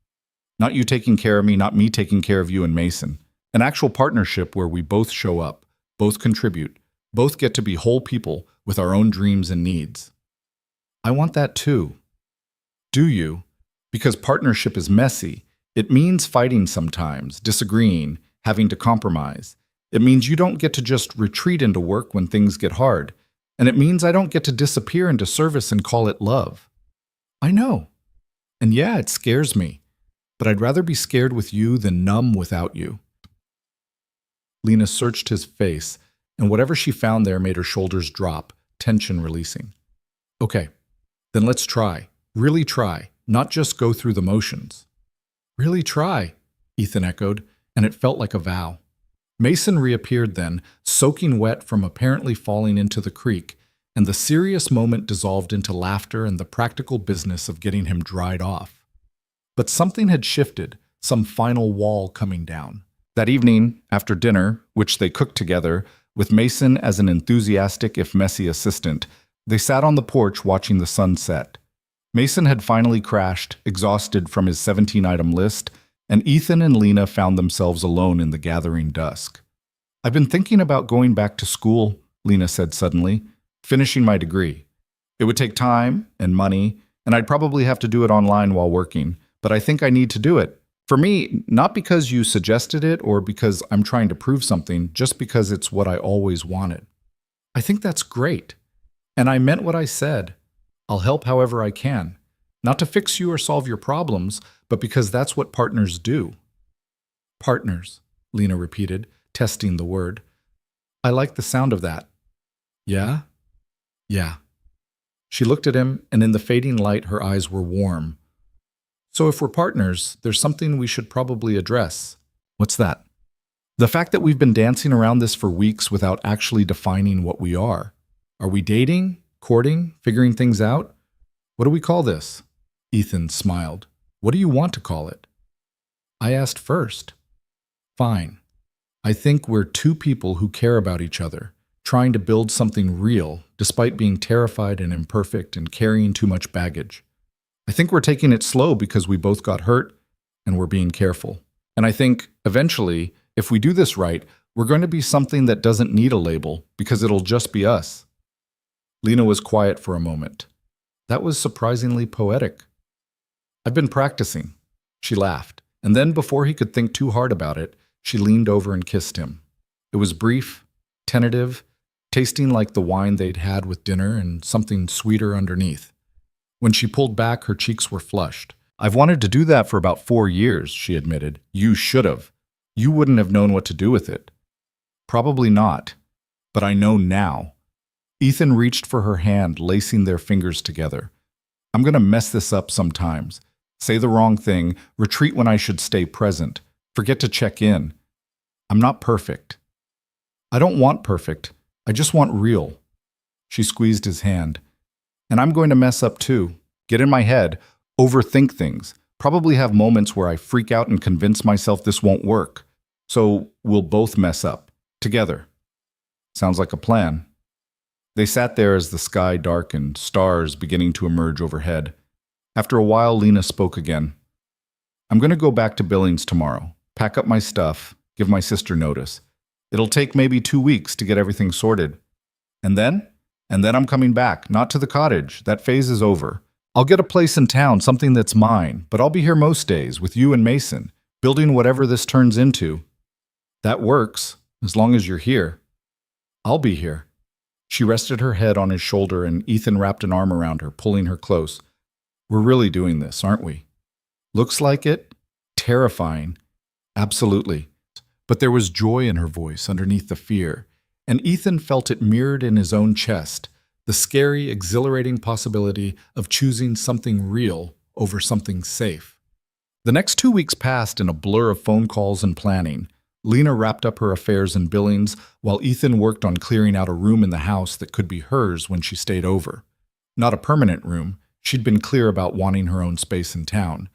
Not you taking care of me, not me taking care of you and Mason. An actual partnership where we both show up, both contribute, both get to be whole people with our own dreams and needs." "I want that too." "Do you?" Because partnership is messy. It means fighting sometimes, disagreeing, having to compromise. It means you don't get to just retreat into work when things get hard. And it means I don't get to disappear into service and call it love. I know. And yeah, it scares me. But I'd rather be scared with you than numb without you. Lena searched his face, and whatever she found there made her shoulders drop, tension releasing. Okay, then let's try. Really try. Not just go through the motions. Really try, Ethan echoed, and it felt like a vow. Mason reappeared then, soaking wet from apparently falling into the creek, and the serious moment dissolved into laughter and the practical business of getting him dried off. But something had shifted, some final wall coming down. That evening, after dinner, which they cooked together, with Mason as an enthusiastic if messy assistant, they sat on the porch watching the sun set. Mason had finally crashed, exhausted from his 17-item list, and Ethan and Lena found themselves alone in the gathering dusk. I've been thinking about going back to school, Lena said suddenly, finishing my degree. It would take time and money, and I'd probably have to do it online while working, but I think I need to do it. For me, not because you suggested it or because I'm trying to prove something, just because it's what I always wanted. I think that's great. And I meant what I said. I'll help however I can. Not to fix you or solve your problems, but because that's what partners do. Partners, Lena repeated, testing the word. I like the sound of that. Yeah? Yeah. She looked at him, and in the fading light her eyes were warm. So if we're partners, there's something we should probably address. What's that? The fact that we've been dancing around this for weeks without actually defining what we are. Are we dating, courting, figuring things out? What do we call this? Ethan smiled. What do you want to call it? I asked first. Fine. I think we're two people who care about each other, trying to build something real, despite being terrified and imperfect and carrying too much baggage. I think we're taking it slow because we both got hurt and we're being careful. And I think, eventually, if we do this right, we're going to be something that doesn't need a label because it'll just be us. Lena was quiet for a moment. That was surprisingly poetic. I've been practicing. She laughed, and then before he could think too hard about it, she leaned over and kissed him. It was brief, tentative, tasting like the wine they'd had with dinner and something sweeter underneath. When she pulled back, her cheeks were flushed. I've wanted to do that for about 4 years, she admitted. You should have. You wouldn't have known what to do with it. Probably not. But I know now. Ethan reached for her hand, lacing their fingers together. I'm going to mess this up sometimes. Say the wrong thing, retreat when I should stay present, forget to check in. I'm not perfect. I don't want perfect. I just want real. She squeezed his hand. And I'm going to mess up too. Get in my head, overthink things, probably have moments where I freak out and convince myself this won't work. So we'll both mess up. Together. Sounds like a plan. They sat there as the sky darkened, stars beginning to emerge overhead. After a while, Lena spoke again. I'm going to go back to Billings tomorrow, pack up my stuff, give my sister notice. It'll take maybe 2 weeks to get everything sorted. And then I'm coming back, not to the cottage. That phase is over. I'll get a place in town, something that's mine, but I'll be here most days with you and Mason, building whatever this turns into. That works, as long as you're here. I'll be here. She rested her head on his shoulder and Ethan wrapped an arm around her, pulling her close. We're really doing this, aren't we? Looks like it. Terrifying. Absolutely. But there was joy in her voice underneath the fear. And Ethan felt it mirrored in his own chest, the scary, exhilarating possibility of choosing something real over something safe. The next 2 weeks passed in a blur of phone calls and planning. Lena wrapped up her affairs in Billings, while Ethan worked on clearing out a room in the house that could be hers when she stayed over. Not a permanent room. She'd been clear about wanting her own space in town.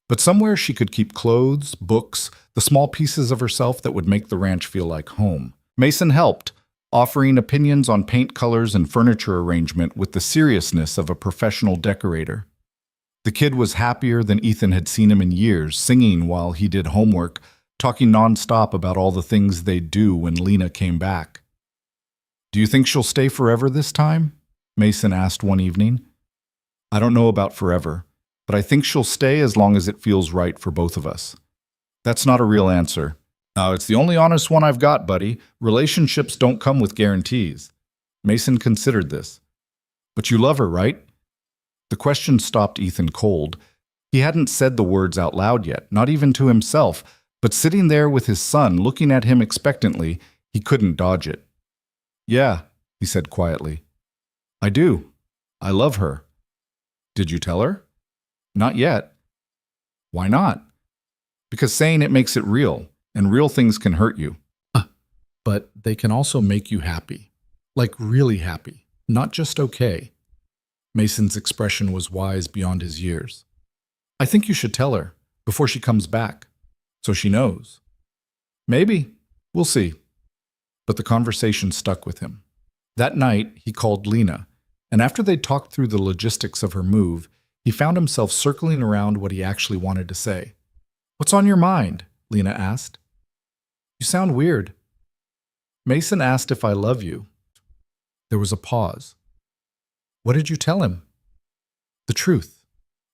But somewhere she could keep clothes, books, the small pieces of herself that would make the ranch feel like home. Mason helped, offering opinions on paint colors and furniture arrangement with the seriousness of a professional decorator. The kid was happier than Ethan had seen him in years, singing while he did homework, talking nonstop about all the things they'd do when Lena came back. Do you think she'll stay forever this time? Mason asked one evening. I don't know about forever, but I think she'll stay as long as it feels right for both of us. That's not a real answer. It's the only honest one I've got, buddy. Relationships don't come with guarantees. Mason considered this. But you love her, right? The question stopped Ethan cold. He hadn't said the words out loud yet, not even to himself, but sitting there with his son, looking at him expectantly, he couldn't dodge it. Yeah, he said quietly. I do. I love her. Did you tell her? Not yet. Why not? Because saying it makes it real, and real things can hurt you. But they can also make you happy. Like really happy, not just okay. Mason's expression was wise beyond his years. I think you should tell her, before she comes back, so she knows. Maybe. We'll see. But the conversation stuck with him. That night, he called Lena, and after they'd talked through the logistics of her move, he found himself circling around what he actually wanted to say. What's on your mind? Lena asked. You sound weird. Mason asked if I love you. There was a pause. What did you tell him? The truth.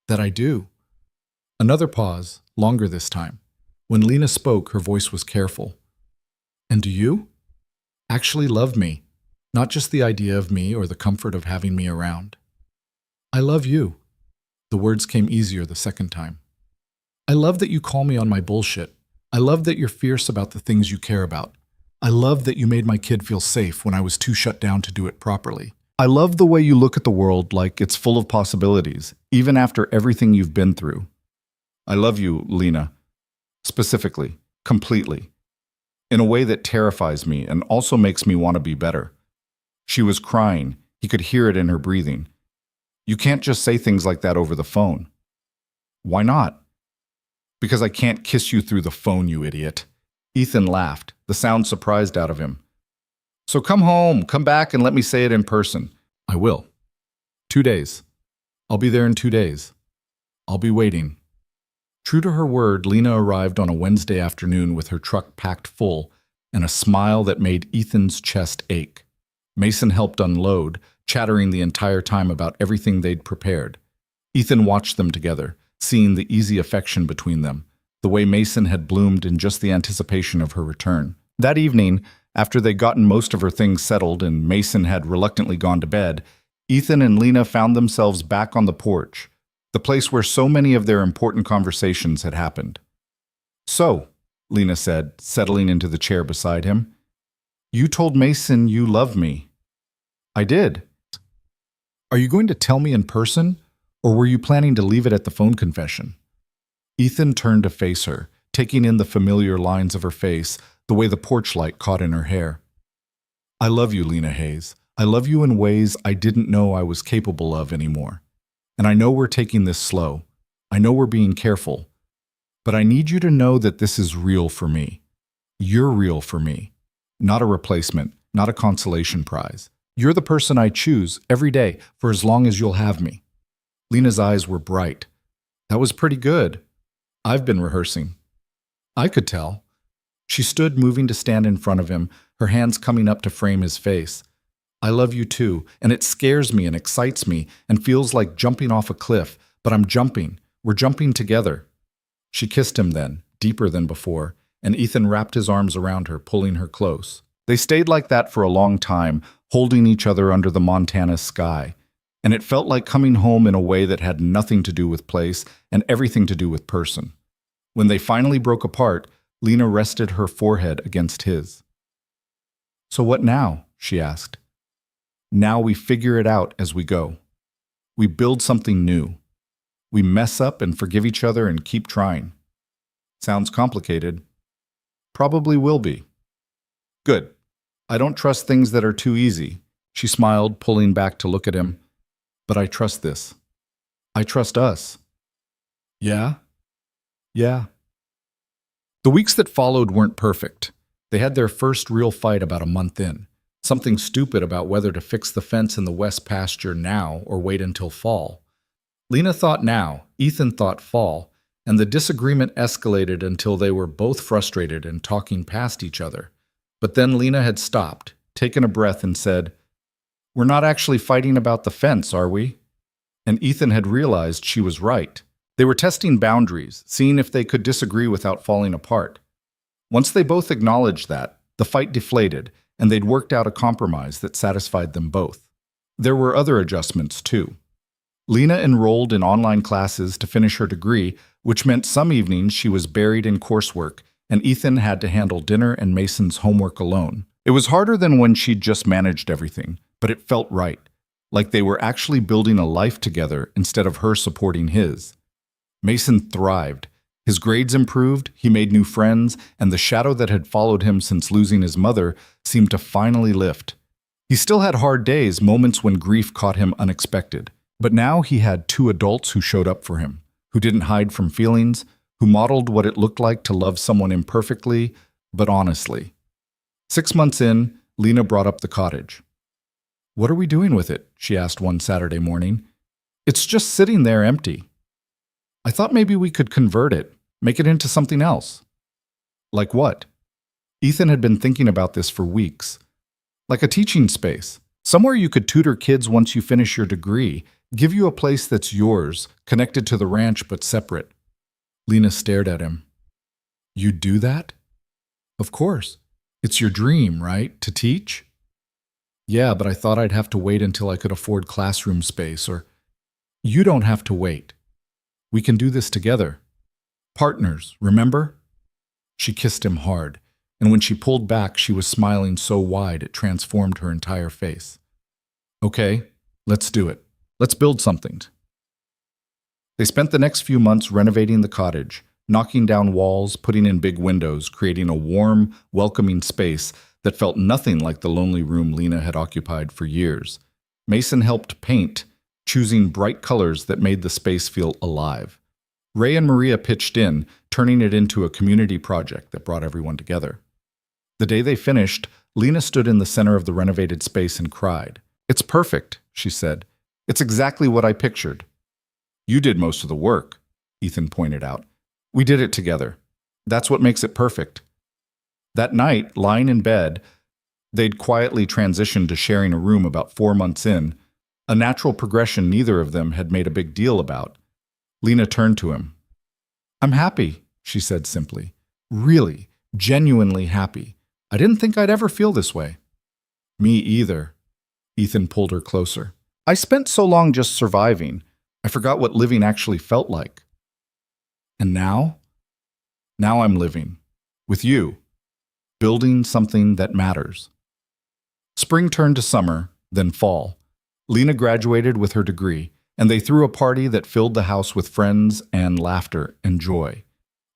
That I do. Another pause, longer this time. When Lena spoke, her voice was careful. And do you? Actually love me, not just the idea of me or the comfort of having me around. I love you. The words came easier the second time. I love that you call me on my bullshit. I love that you're fierce about the things you care about. I love that you made my kid feel safe when I was too shut down to do it properly. I love the way you look at the world like it's full of possibilities, even after everything you've been through. I love you, Lena. Specifically, completely. In a way that terrifies me and also makes me want to be better. She was crying. He could hear it in her breathing. You can't just say things like that over the phone. Why not? Because I can't kiss you through the phone, you idiot. Ethan laughed, the sound surprised out of him. So come home, come back and let me say it in person. I will. 2 days. I'll be there in 2 days. I'll be waiting. True to her word, Lena arrived on a Wednesday afternoon with her truck packed full and a smile that made Ethan's chest ache. Mason helped unload, chattering the entire time about everything they'd prepared. Ethan watched them together, seeing the easy affection between them, the way Mason had bloomed in just the anticipation of her return. That evening, after they'd gotten most of her things settled and Mason had reluctantly gone to bed, Ethan and Lena found themselves back on the porch, the place where so many of their important conversations had happened. So, Lena said, settling into the chair beside him, you told Mason you love me. I did. Are you going to tell me in person, or were you planning to leave it at the phone confession? Ethan turned to face her, taking in the familiar lines of her face, the way the porch light caught in her hair. I love you, Lena Hayes. I love you in ways I didn't know I was capable of anymore. And I know we're taking this slow. I know we're being careful. But I need you to know that this is real for me. You're real for me. Not a replacement, not a consolation prize. You're the person I choose every day for as long as you'll have me. Lena's eyes were bright. That was pretty good. I've been rehearsing. I could tell. She stood, moving to stand in front of him, her hands coming up to frame his face. I love you too, and it scares me and excites me and feels like jumping off a cliff, but I'm jumping. We're jumping together. She kissed him then, deeper than before, and Ethan wrapped his arms around her, pulling her close. They stayed like that for a long time, holding each other under the Montana sky, and it felt like coming home in a way that had nothing to do with place and everything to do with person. When they finally broke apart, Lena rested her forehead against his. So what now? She asked. Now we figure it out as we go. We build something new. We mess up and forgive each other and keep trying. Sounds complicated. Probably will be. Good. I don't trust things that are too easy. She smiled, pulling back to look at him. But I trust this. I trust us. Yeah? Yeah. The weeks that followed weren't perfect. They had their first real fight about a month in. Something stupid about whether to fix the fence in the west pasture now or wait until fall. Lena thought now, Ethan thought fall, and the disagreement escalated until they were both frustrated and talking past each other. But then Lena had stopped, taken a breath, and said, We're not actually fighting about the fence, are we? And Ethan had realized she was right. They were testing boundaries, seeing if they could disagree without falling apart. Once they both acknowledged that, the fight deflated, and they'd worked out a compromise that satisfied them both. There were other adjustments, too. Lena enrolled in online classes to finish her degree, which meant some evenings she was buried in coursework, and Ethan had to handle dinner and Mason's homework alone. It was harder than when she'd just managed everything, but it felt right, like they were actually building a life together instead of her supporting his. Mason thrived. His grades improved, he made new friends, and the shadow that had followed him since losing his mother seemed to finally lift. He still had hard days, moments when grief caught him unexpected. But now he had two adults who showed up for him, who didn't hide from feelings, who modeled what it looked like to love someone imperfectly, but honestly. 6 months in, Lena brought up the cottage. "What are we doing with it?" she asked one Saturday morning. "It's just sitting there empty." "I thought maybe we could convert it, make it into something else." "Like what?" Ethan had been thinking about this for weeks. "Like a teaching space. Somewhere you could tutor kids once you finish your degree, give you a place that's yours, connected to the ranch but separate." Lena stared at him. "You'd do that?" "Of course. It's your dream, right, to teach?" "Yeah, but I thought I'd have to wait until I could afford classroom space, or—" "You don't have to wait. We can do this together. Partners, remember?" She kissed him hard, and when she pulled back, she was smiling so wide it transformed her entire face. "Okay, let's do it. Let's build something." They spent the next few months renovating the cottage, knocking down walls, putting in big windows, creating a warm, welcoming space that felt nothing like the lonely room Lena had occupied for years. Mason helped paint, choosing bright colors that made the space feel alive. Ray and Maria pitched in, turning it into a community project that brought everyone together. The day they finished, Lena stood in the center of the renovated space and cried. "It's perfect," she said. "It's exactly what I pictured." "You did most of the work," Ethan pointed out. "We did it together. That's what makes it perfect." That night, lying in bed, they'd quietly transitioned to sharing a room about 4 months in, a natural progression neither of them had made a big deal about. Lena turned to him. "I'm happy," she said simply. "Really, genuinely happy. I didn't think I'd ever feel this way." "Me either." Ethan pulled her closer. "I spent so long just surviving. I forgot what living actually felt like. And now? Now I'm living. With you. Building something that matters." Spring turned to summer, then fall. Lena graduated with her degree, and they threw a party that filled the house with friends and laughter and joy.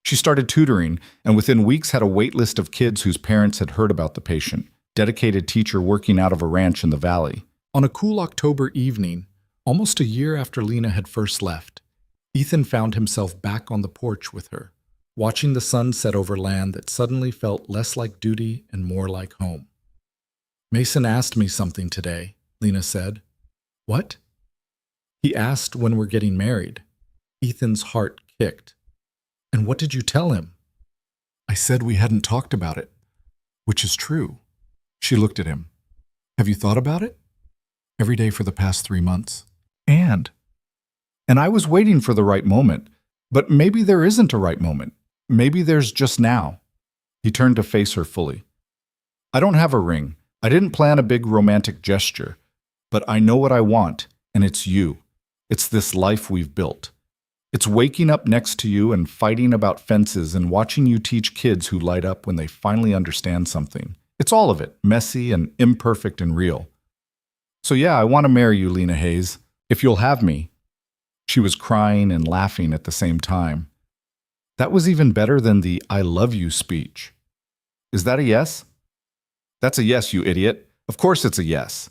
She started tutoring, and within weeks had a wait list of kids whose parents had heard about the patient, dedicated teacher working out of a ranch in the valley. On a cool October evening, almost a year after Lena had first left, Ethan found himself back on the porch with her, watching the sun set over land that suddenly felt less like duty and more like home. "Mason asked me something today," Lena said. "What?" "He asked when we're getting married." Ethan's heart kicked. "And what did you tell him?" "I said we hadn't talked about it, which is true." She looked at him. "Have you thought about it?" "Every day for the past 3 months. And I was waiting for the right moment. But maybe there isn't a right moment. Maybe there's just now." He turned to face her fully. "I don't have a ring. I didn't plan a big romantic gesture. But I know what I want, and it's you. It's this life we've built. It's waking up next to you and fighting about fences and watching you teach kids who light up when they finally understand something. It's all of it, messy and imperfect and real. So yeah, I want to marry you, Lena Hayes, if you'll have me." She was crying and laughing at the same time. That was even better than the "I love you" speech. "Is that a yes?" "That's a yes, you idiot. Of course it's a yes."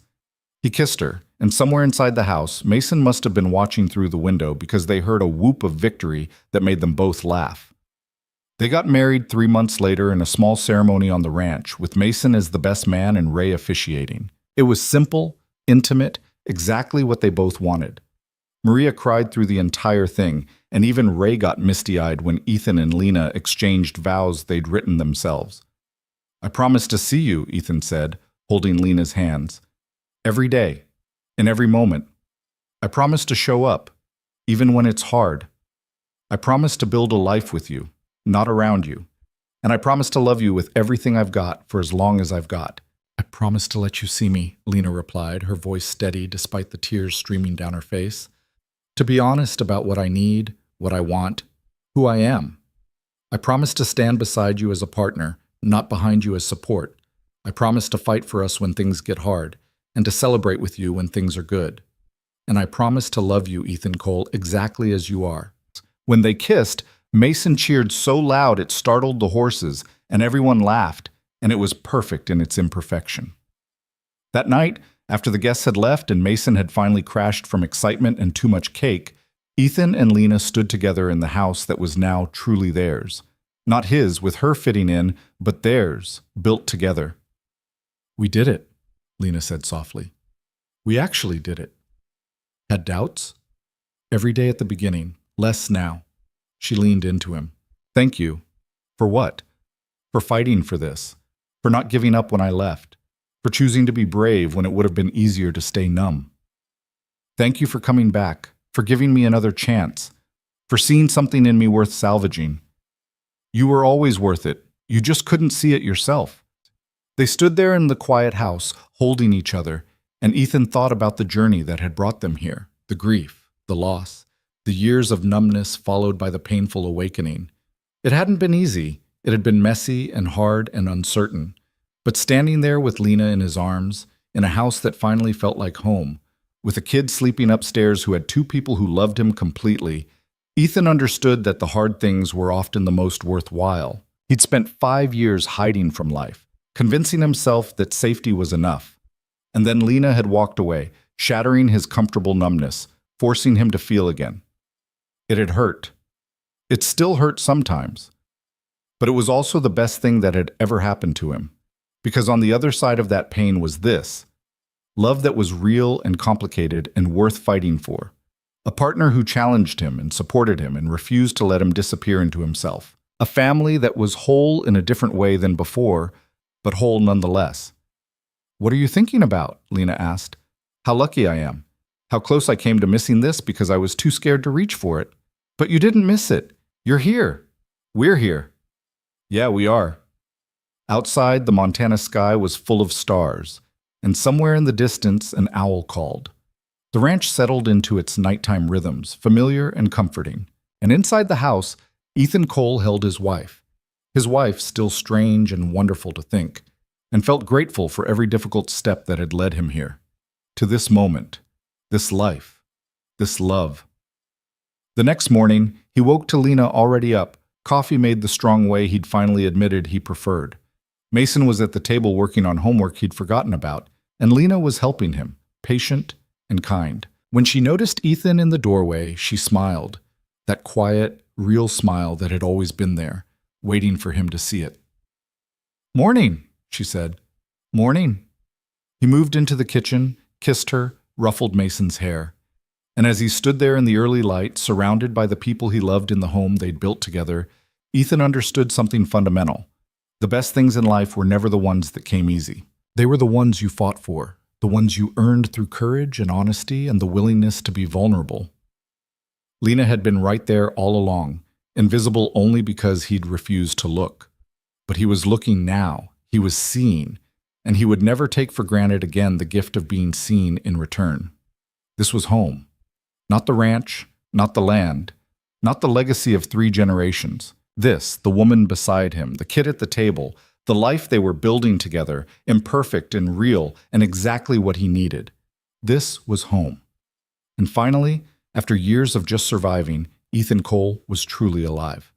He kissed her, and somewhere inside the house, Mason must have been watching through the window because they heard a whoop of victory that made them both laugh. They got married 3 months later in a small ceremony on the ranch, with Mason as the best man and Ray officiating. It was simple, intimate, exactly what they both wanted. Maria cried through the entire thing, and even Ray got misty-eyed when Ethan and Lena exchanged vows they'd written themselves. "I promise to see you," Ethan said, holding Lena's hands. "Every day, in every moment. I promise to show up, even when it's hard. I promise to build a life with you, not around you. And I promise to love you with everything I've got for as long as I've got. I promise to let you see me, Lena replied, her voice steady despite the tears streaming down her face. To be honest about what I need, what I want, who I am. I promise to stand beside you as a partner, not behind you as support. I promise to fight for us when things get hard, and to celebrate with you when things are good. And I promise to love you, Ethan Cole, exactly as you are. When they kissed, Mason cheered so loud it startled the horses, and everyone laughed, and it was perfect in its imperfection. That night, after the guests had left and Mason had finally crashed from excitement and too much cake, Ethan and Lena stood together in the house that was now truly theirs. Not his, with her fitting in, but theirs, built together. We did it, Lena said softly. We actually did it. Had doubts? Every day at the beginning, less now. She leaned into him. Thank you. For what? For fighting for this. For not giving up when I left. For choosing to be brave when it would have been easier to stay numb. Thank you for coming back, for giving me another chance, for seeing something in me worth salvaging. You were always worth it. You just couldn't see it yourself. They stood there in the quiet house, holding each other, and Ethan thought about the journey that had brought them here, the grief, the loss, the years of numbness followed by the painful awakening. It hadn't been easy. It had been messy and hard and uncertain. But standing there with Lena in his arms, in a house that finally felt like home, with a kid sleeping upstairs who had two people who loved him completely, Ethan understood that the hard things were often the most worthwhile. He'd spent 5 years hiding from life, convincing himself that safety was enough. And then Lena had walked away, shattering his comfortable numbness, forcing him to feel again. It had hurt. It still hurt sometimes. But it was also the best thing that had ever happened to him. Because on the other side of that pain was this: love that was real and complicated and worth fighting for. A partner who challenged him and supported him and refused to let him disappear into himself. A family that was whole in a different way than before, but whole nonetheless. What are you thinking about? Lena asked. How lucky I am. How close I came to missing this because I was too scared to reach for it. But you didn't miss it. You're here. We're here. Yeah, we are. Outside, the Montana sky was full of stars, and somewhere in the distance, an owl called. The ranch settled into its nighttime rhythms, familiar and comforting. And inside the house, Ethan Cole held his wife. His wife, still strange and wonderful to think, and felt grateful for every difficult step that had led him here. To this moment, this life, this love. The next morning, he woke to Lena already up, coffee made the strong way he'd finally admitted he preferred. Mason was at the table working on homework he'd forgotten about, and Lena was helping him, patient and kind. When she noticed Ethan in the doorway, she smiled, that quiet, real smile that had always been there, waiting for him to see it. Morning, she said. Morning. He moved into the kitchen, kissed her, ruffled Mason's hair. And as he stood there in the early light, surrounded by the people he loved in the home they'd built together, Ethan understood something fundamental. The best things in life were never the ones that came easy. They were the ones you fought for, the ones you earned through courage and honesty and the willingness to be vulnerable. Lena had been right there all along, invisible only because he'd refused to look. But he was looking now, he was seeing, and he would never take for granted again the gift of being seen in return. This was home. Not the ranch, not the land, not the legacy of 3 generations. This, the woman beside him, the kid at the table, the life they were building together, imperfect and real and exactly what he needed. This was home. And finally, after years of just surviving, Ethan Cole was truly alive.